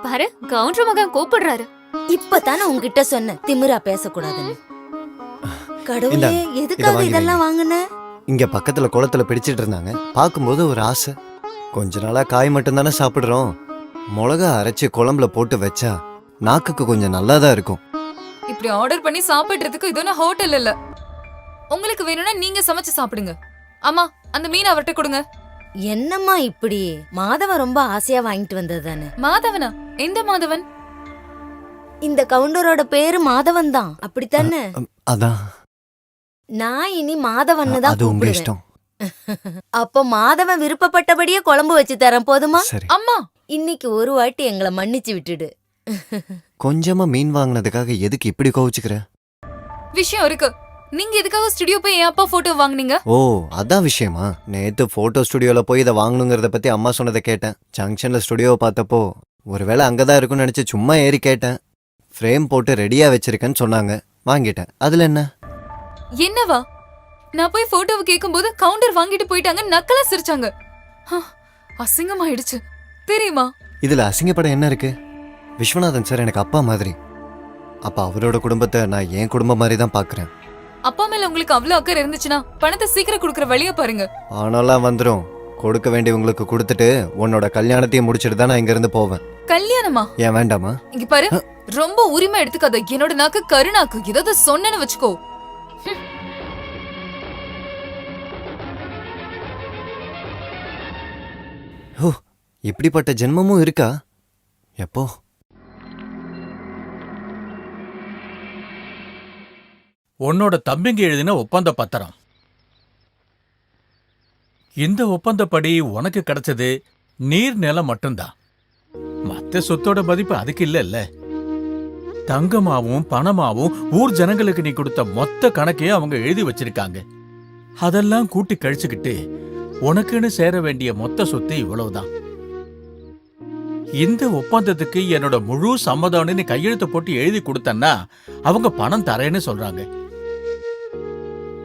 பாரு, கவுண்டர் மகன் கூப்பிடுறாரு. இப்பதானே உங்ககிட்ட சொன்ன திமிரா பேசக்கூடாதுன்னு. கடவுளே, எதுக்காக இதெல்லாம் வாங்குன? இங்க பக்கத்துல குளத்துல பிடிச்சிட்டு இருந்தாங்க. பார்க்கும்போது ஒரு ஆசை. கொஞ்ச நாளா காய் மட்டும் தானே சாப்பிடுறோம். மிளகா அரைச்சி குழம்புல போட்டு வச்சா நாக்குக்கு கொஞ்சம் நல்லாதான் இருக்கும். இப்படி ஆர்டர் பண்ணி சாப்பிடுறதுக்கு இது ஒன்னும் ஹோட்டல் இல்ல. உங்களுக்கு வேணும்னா நீங்க சமைச்சு சாப்பிடுங்க. அம்மா, அந்த மீன் அவர்கிட்ட கொடுங்க. என்னம்மா இப்படி? மாதவன் ரொம்ப ஆசையா வாங்கிட்டு வந்தது தானே. மாதவனா? எந்த மாதவன்? இந்த கவுண்டரோட பேரு மாதவன் தான், அப்படித்தானே? அதான். நான் இனி மாதவன் தான் அது உங்க கூப்பிடுவேன். இஷ்டம். அப்ப மாதவன் விருப்பப்பட்டபடியே குழம்பு வச்சு தரேன், போதுமா? அம்மா, இன்னைக்கு ஒரு வாட்டி எங்களை மன்னிச்சு விட்டுடு. கொஞ்சமா மீன் வாங்கினதுக்காக எதுக்கு இப்படி கோவிச்சுக்கிற? விஷயம் இருக்கு. நீங்க எதுக்காக ஸ்டுடியோ போய் என் அப்பா போட்டோ வாங்குனீங்க? ஓ, அதான் விஷயமா? நேத்து போட்டோ ஸ்டுடியோல போய் இதை வாங்கணுங்கிறத பத்தி அம்மா சொன்னதை கேட்டேன். ஜங்ஷன்ல ஸ்டுடியோவை பார்த்தப்போ ஒருவேளை அங்கதான் இருக்கும்னு நினைச்சு சும்மா ஏறி கேட்டேன். ஃப்ரேம் போட்டு ரெடியா வச்சிருக்கேன்னு சொன்னாங்க, வாங்கிட்டேன். அதுல என்ன? என்னவா? நான் போய் போட்டோவை கேட்கும்போது கவுண்டர் வாங்கிட்டு போயிட்டாங்க, நக்கலா சிரிச்சாங்க. அசிங்கமாயிடுச்சு தெரியுமா? இதுல அசிங்கப்பட என்ன இருக்கு? விஸ்வநாதன் சார் எனக்கு அப்பா மாதிரி. அப்ப அவரோட குடும்பத்தை நான் என் குடும்பம் மாதிரி தான் பாக்குறேன். அப்பா மேல உங்களுக்கு அவ்வளவு அக்கறை இருந்துச்சுன்னா பணத்தை சீக்கிரம் கொடுக்கற வழிய பாருங்க. ஆனாலாம் வந்துரும். கொடுக்க வேண்டியவங்களுக்கு கொடுத்துட்டு உன்னோட கல்யாணத்தையும் முடிச்சிட்டு தான் நான் இங்க இருந்து போவேன். கல்யாணமா? ஏன் வேண்டாமா? இங்க பாரு, ரொம்ப உரிமை எடுத்துக்காத. என்னோட நாக்கு கருணாக்கு ஏதாவது சொன்னேன்னு வச்சுக்கோ. ஓ, இப்படிப்பட்ட ஜென்மமும் இருக்கா? எப்போ? உன்னோட தம்பிங்க எழுதின ஒப்பந்த பத்திரம். இந்த ஒப்பந்தப்படி உனக்கு கிடைச்சது நீர் நிலம் மட்டும்தான். மத்த சொத்தோட மதிப்பு அதுக்கு இல்ல. தங்கமாவும் பணமாவும் ஊர் ஜனங்களுக்கு நீ கொடுத்த மொத்த கணக்கையும் அவங்க எழுதி வச்சிருக்காங்க. அதெல்லாம் கூட்டி கழிச்சுக்கிட்டு உனக்குன்னு சேர வேண்டிய மொத்த சொத்து இவ்வளவுதான். இந்த ஒப்பந்தத்துக்கு என்னோட முழு சம்மதம்னு கையெழுத்து போட்டு எழுதி கொடுத்தன்னா அவங்க பணம் தரேன்னு சொல்றாங்க.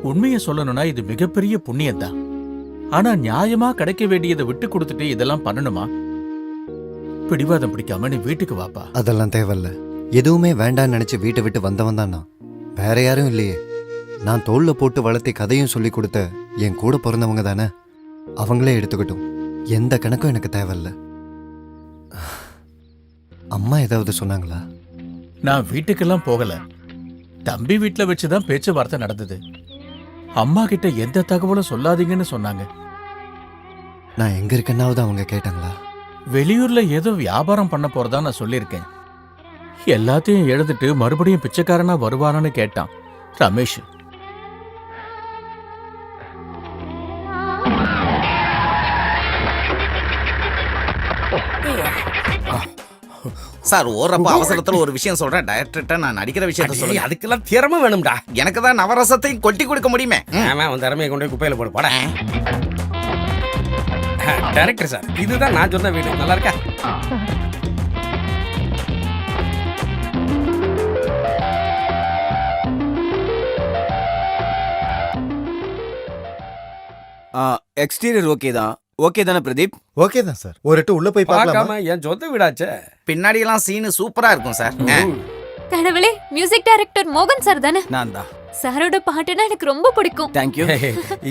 உண்மையை சொல்லணும்னா இது மிகப்பெரிய புண்ணியம் தான். ஆனா நியாயமா கிடைக்க வேண்டியதை விட்டு கொடுத்துட்டு இதெல்லாம் பண்ணணுமா? பிடிவாதம் பிடிக்காம நீ வீட்டுக்கு வாப்பா. அதெல்லாம் தேவையில்ல. எதுவுமே வேண்டான்னு நினைச்சு வீட்டை விட்டு வந்தவன் தான் நான். வேற யாரும் இல்லையே. நான் தோல்ல போட்டு வளர்த்தி கதையும் சொல்லி கொடுத்த என் கூட பிறந்தவங்க தானே. அவங்களே எடுத்துக்கிட்டும். எந்த கணக்கும் எனக்கு தேவையில்ல. அம்மா ஏதாவது சொன்னாங்களா? நான் வீட்டுக்கெல்லாம் போகல. தம்பி வீட்டுல வச்சுதான் பேச்சுவார்த்தை நடந்தது. அம்மா கிட்ட எந்த தகவலும் சொல்லாதீங்கன்னு சொன்னாங்க. நான் எங்க இருக்கேன்னாவது அவங்க கேட்டாங்களா? வெளியூர்ல ஏதோ வியாபாரம் பண்ண போறதா நான் சொல்லியிருக்கேன். எல்லாத்தையும் எழுதிட்டு மறுபடியும் பிச்சைக்காரனா வருவானான்னு கேட்டான் ரமேஷ். சார் ஓரப்ப அவசரத்துல ஒரு விஷயம் சொல்றேன். டைரக்டர்ட்ட நான் நடிக்கிற விஷயத்த சொல்லுங்க. அதுக்கெல்லாம் திறமை வேணும்டா. எனக்கு தான் நவரசத்தையும் கொட்டி கொடுக்க முடியுமே. அவன் திறமையை கொண்டு போய் குப்பையில போடு போட. டைரக்டர் சார், இதுதான் நான் சொன்ன வீடு. நல்லா இருக்கா? எக்ஸ்டீரியர் ஓகே தான். ஓகே தானே பிரதீப்? ஓகே தான் சார். ஒரு எட்டு உள்ள போய் பார்க்கலாமா? பார்க்காம என் சொந்த வீடாச்சே. பின்னாடி எல்லாம் சீனு சூப்பரா இருக்கும் சார். கடவுளே, மியூசிக் டைரக்டர் மோகன் சார் தானே? நான் தான். சாரோட பாட்டுனா எனக்கு ரொம்ப பிடிக்கும். தேங்க்யூ.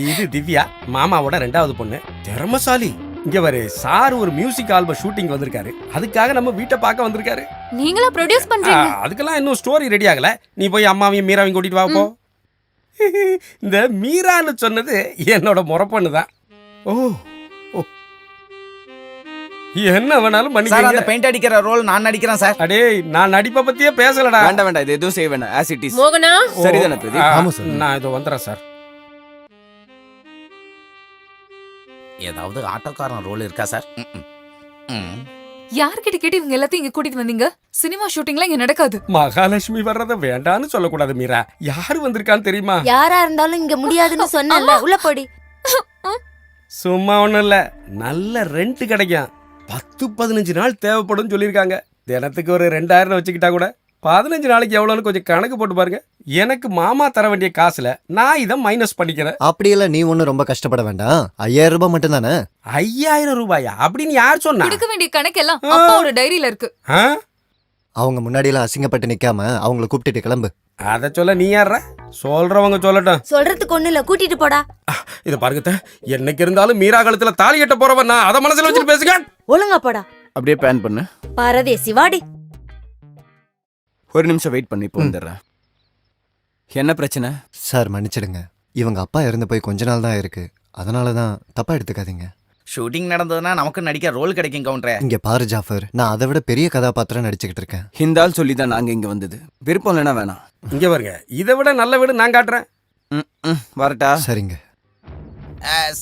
இது திவ்யா, மாமாவோட 2வது பொண்ணு. திறமசாலி. இங்க வரு, சார் ஒரு மியூசிக் ஆல்பம் ஷூட்டிங் வந்திருக்காரு. அதுக்காக நம்ம வீட்டை பார்க்க வந்திருக்காரு. நீங்களா ப்ரொடியூஸ் பண்றீங்க? அதுக்கெல்லாம் இன்னும் ஸ்டோரி ரெடி ஆகல. நீ போய் அம்மாவையும் மீராவையும் கூட்டிட்டு வா போ. இந்த மீரான்னு சொன்னது என்னோட முறப்பொண்ணு தான். ஓ, என்ன வேணாலும் சார், அந்த பண்ணிக்க. பெயிண்ட் அடிக்கிற ரோல் நான் நடிக்கிறேன் சார். அடே, நான் நடிப்பை பத்தியே பேசலடா. வேண்டாம், இது எதுவும் செய்ய வேண்டாம். As it is. மோகனா, சரிதானே பிரதீப்? ஆமா சார். நான் இதோ வந்துடுறேன் சார். ஏதாவது ஆட்டோக்காரன் ரோல் இருக்கா சார்? யார்கிட்ட கேட்டு இவங்க எல்லாத்தையும் இங்க கூட்டிட்டு வந்தீங்க? சினிமா ஷூட்டிங்லாம் இங்க நடக்காது. மகாலட்சுமி வர்றத வேண்டான்னு சொல்லக்கூடாது மீரா. யாரு வந்திருக்கான்னு தெரியுமா? யாரா இருந்தாலும் இங்க முடியாதுன்னு சொன்னல. உள்ள போடி. சும்மா ஒண்ணும் இல்ல, நல்ல ரெண்ட் கிடைக்கும். 10-15 நாள் தேவைப்படும் சொல்லியிருக்காங்க. தினத்துக்கு ஒரு 2000 வச்சுக்கிட்டா கூட 15 நாளைக்கு எவ்வளோன்னு கொஞ்சம் கணக்கு போட்டு பாருங்க. எனக்கு மாமா தர வேண்டிய காசுல நான் இதை மைனஸ் பண்ணிக்கிறேன். அப்படியெல்லாம் நீ ஒன்னும் ரொம்ப கஷ்டப்பட வேண்டாம். 5000 ரூபாய் மட்டும் தானே. 5000 ரூபாயா? அப்படின்னு யார் சொன்னா? கொடுக்க வேண்டிய கணக்கெல்லாம் அப்பாவோட டைரியில இருக்கு. அவங்க முன்னாடி எல்லாம் அசிங்கப்பட்டு நிக்காம அவங்கள கூப்பிட்டுட்டு கிளம்பு. அத சொல்ல நீ யார? சொல்றவங்க சொல்லட்டும். சொல்றதுக்கு ஒண்ணு இல்ல, கூட்டிட்டு போடா. இத பாருங்க, என்னைக்கு இருந்தாலும் மீரா கழுத்துல தாலி கட்ட போறவன் நான். அத மனசுல வச்சுட்டு பேசுங்க. ஒழுங்கா போடா. அப்படியே பிளான் பண்ணு. பாரதேசி வாடி. ஒரு நிமிஷம் வெயிட் பண்ணி இப்போ வந்துடுறேன். என்ன பிரச்சனை? சார் மன்னிச்சிடுங்க. இவங்க அப்பா இறந்து போய் கொஞ்ச நாள் தான் இருக்கு. அதனால தான் தப்பா எடுத்துக்காதீங்க. ஷூட்டிங் நடந்ததுன்னா நமக்கு நடிக்க ரோல் கிடைக்கும் கவுண்டரே. இங்க பாரு ஜாஃபர், நான் அதை விட பெரிய கதாபாத்திரம் நடிச்சுக்கிட்டு இருக்கேன். இந்த ஆள் சொல்லி தான் நாங்க இங்க வந்தது. விருப்பம் இல்லைன்னா வேணாம். இங்க பாருங்க, இதை விட நல்ல வீடு நான் காட்டுறேன். வரட்டா? சரிங்க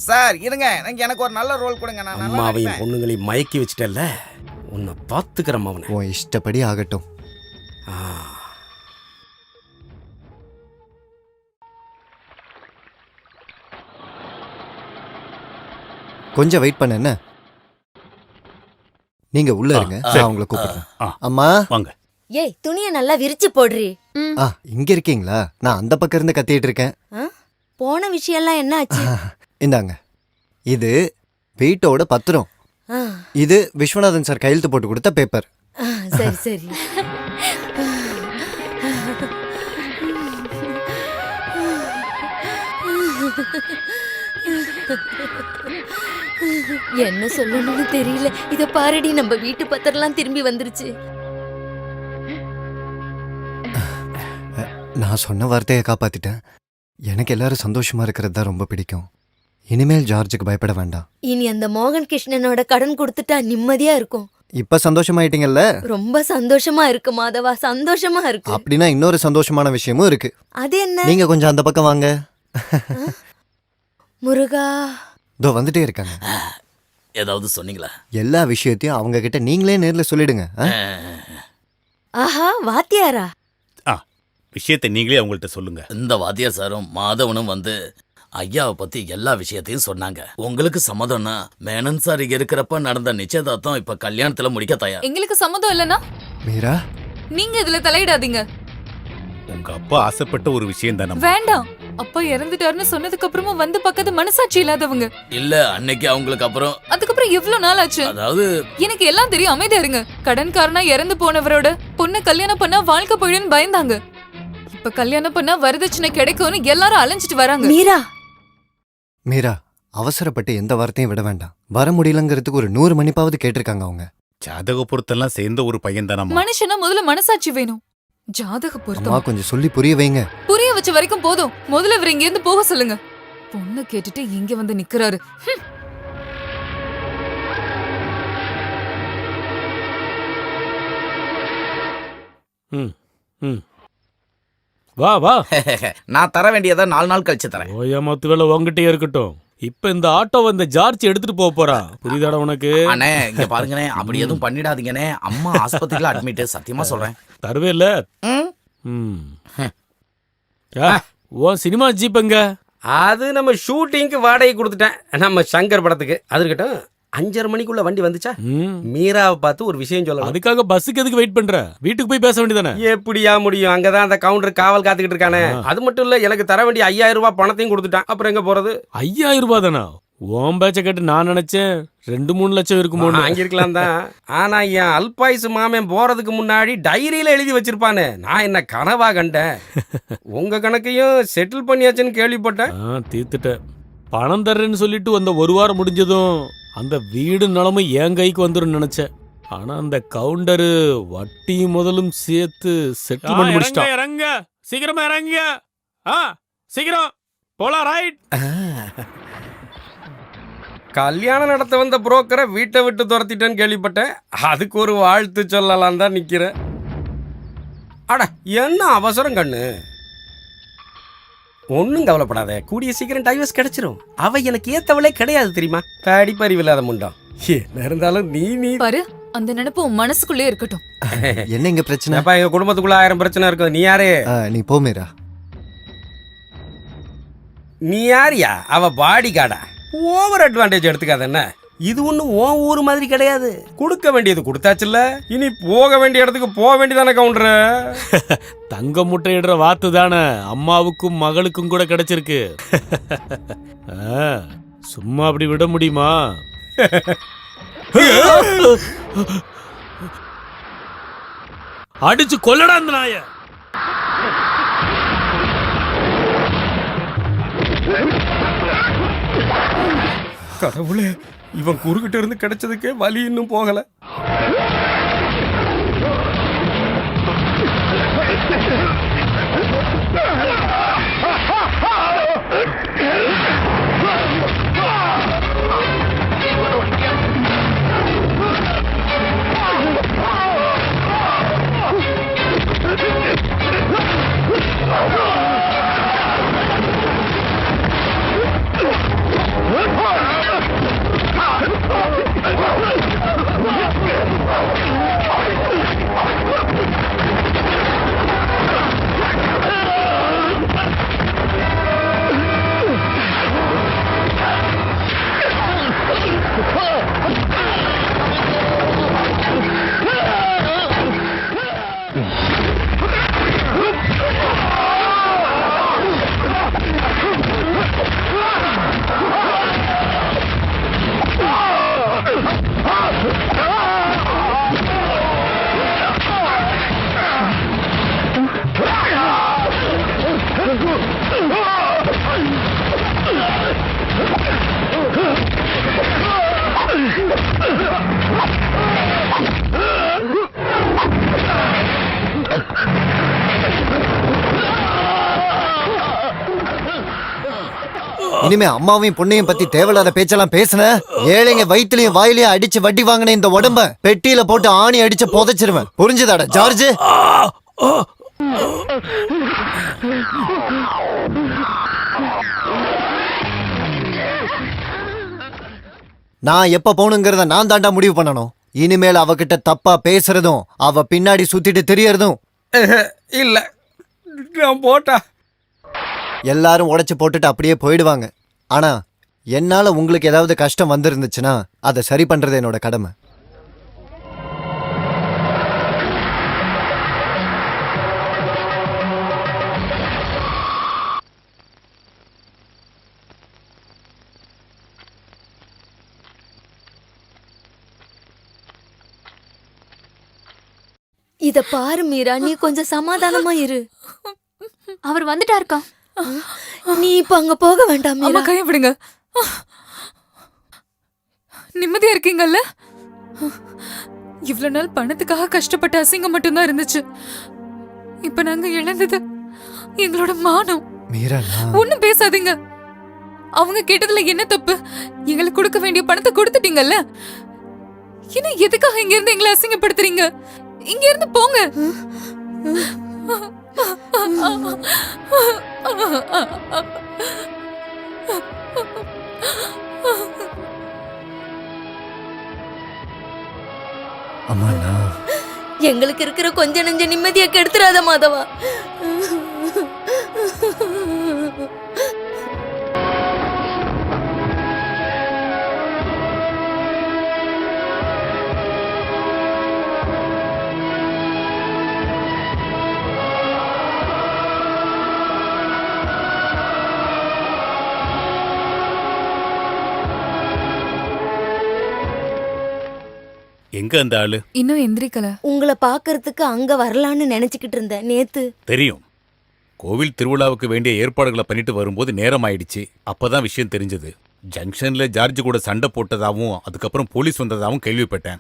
சார். இருங்க, எனக்கு ஒரு நல்ல ரோல் கொடுங்க. நான் நல்லா அம்மாவையும் நடிப்பேன். பொண்ணுங்களையும் மயக்கி வச்சுட்டல்ல, உன்னை பாத்துக்கிறேன் அவனை. உன் இஷ்டப்படி ஆகட்டும். கொஞ்சம் வெயிட் பண்ண. என்ன நீங்க உள்ள இருங்க, நான் உங்களை கூப்பிடுறேன். அம்மா வாங்க. ஏய், துணியை நல்லா விரிச்சு போடுறி. இங்க இருக்கீங்களா? நான் அந்த பக்கம் இருந்து கத்திட்டு இருக்கேன். போன விஷயம் எல்லாம் என்ன ஆச்சு? இந்தாங்க, இது வீட்டோட பத்திரம். இது விஸ்வநாதன் சார் கையெழுத்து போட்டு கொடுத்த பேப்பர். சரி சரி. என்ன சொல்லணும்னு தெரியல. இத பாருடி, நம்ம வீட்டு பத்திரம்லாம் திரும்பி வந்துருச்சு. நான் சொன்ன வார்த்தையை காப்பாத்திட்டேன். எனக்கு எல்லாரும் சந்தோஷமா இருக்கிறது தான் ரொம்ப பிடிக்கும். இனிமேல் ஜார்ஜுக்கு பயப்பட வேண்டாம். இனி அந்த மோகன் கிருஷ்ணனோட கடன் கொடுத்துட்டா நிம்மதியா இருக்கும். இப்ப சந்தோஷமாயிட்டீங்கல்ல? ரொம்ப சந்தோஷமா இருக்கு மாதவா, சந்தோஷமா இருக்கு. அப்படின்னா இன்னொரு சந்தோஷமான விஷயமும் இருக்கு. அது என்ன? நீங்க கொஞ்சம் அந்த பக்கம் வாங்க. முருகா, இதோ வந்துட்டே இருக்காங்க. ஏதாவது சொன்னீங்களா? எல்லா விஷயத்தையும் அவங்க கிட்ட நீங்களே நேர்ல சொல்லிடுங்க. ஆஹா, வாத்தியாரா? விஷயத்தை நீங்களே அவங்கள்ட்ட சொல்லுங்க. இந்த வாத்தியார் சாரும் மாதவனும் வந்து ஐயாவை பத்தி எல்லா விஷயத்தையும் சொன்னாங்க. உங்களுக்கு சம்மதம்னா மேனன் சார் இங்க இருக்கிறப்ப நடந்த நிச்சயதார்த்தம் இப்ப கல்யாணத்துல முடிக்க தயார். எங்களுக்கு சம்மதம் இல்லனா மீரா, நீங்க இதுல தலையிடாதீங்க. உங்க அப்பா ஆசைப்பட்ட ஒரு விஷயம் தானே. வேண்டாம். அப்பா இறந்துட்டாருன்னு சொன்னதுக்கு அப்புறமா வந்து பக்கத்து மனசாட்சி இல்லாதவங்க. இல்ல அன்னைக்கு அவங்களுக்கு அதுக்கப்புறம் எவ்வளவு நாள் ஆச்சு? அதாவது எனக்கு எல்லாம் தெரியும், அமைதியா இருங்க. கடன்காரனா இறந்து போனவரோட பொண்ணு கல்யாணம் பண்ணா வாழ்க்கை போயிடுன்னு பயந்தாங்க. இப்ப கல்யாணம் பண்ணா வரதட்சணை கிடைக்கும்னு எல்லாரும் அலைஞ்சிட்டு வராங்க. மீரா, மீரா, அவசரப்பட்டு எந்த வார்த்தையும் விட வேண்டாம். வர முடியலங்கிறதுக்கு ஒரு 100 மணிப்பாவது கேட்டிருக்காங்க அவங்க. ஜாதக பொருத்தெல்லாம் சேர்ந்த ஒரு பையன் தானே. மனுஷனா முதல்ல மனசாட்சி வேணும். ஜாதக அம்மா பொருத்தம் கொஞ்சம் சொல்லி புரிய வைங்க. புரிய வச்ச வரைக்கும் போதும். முதல்ல இவர் இங்க இருந்து போக சொல்லுங்க. பொண்ணு கேட்டுட்டு இங்க வந்து நிக்கிறாரு. வா வா. நான் தர வேண்டியதை 4 நாள் கழிச்சு தரேன். ஓயாமத்து வேலை உங்ககிட்டயே இருக்கட்டும். இப்ப இந்த ஆட்டோ இந்த ஜார்ஜ் எடுத்துட்டு போக போறான். புரியுதாடா உனக்கு? அண்ணே இங்க பாருங்கண்ணே, அப்படி எதுவும் பண்ணிடாதீங்கண்ணே. அம்மா ஆஸ்பத்திரியில அட்மிட், சத்தியமா சொல்றேன். தருவே இல்ல. ஓ சினிமா ஜீப்பங்க. அது நம்ம ஷூட்டிங்க்கு வாடகை கொடுத்துட்டேன். நம்ம சங்கர் படத்துக்கு. அது இருக்கட்டும், 5:30 மணிக்குள்ள வண்டி வந்துச்சா? மீராவை பார்த்து ஒரு விஷயம் சொல்லலாம். அதுக்காக பஸ்ஸுக்கு எதுக்கு வெயிட் பண்ற? வீட்டுக்கு போய் பேச வேண்டியதானே? எப்படியா முடியும்? அங்கதான் அந்த கவுண்டர் காவல் காத்துக்கிட்டு இருக்கானே. அது மட்டும் இல்ல, எனக்கு தர வேண்டிய 5000 ரூபாய் பணத்தையும் கொடுத்துட்டான். அப்புறம் எங்க போறது? 5000 ரூபாய் தானா? ஓம் பேச்ச கேட்டு நான் நினைச்சேன் 2-3 லட்சம் இருக்குமோ. அங்க இருக்கலாம் தான். ஆனா என் அல்பாயுசு மாமன் போறதுக்கு முன்னாடி டைரியில எழுதி வச்சிருப்பானு. நான் என்ன கனவா கண்டேன்? உங்க கணக்கையும் செட்டில் பண்ணியாச்சுன்னு கேள்விப்பட்டேன். தீர்த்துட்டேன். பணம் தர்றேன்னு சொல்லிட்டு அந்த ஒரு வாரம் முடிஞ்சதும் அந்த வீடு நிலமும் என் கைக்கு வந்துடும் நினைச்சேன். ஆனா அந்த கவுண்டரு வட்டி முதலும் சேர்த்து செட்டில்மெண்ட் முடிச்சிட்டான். இறங்க, சீக்கிரமா இறங்க. சீக்கிரம் போலாம். ரைட். கல்யாணம் நடத்த வந்த புரோக்கரை வீட்டை விட்டு துரத்திட்டேன்னு கேள்விப்பட்டேன். அதுக்கு ஒரு வாழ்த்து சொல்லலாம் தான் நிக்கிறேன். அட என்ன அவசரம் கண்ணு? ஒன்னும் கவலைப்படாத, கூடிய சீக்கிரம் டைவர்ஸ் கிடைச்சிரும். அவ எனக்கு ஏத்தவளே கிடையாது தெரியுமா? படிப்பறிவு இல்லாத முண்டம். என்ன இருந்தாலும் நீ பாரு, அந்த நினைப்பு உன் மனசுக்குள்ளே இருக்கட்டும். என்ன இங்க பிரச்சனை? எங்க குடும்பத்துக்குள்ள 1000 பிரச்சனை இருக்கும். நீ யாரு? நீ போ மீரா. நீ யாரியா? அவ பாடி கார்டா? Over advantage எடுத்துக்காத. என்ன இது ஒன்னும் உன் ஊர் மாதிரி கிடையாது. கொடுக்க வேண்டியது கொடுத்தாச்சுல்ல, இனி போக வேண்டிய இடத்துக்கு போக வேண்டியதானே கவுண்டர். தங்க முட்டையிடுற வாத்து தானே அம்மாவுக்கும் மகளுக்கும் கூட கிடைச்சிருக்கு. சும்மா அப்படி விட முடியுமா? அடிச்சு கொல்லடா அந்த நாய. கடவுளே, இவன் குறுக்கிட்ட இருந்து கிடைச்சதுக்கே வலி இன்னும் போகல. இனிமே அம்மாவையும் பொண்ணையும் பத்தி தேவையில்லாத பேச்செல்லாம் பேசுன ஏழைங்க வயிற்றுலயும் வாயிலையும் அடிச்சு வட்டி வாங்கின இந்த உடம்ப பெட்டியில போட்டு ஆணி அடிச்சு புதைச்சிருவேன். புரிஞ்சுதாடா ஜார்ஜ்? நான் எப்ப போகணுங்கிறத நான் தாண்டா முடிவு பண்ணணும். இனிமேல் அவகிட்ட தப்பா பேசுறதும் அவ பின்னாடி சுத்திட்டு தெரியறதும் இல்ல நான் போட்டா எல்லாரும் உடைச்சு போட்டுட்டு அப்படியே போயிடுவாங்க. ஆனா என்னால உங்களுக்கு ஏதாவது கஷ்டம் வந்திருந்துச்சுன்னா அதை சரி பண்றது என்னோட கடமை. இத பாரு மீரா, நீ கொஞ்சம் சமாதானமா இரு. அவர் வந்துட்டாருக்கா. நீ இப்ப அங்க போக வேண்டாம் மீரா. கைய விடுங்க. நிம்மதியா இருக்கீங்கல்ல? இவ்வளவு நாள் பணத்துக்காக கஷ்டப்பட்ட அசிங்கம் மட்டும்தான் இருந்துச்சு. இப்ப நாங்க இழந்தது எங்களோட மானம். மீரா, ஒண்ணும் பேசாதீங்க. அவங்க கேட்டதுல என்ன தப்பு? எங்களுக்கு கொடுக்க வேண்டிய பணத்தை கொடுத்துட்டீங்கல்ல. இன்னும் எதுக்காக இங்க இருந்து எங்களை அசிங்கப்படுத்துறீங்க? இங்க இருந்து போங்க. அம்மா, எங்களுக்கு இருக்கிற கொஞ்ச நெஞ்ச நிம்மதியா கெடுத்துறாத மாதவா. எங்க அந்த ஆளு? இன்னும் எந்திரிக்கல. உங்களை பாக்குறதுக்கு அங்க வரலான்னு நினைச்சுக்கிட்டு இருந்தேன் நேத்து. தெரியும். கோவில் திருவிழாவுக்கு வேண்டிய ஏற்பாடுகளை பண்ணிட்டு வரும்போது நேரம் ஆயிடுச்சு. அப்பதான் விஷயம் தெரிஞ்சது. ஜங்ஷன்ல ஜார்ஜ் கூட சண்டை போட்டதாவும் அதுக்கப்புறம் போலீஸ் வந்ததாவும் கேள்விப்பட்டேன்.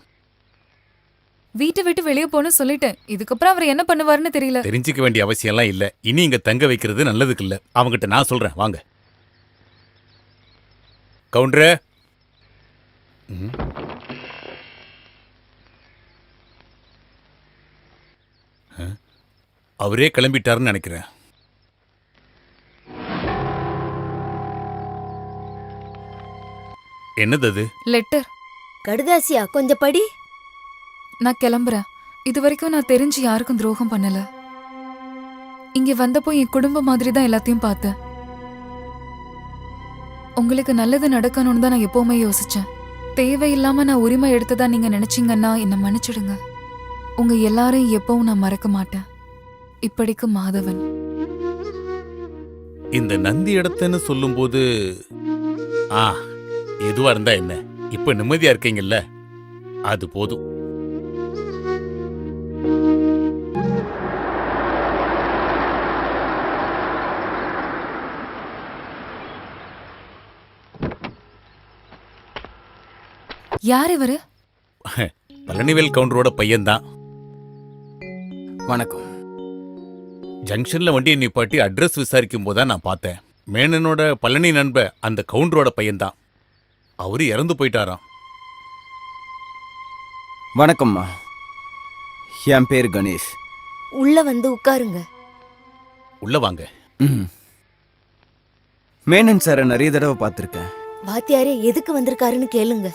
வீட்டை விட்டு வெளியே போன சொல்லிட்டேன். இதுக்கப்புறம் அவர் என்ன பண்ணுவாருன்னு தெரியல. தெரிஞ்சுக்க வேண்டிய அவசியம் எல்லாம் இல்ல. இனி இங்க தங்க வைக்கிறது நல்லதுக்கு இல்ல. அவங்கிட்ட நான் சொல்றேன், வாங்க. கவுண்டரே. அவரே கிளம்பிட்டாருன்னு நினைக்கிறேன். என்னது அது? லெட்டர். கடுதாசியா, கொஞ்சம் படி. நான் கிளம்புறேன். இது வரைக்கும் நான் தெரிஞ்சு யாருக்கும் துரோகம் பண்ணல. இங்க வந்தப்போ என் குடும்பம் மாதிரி தான் எல்லாத்தையும் பார்த்தேன். உங்களுக்கு நல்லது நடக்கணும்னு தான் நான் எப்பவுமே யோசிச்சேன். தேவையில்லாம நான் உரிமை எடுத்ததா நீங்க நினைச்சீங்கன்னா என்ன மன்னிச்சிடுங்க. உங்க எல்லாரையும் எப்பவும் நான் மறக்க மாட்டேன். இப்படிக்கு மாதவன். இந்த நந்தி இடத்துன்னு சொல்லும்போது எதுவா இருந்தா என்ன, இப்ப நிம்மதியா இருக்கீங்கல்ல, அது போதும். யார் இவரு? பழனிவேல் கவுண்டரோட பையன்தான். வணக்கம். ஜங்ஷன்ல வண்டியை நிப்பாட்டி அட்ரஸ் விசாரிக்கும் போதுதான் நான் பார்த்தேன். மேனனோட பழனி நண்ப அந்த கவுண்டரோட பையன்தான். அவரு இறந்து போயிட்டாராம். வணக்கம்மா, என் பேர் கணேஷ். உள்ள வந்து உட்காருங்க. உள்ள வாங்க. மேனன் சாரை நிறைய தடவை பார்த்துருக்கேன். வாத்தியாரே எதுக்கு வந்திருக்காருன்னு கேளுங்க.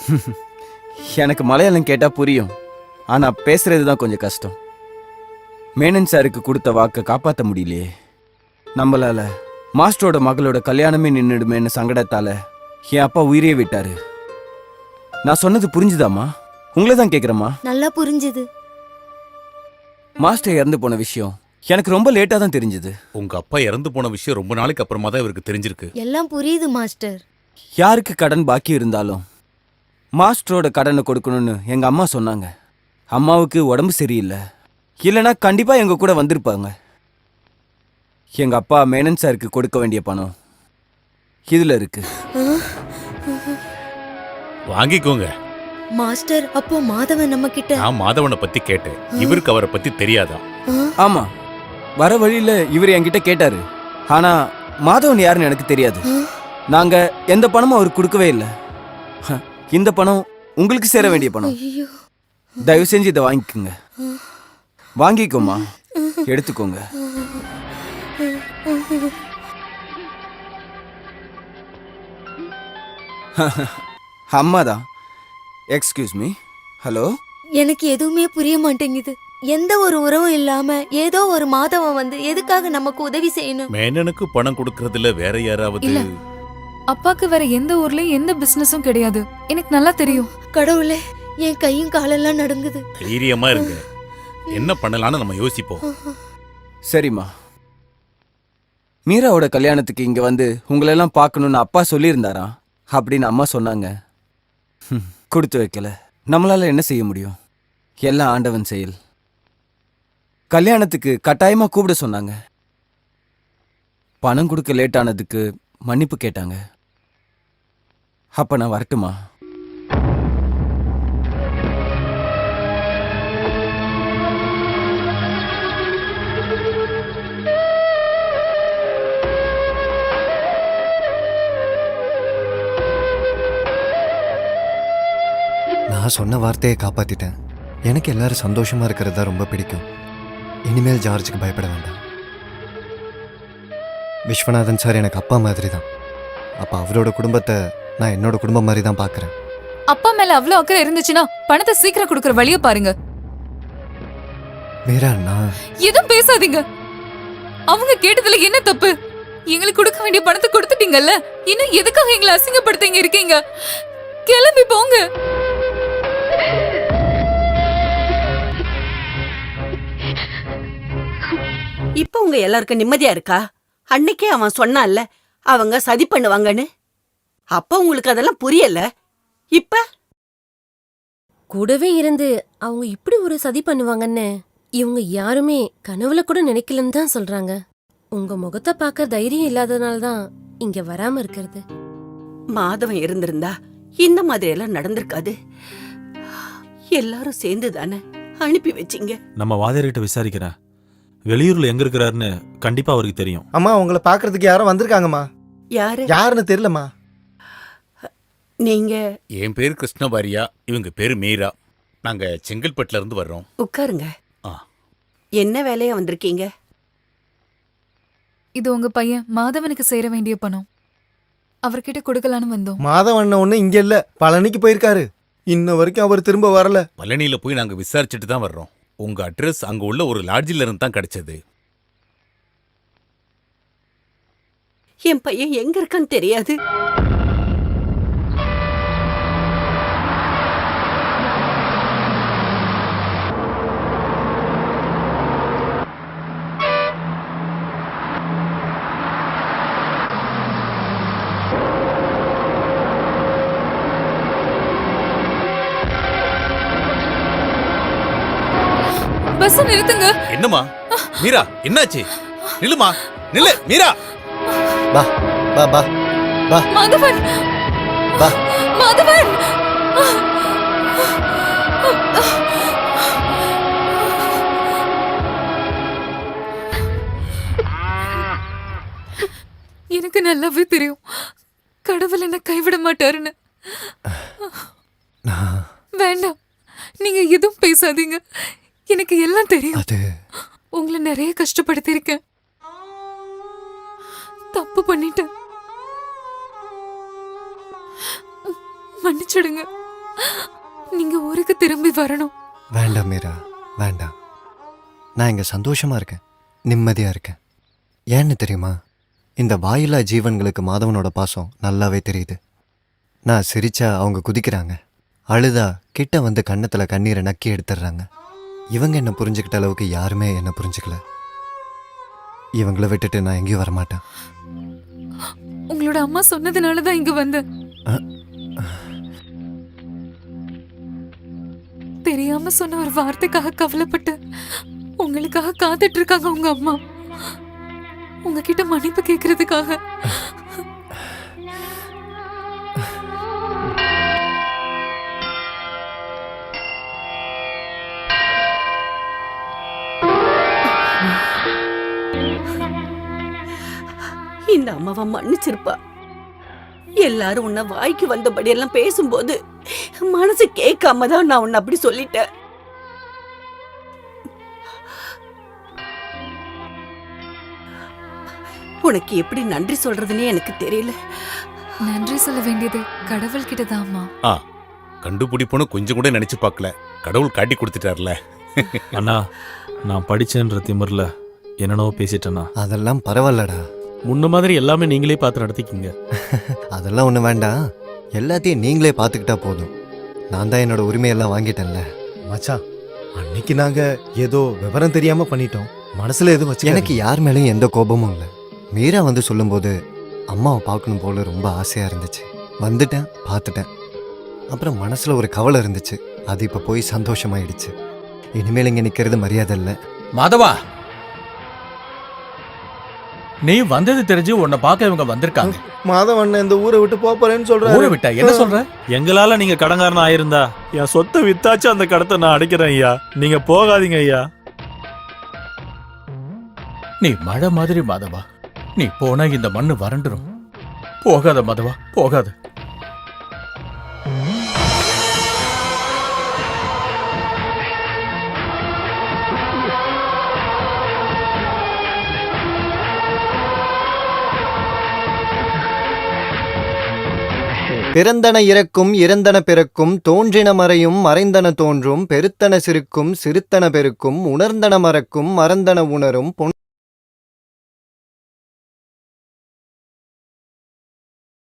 எனக்கு மலையாளம் கேட்டா புரியும், ஆனா பேசுறதுதான் கொஞ்சம் கஷ்டம். மேனன் சாருக்கு கொடுத்த வாக்கை காப்பாற்ற முடியலையே. நம்மளால மாஸ்டரோட மகளோட கல்யாணமே நின்றுடுமேன்னு சங்கடத்தால என் அப்பா உயிரே விட்டாரு. நான் சொன்னது புரிஞ்சுதாமா? உங்களை தான் கேட்குறேம்மா. நல்லா புரிஞ்சுது. மாஸ்டர் இறந்து போன விஷயம் எனக்கு ரொம்ப லேட்டா தான் தெரிஞ்சது. உங்க அப்பா இறந்து போன விஷயம் ரொம்ப நாளைக்கு அப்புறமா தான் இவருக்கு தெரிஞ்சிருக்கு. எல்லாம் புரியுது மாஸ்டர். யாருக்கு கடன் பாக்கி இருந்தாலும் மாஸ்டரோட கடனை கொடுக்கணும்னு எங்க அம்மா சொன்னாங்க. அம்மாவுக்கு உடம்பு சரியில்லை, இல்லைன்னா கண்டிப்பா எங்க கூட வந்திருப்பாங்க. எங்க அப்பா மேனன் சாருக்கு கொடுக்க வேண்டிய பணம் இதுல இருக்கு. வாங்கிக்கோங்க. மாஸ்டர், அப்போ மாதவன் நம்ம கிட்ட? நான் மாதவனை பத்தி கேட்டேன். இவருக்கு அவரை பத்தி தெரியாதா? ஆமா, வர வழியில இவர் என்கிட்ட கேட்டாரு. ஆனா மாதவன் யாருன்னு எனக்கு தெரியாது. நாங்க எந்த பணமும் அவருக்கு கொடுக்கவே இல்லை. இந்த பணம் உங்களுக்கு சேர வேண்டிய பணம். தயவு செஞ்சு இதை வாங்கிக்கோங்க. வாங்கிக்கோமா, எடுத்துக்கோங்க. அம்மாதான். Excuse me. ஹலோ. எனக்கு எதுவுமே புரிய மாட்டேங்குது. எந்த ஒரு உறவும் இல்லாம ஏதோ ஒரு மாதவன் வந்து எதுக்காக நமக்கு உதவி செய்யணும்? மேனனுக்கு பணம் கொடுக்கறதுல வேற யாராவது? இல்ல, அப்பாக்கு வேற எந்த ஊர்லயும் எந்த பிசினஸும் கிடையாது. எனக்கு நல்லா தெரியும். கடவுளே, என் கையும் காலெல்லாம் நடுங்குது. தைரியமா இருங்க. என்ன பண்ணலாம்னு நம்ம யோசிப்போம். சரிம்மா. மீராவோட கல்யாணத்துக்கு இங்க வந்து உங்களெல்லாம் பார்க்கணும்னு அப்பா சொல்லியிருந்தாரா அப்படின்னு அம்மா சொன்னாங்க. கொடுத்து வைக்கல. நம்மளால என்ன செய்ய முடியும்? எல்லாம் ஆண்டவன் செயல். கல்யாணத்துக்கு கட்டாயமா கூப்பிட சொன்னாங்க. பணம் கொடுக்க லேட் ஆனதுக்கு மன்னிப்பு கேட்டாங்க. அப்ப நான் வரட்டுமா? நான் சொன்ன வார்த்தையை காப்பாத்திட்டேன். எனக்கு எல்லாரும் சந்தோஷமா இருக்கிறது தான் ரொம்ப பிடிக்கும். இனிமேல் ஜார்ஜுக்கு பயப்பட வேண்டாம். விஸ்வநாதன் சார் எனக்கு அப்பா மாதிரி தான். அப்ப அவரோட குடும்பத்தை நான் என்னோட குடும்பம் மாதிரி தான் பாக்குறேன். அப்பா மேல அவ்வளவு அக்கறை இருந்துச்சுன்னா பணத்தை சீக்கிரம் கொடுக்கற வழிய பாருங்க. மீரா, நான் எதுவும் பேசாதீங்க. அவங்க கேட்டதுல என்ன தப்பு? எங்களுக்கு கொடுக்க வேண்டிய பணத்தை கொடுத்துட்டீங்கல்ல, இன்னும் எதுக்காக எங்களை அசிங்கப்படுத்தீங்க இருக்கீங்க? கிளம்பி போங்க. இப்ப உங்க எல்லாருக்கும் நிம்மதியா இருக்கா? அன்னைக்கே அவன் சொன்னான்ல அவங்க சதி பண்ணுவாங்கன்னு. அப்ப உங்களுக்கு அதெல்லாம் புரியல. இப்ப கூடவே இருந்து அவங்க இப்படி ஒரு சதி பண்ணுவாங்கன்னு இவங்க யாருமே கனவுல கூட நினைக்கலன்னு தான் சொல்றாங்க. உங்க முகத்தை பார்க்க தைரியம் இல்லாதனால தான் இங்க வராம இருக்கிறது. மாதவன் இருந்திருந்தா இந்த மாதிரி எல்லாம் நடந்திருக்காது. எல்லாரும் சேர்ந்து தானே அனுப்பி வச்சிங்க. நம்ம வாதியார்கிட்ட விசாரிக்கிறேன். வெளியூர்ல எங்க இருக்கிறாருன்னு கண்டிப்பா அவருக்கு தெரியும். அம்மா, உங்களை பாக்குறதுக்கு யாரும் வந்திருக்காங்கம்மா. யாரு? யாருன்னு தெரியலம்மா. நீங்க? என் பேரு கிருஷ்ணபாரியா, இவங்க பேரு மீரா. நாங்க செங்கல்பட்டுல இருந்து வர்றோம். உட்காருங்க. என்ன வேலையா வந்திருக்கீங்க? இது உங்க பையன் மாதவனுக்கு சேர வேண்டிய பணம். அவர்கிட்ட கொடுக்கலான்னு வந்தோம். மாதவன் ஒண்ணு இங்க இல்ல, பழனிக்கு போயிருக்காரு. இன்ன வரைக்கும் அவர் திரும்ப வரல. பழனியில போய் நாங்க விசாரிச்சுட்டு தான் வர்றோம். உங்க அட்ரஸ் அங்க உள்ள ஒரு லாட்ஜில இருந்து தான் கிடைச்சது. என் பையன் எங்க இருக்கான்னு தெரியாது. பஸ் நிறுத்துங்க. என்னம்மா மீரா, என்னாச்சு? நில்லுமா, நில்லு மீரா. பா பா பா பா. மாதவன், பா மாதவன். எனக்கு நல்லாவே தெரியும் கடவுள் என்ன கைவிட மாட்டாருன்னு. வேண்டாம், நீங்க எதுவும் பேசாதீங்க. எனக்கு எல்லாம் தெரியும். உங்களை நிறைய கஷ்டப்படுத்திருக்கேன். தப்பு பண்ணிட்டேன். மன்னிச்சிடுங்க. நீங்க ஊருக்கு திரும்பி வரணும். வேண்டாம் மீரா, வேண்டாம். நான் இங்க சந்தோஷமா இருக்கேன், நிம்மதியா இருக்கேன். ஏன்னு தெரியுமா? இந்த வாயில்லா ஜீவன்களுக்கு மாதவனோட பாசம் நல்லாவே தெரியுது. நான் சிரிச்சா அவங்க குதிக்கிறாங்க, அழுதா கிட்ட வந்து கன்னத்துல கண்ணீரை நக்கி எடுத்துடுறாங்க. இவங்க என்ன புரிஞ்சுக்கிட்ட அளவுக்கு யாருமே என்ன புரிஞ்சுக்கல. இவங்கள விட்டுட்டு நான் எங்கேயும் வரமாட்டேன். உங்களோட அம்மா சொன்னதுனாலதான் இங்க வந்தேன். தெரியாம சொன்ன ஒரு வார்த்தைக்காக கவலைப்பட்டு உங்களுக்காக காத்துட்டு இருக்காங்க உங்க அம்மா. உங்ககிட்ட மன்னிப்பு கேட்கறதுக்காக. இந்த அம்மாவை மன்னிச்சிருப்பா. எல்லாரும் உன்னை வாய்க்கு வந்தபடி எல்லாம் பேசும்போது மனசு கேட்காம தான் நான் உன்னை அப்படி சொல்லிட்டேன். உனக்கு எப்படி நன்றி சொல்றதுன்னே எனக்கு தெரியல. நன்றி சொல்ல வேண்டியது கடவுள் கிட்டதாம்மா. கண்டுபிடிப்போன்னு கொஞ்சம் கூட நினைச்சு பார்க்கல, கடவுள் காட்டி கொடுத்துட்டார்ல. அண்ணா, நான் படிச்சேன்ற திமிர்ல என்னனோ பேசிட்டேன்னா. அதெல்லாம் பரவாயில்லடா. முன்ன மாதிரி எல்லாமே நீங்களே பார்த்து நடத்திக்கிங்க. அதெல்லாம் ஒண்ணு வேண்டாம், எல்லாத்தையும் நீங்களே பாத்துக்கிட்டா போதும். நான் தான் என்னோட உரிமையெல்லாம் வாங்கிட்டேன்ல. மச்சான், அன்னைக்கு நாங்க ஏதோ விவரம் தெரியாம பண்ணிட்டோம். மனசுல எதுவும் வச்சு எனக்கு யார் மேலேயும் எந்த கோபமும் இல்லை. மீரா வந்து சொல்லும்போது அம்மாவை பார்க்கணும் போல ரொம்ப ஆசையா இருந்துச்சு. வந்துட்டேன், பார்த்துட்டேன். அப்புறம் மனசுல ஒரு கவலை இருந்துச்சு, அது இப்ப போய் சந்தோஷமாயிடுச்சு. இனிமேல் இங்க நிக்கிறது மரியாதை இல்லை. மாதவா, நீ வந்தது தெரிஞ்சு உன்னை பார்க்க இவங்க வந்திருக்காங்க. மாதவன் இந்த ஊரை விட்டு போறேன்னு ஊரை சொல்றாரு. விட்டா என்ன சொல்ற? எங்களால நீங்க கடன்காரன் ஆயிருந்தா என் சொத்தை வித்தாச்சு அந்த கடத்தை நான் அடைக்கிறேன் ஐயா. நீங்க போகாதீங்க ஐயா. நீ மழை மாதிரி மாதவா, நீ போனா இந்த மண்ணு வறண்டுரும். போகாத மாதவா, போகாத. பிறந்தன இறக்கும், இறந்தன பிறக்கும், தோன்றின மறையும், மறைந்தன தோன்றும், பெருத்தன சிறுக்கும், சிறுத்தன பெருக்கும், உணர்ந்தன மறக்கும், மறந்தன உணரும்,